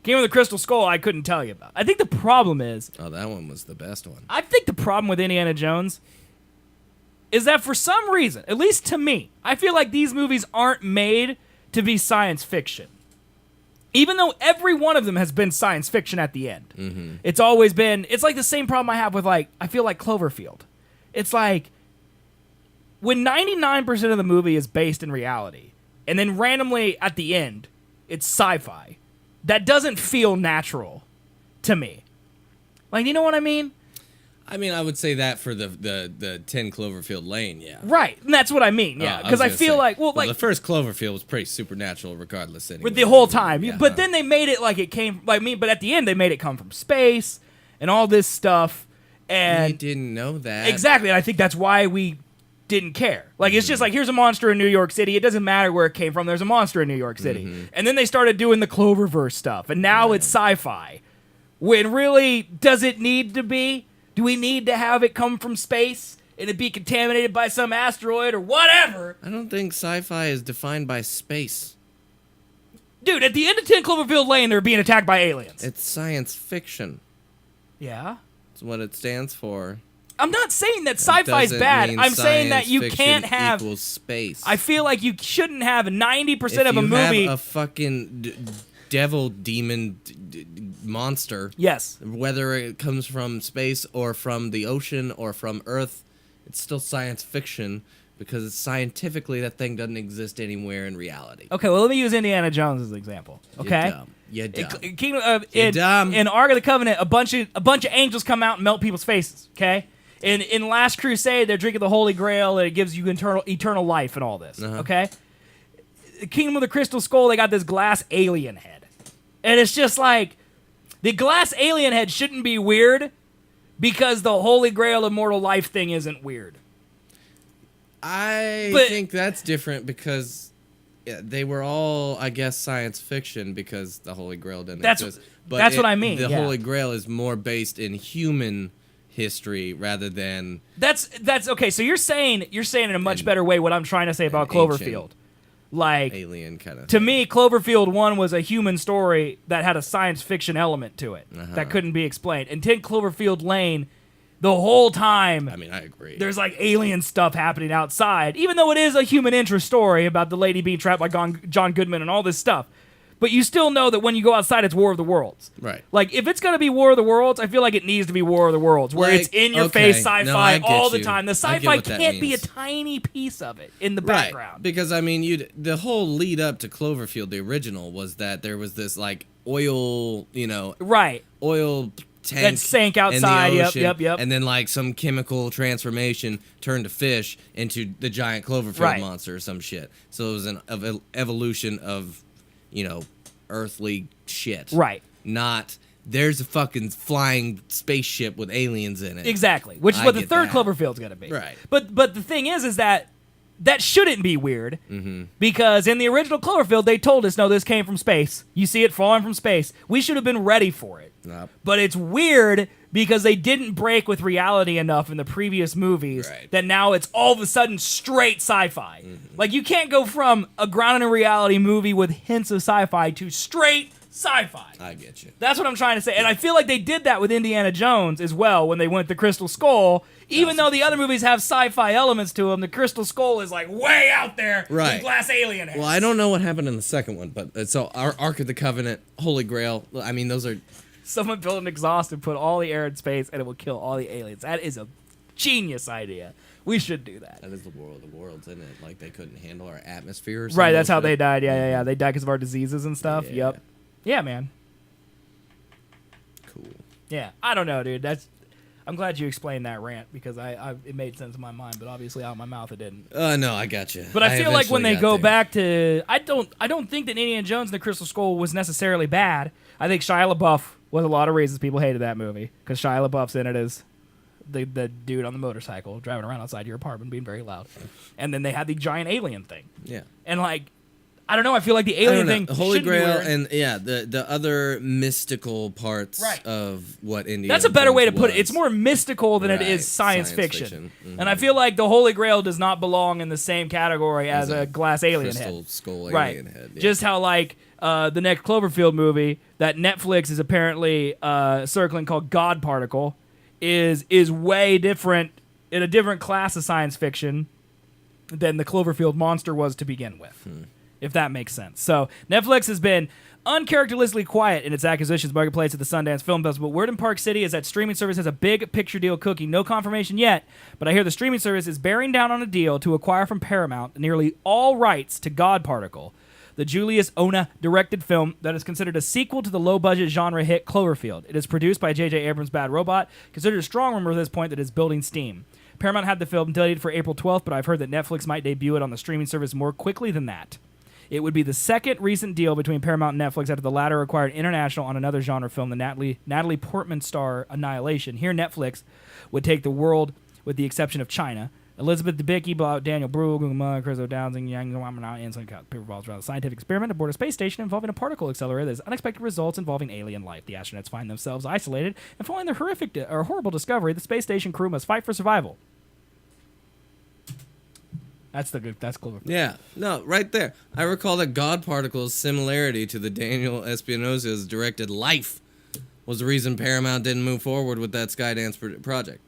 Kingdom of the Crystal Skull, I couldn't tell you about. I think the problem is...
Oh, that one was the best one.
I think the problem with Indiana Jones is that for some reason, at least to me, I feel like these movies aren't made to be science fiction. Even though every one of them has been science fiction at the end.
Mm-hmm.
It's always been... It's like the same problem I have with, like... I feel like Cloverfield. It's like... When 99% of the movie is based in reality, and then randomly at the end, it's sci-fi, that doesn't feel natural to me. Like, you know what I mean?
I mean, I would say that for the 10 Cloverfield Lane, yeah.
Right, and that's what I mean, yeah. Because I feel like, well, like...
the first Cloverfield was pretty supernatural regardless anyway.
With the whole time.
Yeah.
But then they made it like it came... Like me, but at the end, they made it come from space, and all this stuff, and...
We didn't know that.
Exactly, and I think that's why we didn't care. Like, it's just like, here's a monster in New York City. It doesn't matter where it came from. There's a monster in New York City. And then they started doing the Cloververse stuff, and now it's sci-fi. When really, does it need to be? Do we need to have it come from space and it be contaminated by some asteroid or whatever?
I don't think sci-fi is defined by space.
Dude, at the end of 10 Cloverfield Lane, they're being attacked by aliens.
It's science fiction.
Yeah?
It's what it stands for.
I'm not saying that sci-fi is bad. I'm saying that you can't have...
equals space.
I feel like you shouldn't have 90% of a movie...
If you have a fucking devil demon monster...
Yes.
Whether it comes from space or from the ocean or from Earth, it's still science fiction because scientifically that thing doesn't exist anywhere in reality.
Okay, well, let me use Indiana Jones as an example. Okay?
You're dumb.
You're
dumb.
In Ark of the Covenant, a bunch of angels come out and melt people's faces, okay? In Last Crusade, they're drinking the Holy Grail, and it gives you eternal life and all this, okay? Kingdom of the Crystal Skull, they got this glass alien head. And it's just like, the glass alien head shouldn't be weird because the Holy Grail immortal life thing isn't weird.
I think that's different because they were all, I guess, science fiction because the Holy Grail didn't exist. But
that's what I mean.
The Holy Grail is more based in human history rather than
that's okay. So you're saying in a much better way what I'm trying to say about Cloverfield, like
alien kind of.
To me, Cloverfield 1 was a human story that had a science fiction element to it that couldn't be explained. And 10 Cloverfield Lane, the whole time,
I mean, I agree.
There's like alien stuff happening outside, even though it is a human interest story about the lady being trapped by John Goodman and all this stuff. But you still know that when you go outside, it's War of the Worlds.
Right.
Like, if it's going to be War of the Worlds, I feel like it needs to be War of the Worlds, where it's in-your-face sci-fi all the time. The sci-fi can't be a tiny piece of it in the background.
Because, I mean, the whole lead up to Cloverfield, the original, was that there was this, like, oil, oil tank
that sank outside.
In the ocean,
Yep.
And then, like, some chemical transformation turned a fish into the giant Cloverfield monster or some shit. So it was an evolution of... earthly shit.
Right.
Not, there's a fucking flying spaceship with aliens in it.
Exactly. Which is what the third Cloverfield's going to be.
Right.
But the thing is that shouldn't be weird. Because in the original Cloverfield, they told us, no, this came from space. You see it falling from space. We should have been ready for it.
Nope.
But it's weird because they didn't break with reality enough in the previous movies that now it's all of a sudden straight sci-fi. Like, you can't go from a grounded in reality movie with hints of sci-fi to straight sci-fi.
I get you.
That's what I'm trying to say. And I feel like they did that with Indiana Jones as well when they went to Crystal Skull. Even though the other movies have sci-fi elements to them, the Crystal Skull is like way out there with glass alien heads.
Well, I don't know what happened in the second one, but so our Ark of the Covenant, Holy Grail, I mean, those are...
Someone built an exhaust and put all the air in space, and it will kill all the aliens. That is a genius idea. We should do that.
That is the War of the Worlds, isn't it? Like, they couldn't handle our atmosphere or something.
Right, that's how they died. Yeah. They died because of our diseases and stuff.
Yeah.
Yep. Yeah, man.
Cool.
Yeah, I don't know, dude. I'm glad you explained that rant because it made sense in my mind, but obviously out of my mouth it didn't.
No, I got you.
But I feel like when they go back to, I don't think that Indiana Jones and the Crystal Skull was necessarily bad. I think Shia LaBeouf was a lot of reasons people hated that movie because Shia LaBeouf's in it as the dude on the motorcycle driving around outside your apartment being very loud, and then they had the giant alien thing.
Yeah.
And like, I don't know. I feel like the alien thing,
the Holy
should be
Grail,
weird.
and the other mystical parts
Right.
of what Indiana.
That's a better way to
Jones
put it.
was.
It's more mystical than it
Right,
is science fiction.
fiction.
And I feel like the Holy Grail does not belong in the same category as a glass alien
crystal
head.
skull
Right.
alien head. Yeah.
Just how like the next Cloverfield movie that Netflix is apparently circling called God Particle is way different, in a different class of science fiction than the Cloverfield monster was to begin with. If that makes sense. So Netflix has been uncharacteristically quiet in its acquisitions marketplace at the Sundance Film Festival. Word in Park City is that streaming service has a big picture deal cooking. No confirmation yet, but I hear the streaming service is bearing down on a deal to acquire from Paramount nearly all rights to God Particle, the Julius Ona-directed film that is considered a sequel to the low-budget genre hit Cloverfield. It is produced by J.J. Abrams' Bad Robot, considered a strong rumor at this point that is building steam. Paramount had the film delayed for April 12th, but I've heard that Netflix might debut it on the streaming service more quickly than that. It would be the second recent deal between Paramount and Netflix after the latter acquired International on another genre film, the Natalie Portman star Annihilation. Here, Netflix would take the world with the exception of China. Elizabeth Debicki, Daniel Bruhl, Chris O'Dowd, Yang Inside paper balls around a scientific experiment aboard a space station involving a particle accelerator that has unexpected results involving alien life. The astronauts find themselves isolated, and following their horrible discovery, the space station crew must fight for survival. That's Cloverfield.
Yeah, no, right there. I recall that God Particle's similarity to the Daniel Espinosa's directed Life was the reason Paramount didn't move forward with that Skydance project.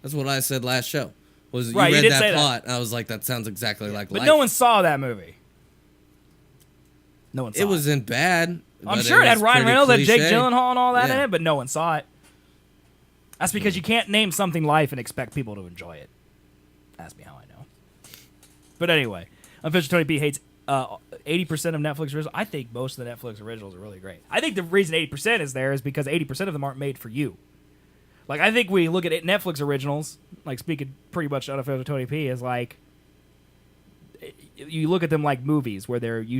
That's what I said last show. Was you
Right, you
read
did
that
say
plot? And I was like, that sounds exactly like
But
Life.
no one saw that movie. No one saw it.
It wasn't bad.
I'm
but
sure it had
was
Ryan
pretty
Reynolds and Jake
cliche.
Gyllenhaal and all that in
Yeah.
it, but no one saw it. That's because you can't name something Life and expect people to enjoy it. Ask me how I know. But anyway, Unofficial 20p hates 80% of Netflix originals. I think most of the Netflix originals are really great. I think the reason 80% is there is because 80% of them aren't made for you. Like, I think we look at Netflix originals, like speaking pretty much Unofficial 20p, is like, you look at them like movies where there's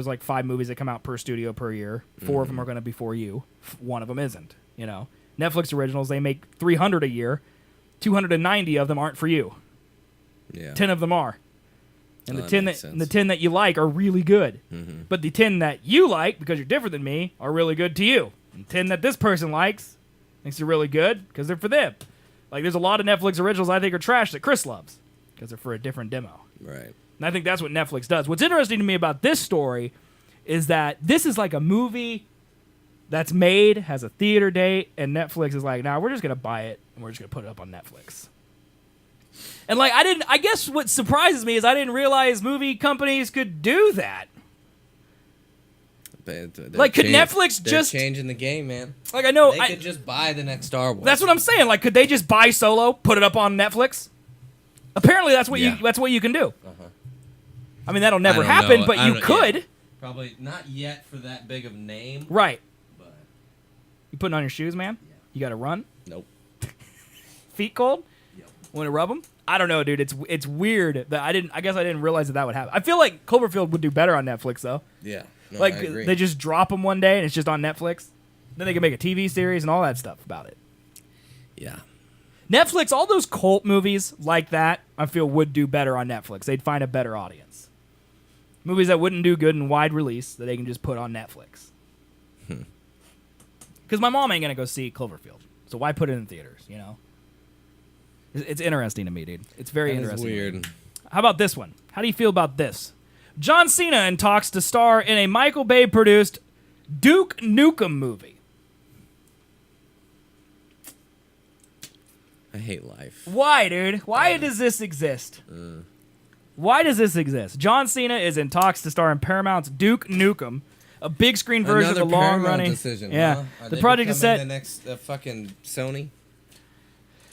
like 5 movies that come out per studio per year. 4 of them are going to be for you. 1 of them isn't, you know. Netflix originals, they make 300 a year. 290 of them aren't for you.
Yeah.
10 of them are. And
that makes sense.
the 10 that you like are really good.
Mm-hmm.
But the 10 that you like, because you're different than me, are really good to you. And 10 that this person likes, thinks they're really good, because they're for them. Like, there's a lot of Netflix originals I think are trash that Chris loves, because they're for a different demo.
Right.
And I think that's what Netflix does. What's interesting to me about this story is that this is like a movie that's made, has a theater date, and Netflix is like, nah, we're just going to buy it, and we're just going to put it up on Netflix. And like, I guess what surprises me is I didn't realize movie companies could do that. Like, could Netflix just
changing the game, man?
Like, I know
They could just buy the next Star Wars.
That's what I'm saying. Like, could they just buy Solo, put it up on Netflix? Apparently, that's what you can do. I mean, that'll never happen, but you could.
Yeah. Probably not yet for that big of a name.
Right.
But
You putting on your shoes, man?
Yeah.
You got to run?
Nope.
Feet cold?
Yep.
Want to rub them? I don't know, dude. It's weird that I guess I didn't realize that would happen. I feel like Cloverfield would do better on Netflix though.
Yeah. No,
Like
I agree.
they just drop them one day and it's just on Netflix. Then they can make a TV series and all that stuff about it.
Yeah.
Netflix, all those cult movies like that, I feel would do better on Netflix. They'd find a better audience. Movies that wouldn't do good in wide release that they can just put on Netflix. Because my mom ain't gonna go see Cloverfield, so why put it in theaters? You know. It's interesting to me, dude. It's very
That is
interesting.
weird.
How about this one? How do you feel about this? John Cena in talks to star in a Michael Bay produced Duke Nukem movie.
I hate life.
Why, dude? Why does this exist? Why does this exist? John Cena is in talks to star in Paramount's Duke Nukem, a big screen version
Another
of the long
Paramount
running.
decision.
Yeah,
Huh? Are
the
they
project is
becoming
set.
The next fucking Sony.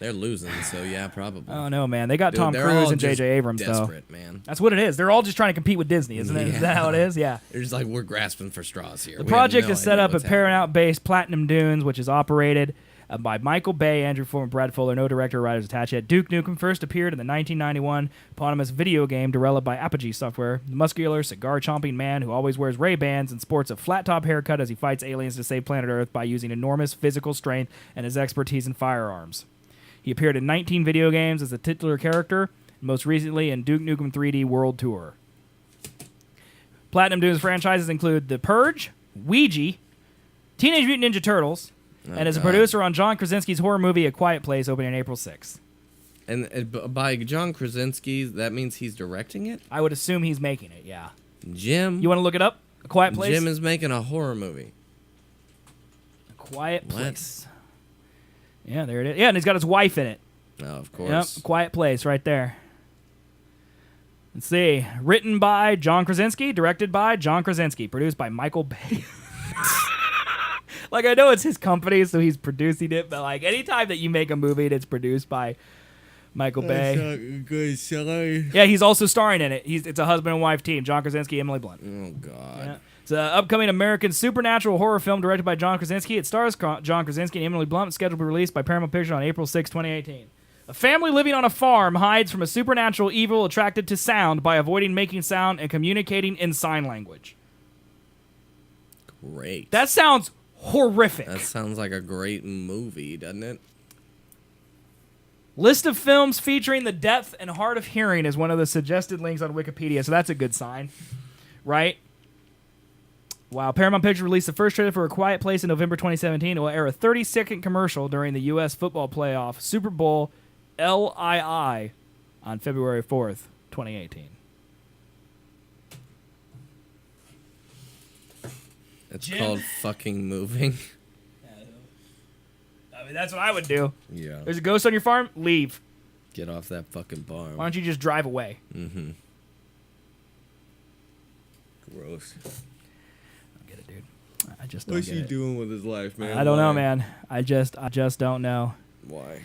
They're losing, so yeah, probably.
Oh no, man! They got
Dude,
Tom
they're
Cruise
all
and
just
J.J. Abrams,
desperate,
though.
man.
That's what it is. They're all just trying to compete with Disney, isn't it? Is that how it is? Yeah.
They're just like, we're grasping for straws here.
The
We have
project
no
is set
idea
up at
what's happening.
Paramount-based Platinum Dunes, which is operated by Michael Bay, Andrew Fuller, and Brad Fuller. No director or writers attached yet. Duke Nukem first appeared in the 1991 eponymous video game developed by Apogee Software. The muscular, cigar-chomping man who always wears Ray-Bans and sports a flat-top haircut as he fights aliens to save planet Earth by using enormous physical strength and his expertise in firearms. He appeared in 19 video games as a titular character, most recently in Duke Nukem 3D World Tour. Platinum doing franchises include The Purge, Ouija, Teenage Mutant Ninja Turtles, and is a producer on John Krasinski's horror movie A Quiet Place, opening April 6th.
And by John Krasinski, that means he's directing it?
I would assume he's making it, yeah.
Jim?
You want to look it up? A Quiet Place?
Jim is making a horror movie.
A Quiet Place. Yeah, there it is. Yeah, and he's got his wife in it.
Oh, of course.
Yep, Quiet Place right there. Let's see. Written by John Krasinski, directed by John Krasinski, produced by Michael Bay. Like, I know it's his company, so he's producing it, but like anytime that you make a movie that's produced by Michael Bay.
That's not good, sorry.
Yeah, he's also starring in it. It's a husband and wife team, John Krasinski, Emily Blunt.
Oh, God.
Yeah. It's an upcoming American supernatural horror film directed by John Krasinski. It stars John Krasinski and Emily Blunt, scheduled to be released by Paramount Pictures on April 6, 2018. A family living on a farm hides from a supernatural evil attracted to sound by avoiding making sound and communicating in sign language.
Great.
That sounds horrific.
That sounds like a great movie, doesn't it?
List of films featuring the depth and hard of hearing is one of the suggested links on Wikipedia, so that's a good sign, right? Wow. Paramount Pictures released the first trailer for A Quiet Place in November 2017. It will air a 30-second commercial during the U.S. football playoff Super Bowl LII on February 4th, 2018.
It's called fucking moving.
I mean, that's what I would do.
Yeah.
There's a ghost on your farm? Leave.
Get off that fucking farm.
Why don't you just drive away?
Mm-hmm. Gross.
I don't get it, dude. I just don't
What's
get
he
it.
doing with his life, man?
I don't know, man. I just don't know.
Why?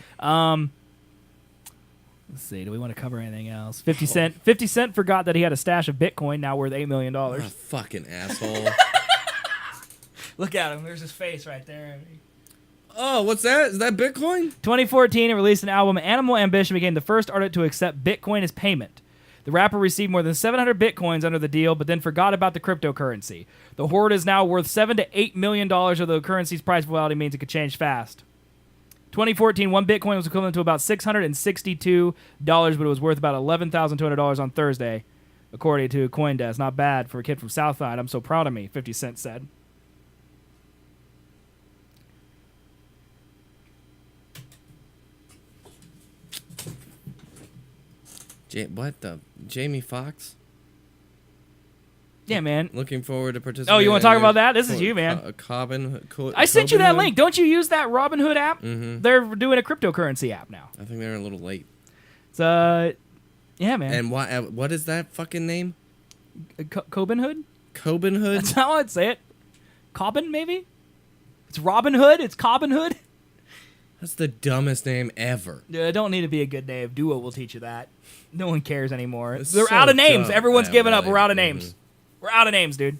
Let's see. Do we want to cover anything else? 50 Cent forgot that he had a stash of Bitcoin now worth $8 million.
What a fucking asshole.
Look at him. There's his face right there.
Oh, what's that? Is that Bitcoin?
2014, it released an album. Animal Ambition became the first artist to accept Bitcoin as payment. The rapper received more than 700 Bitcoins under the deal, but then forgot about the cryptocurrency. The hoard is now worth $7 to $8 million, although the currency's price volatility means it could change fast. 2014, one Bitcoin was equivalent to about $662, but it was worth about $11,200 on Thursday, according to CoinDesk. Not bad for a kid from Southside. I'm so proud of me, 50 Cent said.
Jamie Foxx?
Yeah, man.
Looking forward to participating.
Oh, you want to talk about that? This is you, man. I sent you that link. Don't you use that Robinhood app?
Mm-hmm.
They're doing a cryptocurrency app now.
I think they're a little late.
It's yeah, man.
And what is that fucking name?
Cobinhood?
Cobinhood?
That's how I'd say it. Cobbin, maybe? It's Robinhood? It's Cobbinhood?
That's the dumbest name ever.
Yeah, it don't need to be a good name. Duo will teach you that. No one cares anymore.
It's
They're
so
out of names.
dumb.
Everyone's
Yeah,
giving up.
really.
We're out of names. We're out of names, dude.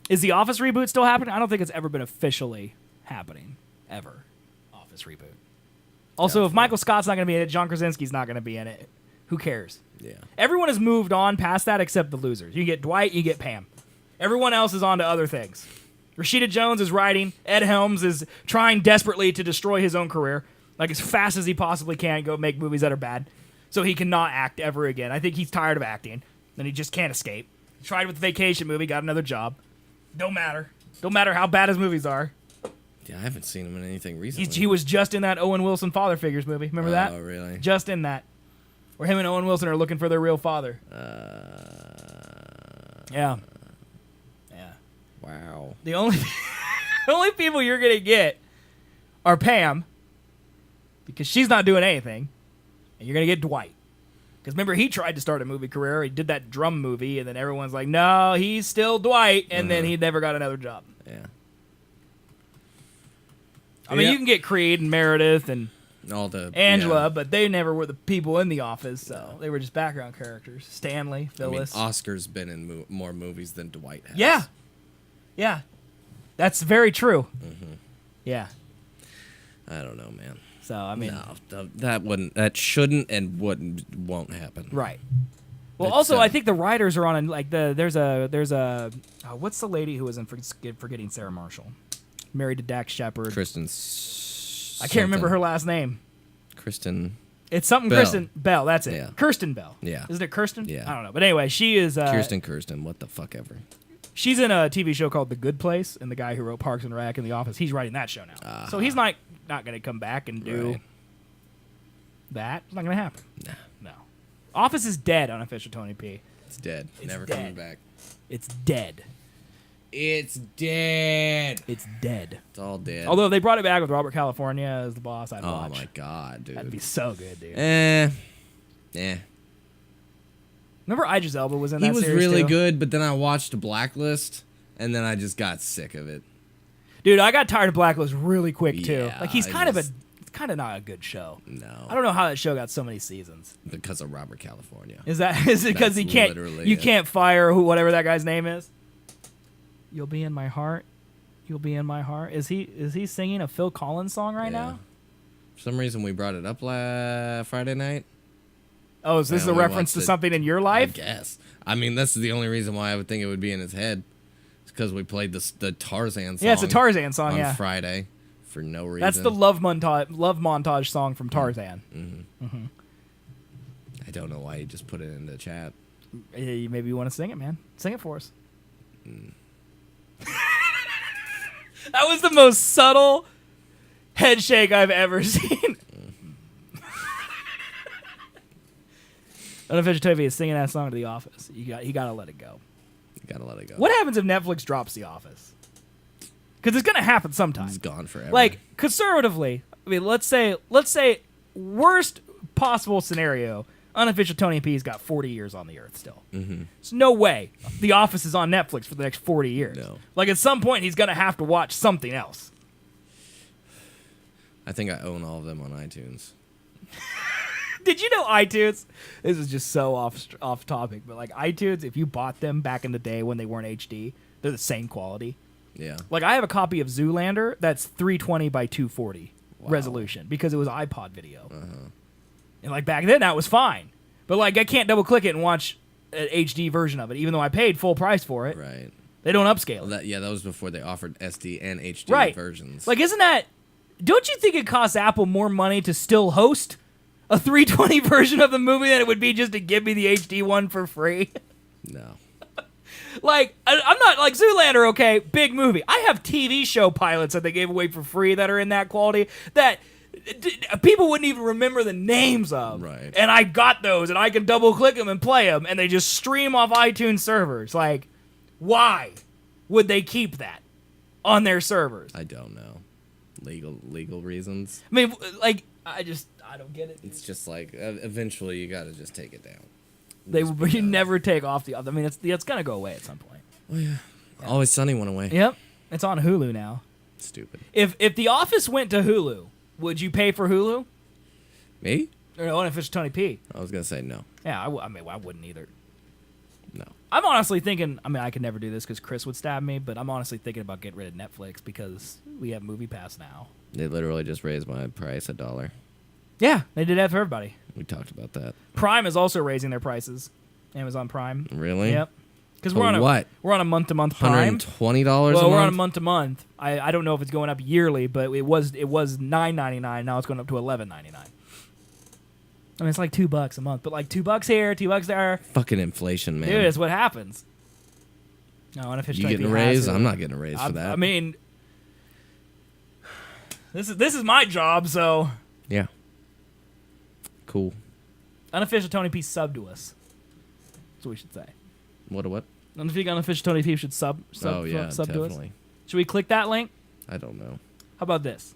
Is the Office reboot still happening? I don't think it's ever been officially happening. Ever. Office reboot. Also, if Michael Scott's not going to be in it, John Krasinski's not going to be in it. Who cares?
Yeah.
Everyone has moved on past that except the losers. You get Dwight, you get Pam. Everyone else is on to other things. Rashida Jones is writing. Ed Helms is trying desperately to destroy his own career, like as fast as he possibly can, go make movies that are bad, so he cannot act ever again. I think he's tired of acting, and he just can't escape. He tried with the Vacation movie, got another job. Don't matter. Don't matter how bad his movies are.
Yeah, I haven't seen him in anything recently.
He was just in that Owen Wilson Father Figures movie. Remember that?
Oh, really?
Just in that. Where him and Owen Wilson are looking for their real father. Yeah. Yeah.
Wow.
The only people you're going to get are Pam, because she's not doing anything, and you're going to get Dwight. Because remember, he tried to start a movie career. He did that drum movie, and then everyone's like, no, he's still Dwight, and then he never got another job.
Yeah.
I mean, you can get Creed and Meredith and
all the
Angela, but they never were the people in the office, so they were just background characters. Stanley, Phyllis.
I mean, Oscar's been in more movies than Dwight has.
Yeah. Yeah. That's very true.
Mm-hmm.
Yeah.
I don't know, man.
So, I mean.
No, that shouldn't and won't happen.
Right. Well, also, I think the writers are on, like, there's a what's the lady who was in Forgetting Sarah Marshall? Married to Dax Shepard.
Kristen.
I can't remember her last name.
Kristen.
It's something
Bell.
Kristen Bell. That's it.
Yeah.
Kirsten Bell.
Yeah.
Isn't it Kirsten?
Yeah.
I don't know. But anyway, she is.
Kirsten, what the fuck ever.
She's in a TV show called The Good Place, and the guy who wrote Parks and Rec and The Office, he's writing that show now. So he's not going to come back and do that. It's not going to happen.
Nah.
No. Office is dead, unofficial Tony P.
It's dead.
It's
Never
dead.
coming back.
It's dead.
It's dead.
It's dead.
It's all dead.
Although if they brought it back with Robert California as the boss, I'd
oh
watch.
my god, dude.
That'd be so good, dude.
Yeah.
Remember Idris Elba was in that
He was
series
really
too?
good, but then I watched Blacklist, and then I just got sick of it.
Dude, I got tired of Blacklist really quick too.
Yeah,
Like he's
I
kind of
just-
it's kind of not a good show.
No.
I don't know how that show got so many seasons.
Because of Robert California.
Is it because
That's
he can't
literally
you
it.
can't fire whatever that guy's name is? You'll be in my heart. You'll be in my heart. Is he singing a Phil Collins song right now?
For some reason we brought it up Friday night.
Oh, is this
Yeah,
a
we
reference
watched
to
it.
something in your
I
life?
guess. I mean, that's the only reason why I would think it would be in his head. It's because we played the Tarzan song.
Yeah, it's a Tarzan song,
on
yeah.
Friday for no reason.
That's the love montage song from Tarzan.
I don't know why you just put it in the chat.
Maybe you want to sing it, man. Sing it for us. That was the most subtle head shake I've ever seen. Unofficial TV is singing that song to The Office. You gotta let it go.
You gotta let it go.
What happens if Netflix drops The Office? Because it's gonna happen sometime.
It's gone forever.
Like conservatively, I mean, let's say worst possible scenario, unofficial Tony P's got 40 years on the earth still. Mm-hmm. There's no way The Office is on Netflix for the next 40 years.
No.
Like at some point he's gonna have to watch something else.
I think I own all of them on iTunes.
Did you know iTunes? This is just so off topic, but like iTunes, if you bought them back in the day when they weren't HD, they're the same quality.
Yeah.
Like I have a copy of Zoolander that's 320 by 240 resolution because it was iPod video. And like back then that was fine. But like I can't double click it and watch an HD version of it even though I paid full price for it.
Right.
They don't upscale it.
That was before they offered SD and HD
Right.
versions.
Like don't you think it costs Apple more money to still host a 320 version of the movie than it would be just to give me the HD one for free?
No.
Like, I'm not like Zoolander, okay, big movie. I have TV show pilots that they gave away for free that are in that quality that people wouldn't even remember the names of.
Right.
And I got those, and I can double click them and play them, and they just stream off iTunes servers. Like, why would they keep that on their servers?
I don't know. Legal reasons.
I mean, like, I don't get it.
It's just like eventually you got to just take it down.
You never take off the. I mean, it's gonna go away at some point.
Oh yeah. Always Sunny went away.
Yep, it's on Hulu now.
Stupid.
If The Office went to Hulu, would you pay for Hulu?
Me?
Or no, if it's Tony P.
I was gonna say no.
Yeah, I mean, I wouldn't either.
No.
I'm honestly thinking. I mean, I could never do this because Chris would stab me. But I'm honestly thinking about getting rid of Netflix because we have Movie Pass now.
They literally just raised my price $1.
Yeah, they did that for everybody.
We talked about that.
Prime is also raising their prices. Amazon Prime.
Really?
Yep. Because
For
we're on
what?
We're on a month-to-month Prime.
$120
Well,
a
we're on a
month?
month-to-month. I don't know if it's going up yearly, but it was $9.99. Now it's going up to $11.99. I mean, it's like $2 a month, but like $2 here, $2 there.
Fucking inflation, man.
Dude, it's what happens. No, unofficial.
You getting a raise? I'm not getting a raise for that.
I mean, this is my job, so
yeah. Cool.
unofficial Tony P sub to us. That's what we should say.
What?
Unofficial Tony P should sub
Oh yeah,
sub to us.
definitely.
Should we click that link?
I don't know.
How about this?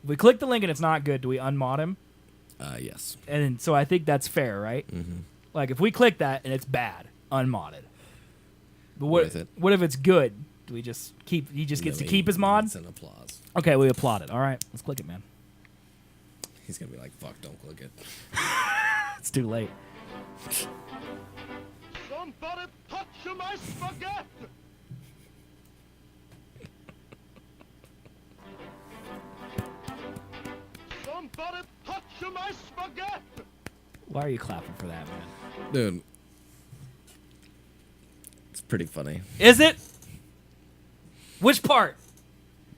If we click the link and it's not good, do we unmod him?
Yes.
And so I think that's fair, right?
Mm-hmm.
Like if we click that and it's bad, unmodded. But
With it.
what if it's good? Do we just keep? He just gets to keep his mod.
It's an applause.
Okay, we applaud it. All right, let's click it, man.
He's gonna be like, "Fuck, don't click it."
It's too late.
Somebody touch my spaghetti! Somebody touch my spaghetti!
Why are you clapping for that, man?
Dude, it's pretty funny.
Is it? Which part?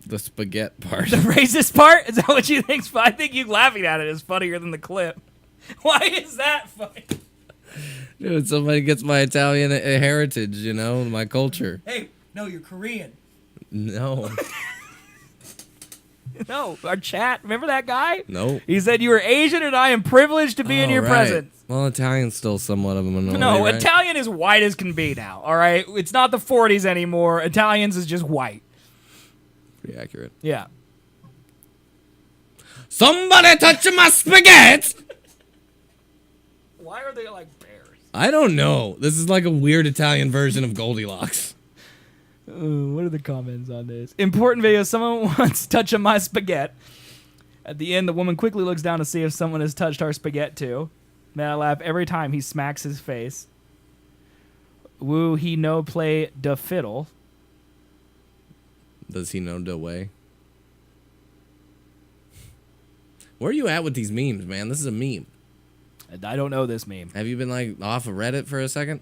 The spaghetti part.
The racist part? Is that what you think? I think you laughing at it is funnier than the clip. Why is that funny?
Dude, somebody gets my Italian heritage, you know, my culture.
Hey, no, you're Korean.
No.
No, our chat. Remember that guy?
Nope.
He said you were Asian and I am privileged to be in your presence.
Well, Italian's still somewhat of a minority.
No,
right?
Italian is white as can be now. All right, it's not the 40s anymore. Italians is just white.
Pretty accurate.
Yeah.
Somebody touch my spaghetti!
Why are they like bears?
I don't know. This is like a weird Italian version of Goldilocks.
What are the comments on this? Important video. Someone wants touch of my spaghetti. At the end, the woman quickly looks down to see if someone has touched our spaghetti too. Man, I laugh every time he smacks his face. Woo, he no play da fiddle.
Does he know the way? Where are you at with these memes, man? This is a meme.
I don't know this meme.
Have you been like off of Reddit for a second?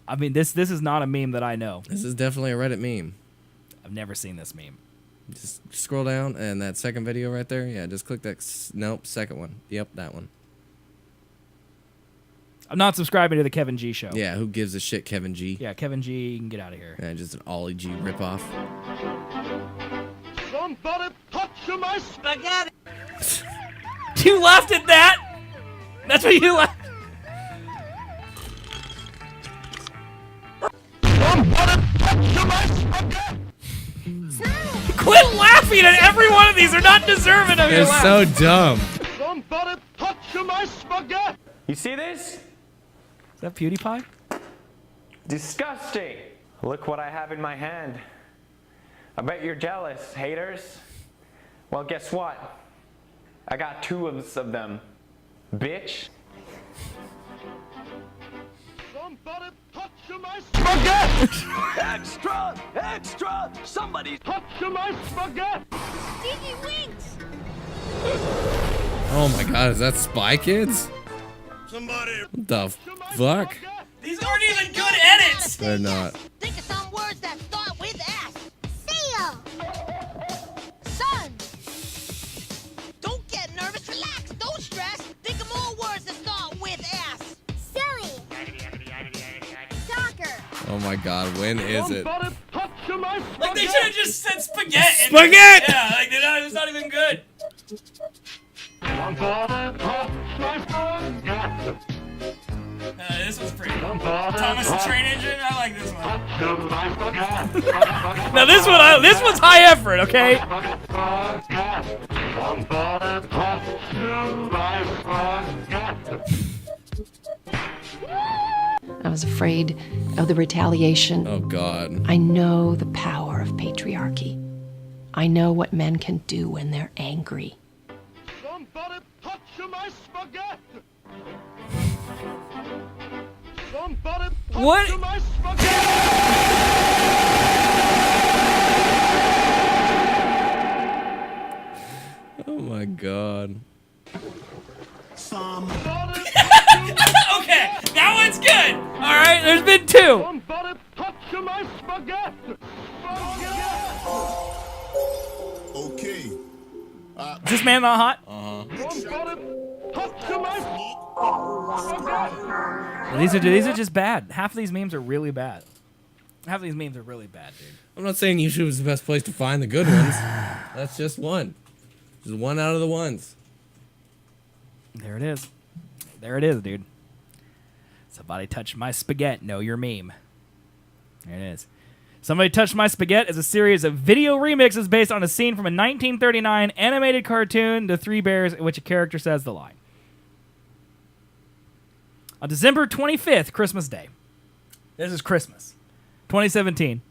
I mean, this is not a meme that I know.
This is definitely a Reddit meme.
I've never seen this meme.
Just scroll down and that second video right there. Yeah, just click that. Nope, second one. Yep, that one.
I'm not subscribing to the Kevin G show.
Yeah, who gives a shit, Kevin G?
Yeah, Kevin G, you can get out of here.
Yeah, just an Ollie G ripoff.
Somebody touch my spaghetti.
You laughed at that? That's what you laughed. Quit laughing at every one of these. They're not deserving of your
They're
laugh.
so dumb.
Somebody touch my spaghetti.
You see this?
Is that PewDiePie?
Disgusting. Look what I have in my hand. I bet you're jealous, haters. Well, guess what? I got 2 of them. Bitch.
Somebody touch my spaghetti.
Extra! Extra! Somebody
Touch my spaghetti.
Stinky wings!
Oh my god, is that Spy Kids?
Somebody.
What the fuck?
These aren't even good edits.
They're not.
Think of some words that start with S. Seal! Sun! Don't get nervous, relax, don't stress. Think of more words that start with S. Silly! Soccer!
Oh my god, when is it?
Somebody touch my spaghetti.
Like, they should have just said spaghetti.
Spaghetti!
Yeah, like, it's not even good.
Somebody touch my spaghetti.
This one's pretty cool. Thomas the Train Engine, I like this one.
Touch my spaghetti.
Now this one's high effort, okay?
Somebody touch my spaghetti.
I was afraid of the retaliation.
Oh god.
I know the power of patriarchy. I know what men can do when they're angry.
Somebody touch my spaghetti. Somebody touch
What?
my spaghetti.
Oh my god.
Somebody
Okay, that one's good. All right, there's been 2.
Somebody touch my spaghetti.
Okay.
Is this man not hot?
Somebody touch my spaghetti.
These are just bad. Half of these memes are really bad. Half of these memes are really bad, dude.
I'm not saying YouTube is the best place to find the good ones. That's just one. Just one out of the ones.
There it is. There it is, dude. Somebody touched my spaghetti. Know your meme. There it is. Somebody Touched My Spaghetti is a series of video remixes based on a scene from a 1939 animated cartoon, The Three Bears, in which a character says the line. On December 25th, Christmas Day. This is Christmas. 2017.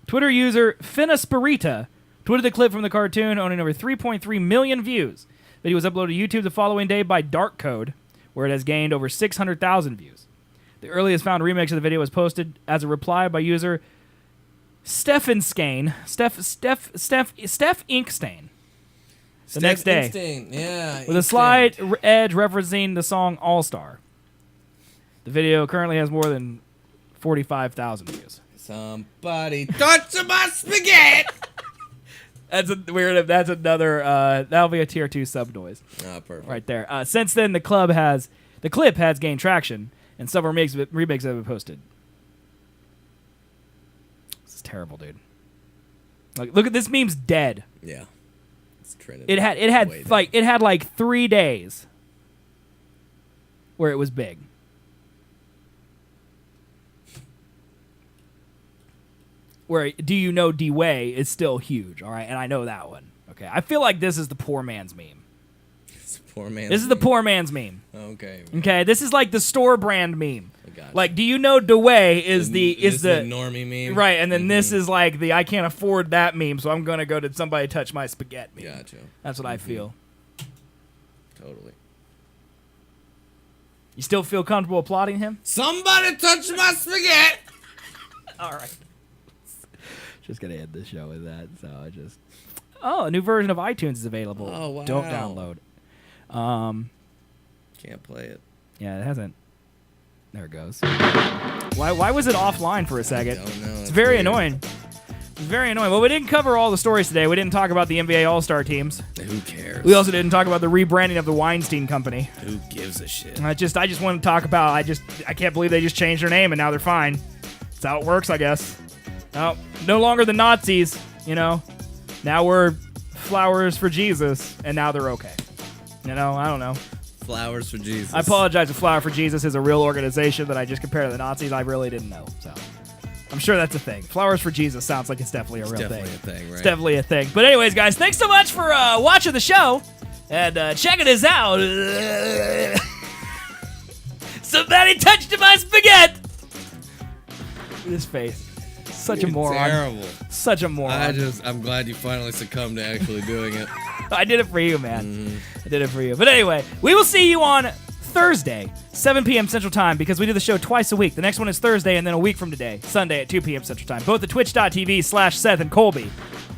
Twitter user Finasperita tweeted the clip from the cartoon, owning over 3.3 million views. The video was uploaded to YouTube the following day by Dark Code, where it has gained over 600,000 views. The earliest found remix of the video was posted as a reply by user Steph Inkstein. The next day,
Inkstein. Yeah,
with a slight edge referencing the song All Star. The video currently has more than 45,000 views.
Somebody touch my spaghetti.
That's another. That'll be a tier 2 sub noise.
Ah, perfect.
Right there. Since then, the clip has gained traction, and several remakes have been posted. This is terrible, dude. Like, look at this meme's dead.
Yeah, it's trending.
It had like 3 days where it was big. Where Do You Know D-Way is still huge, all right? And I know that one. Okay, I feel like this is the poor man's meme.
It's poor man's
This is the poor man's meme.
Okay.
Okay, this is like the store brand meme.
Gotcha.
Like, Do You Know D-Way is the
normie meme,
right? And then this is like the I can't afford that meme, so I'm gonna go to somebody touch my spaghetti meme.
Gotcha.
That's what I feel.
Totally.
You still feel comfortable applauding him?
Somebody touch my spaghetti.
All right. Just gonna end the show with that. So a new version of iTunes is available.
Oh, wow.
Don't download.
Can't play it.
Yeah, it hasn't. There it goes. Why was it offline for a second?
I don't know.
It's very annoying. It's very annoying. Well, we didn't cover all the stories today. We didn't talk about the NBA All-Star teams.
Who cares?
We also didn't talk about the rebranding of the Weinstein Company.
Who gives a shit?
I just want to talk about. I can't believe they just changed their name and now they're fine. That's how it works, I guess. No longer the Nazis, you know. Now we're Flowers for Jesus, and now they're okay. You know, I don't know.
Flowers for Jesus.
I apologize if Flower for Jesus is a real organization that I just compared to the Nazis. I really didn't know, so I'm sure that's a thing. Flowers for Jesus sounds like it's definitely a real thing.
It's definitely a thing, right?
It's definitely a thing. But anyways, guys, thanks so much for watching the show and checking us out. Somebody touched my spaghetti. This face. Such a moron.
Terrible.
Such a moron.
I'm glad you finally succumbed to actually doing it.
I did it for you, man. I did it for you. But anyway, we will see you on Thursday, 7 p.m. Central Time, because we do the show twice a week. The next one is Thursday, and then a week from today, Sunday at 2 p.m. Central Time. Both at twitch.tv/Seth and Colby.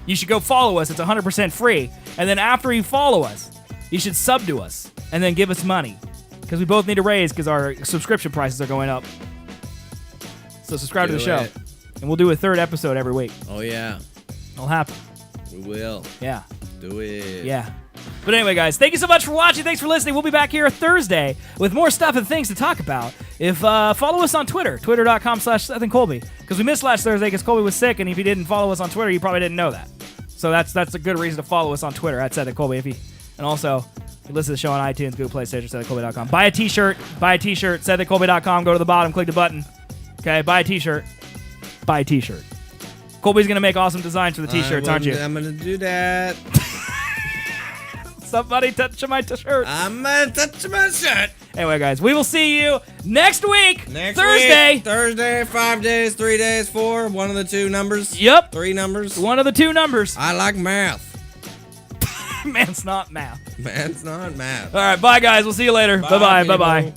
You should go follow us. It's 100% free. And then after you follow us, you should sub to us and then give us money, because we both need a raise because our subscription prices are going up. So subscribe to the show. And we'll do a third episode every week.
Oh, yeah.
It'll happen.
We will.
Yeah.
Do it.
Yeah. But anyway, guys, thank you so much for watching. Thanks for listening. We'll be back here Thursday with more stuff and things to talk about. If follow us on Twitter, twitter.com/Seth and Colby. Because we missed last Thursday because Colby was sick, and if you didn't follow us on Twitter, you probably didn't know that. So that's a good reason to follow us on Twitter at Seth and Colby. And also, you listen to the show on iTunes, Google Play Station, SethandColby.com. Buy a t-shirt, SethandColby.com. Go to the bottom, click the button. Okay, buy a t-shirt. Buy a t-shirt. Colby's going to make awesome designs for the t-shirts, aren't you?
I'm going to do that.
Somebody touch my shirt.
I'm going to touch my shirt.
Anyway, guys, we will see you next week. Thursday.
Thursday, 5 days, 3 days, 4. One of the two numbers.
Yep.
3 numbers.
One of the 2 numbers.
I like math.
Man's not math.
Man's not math.
All right, bye, guys. We'll see you later. Bye-bye. Bye-bye.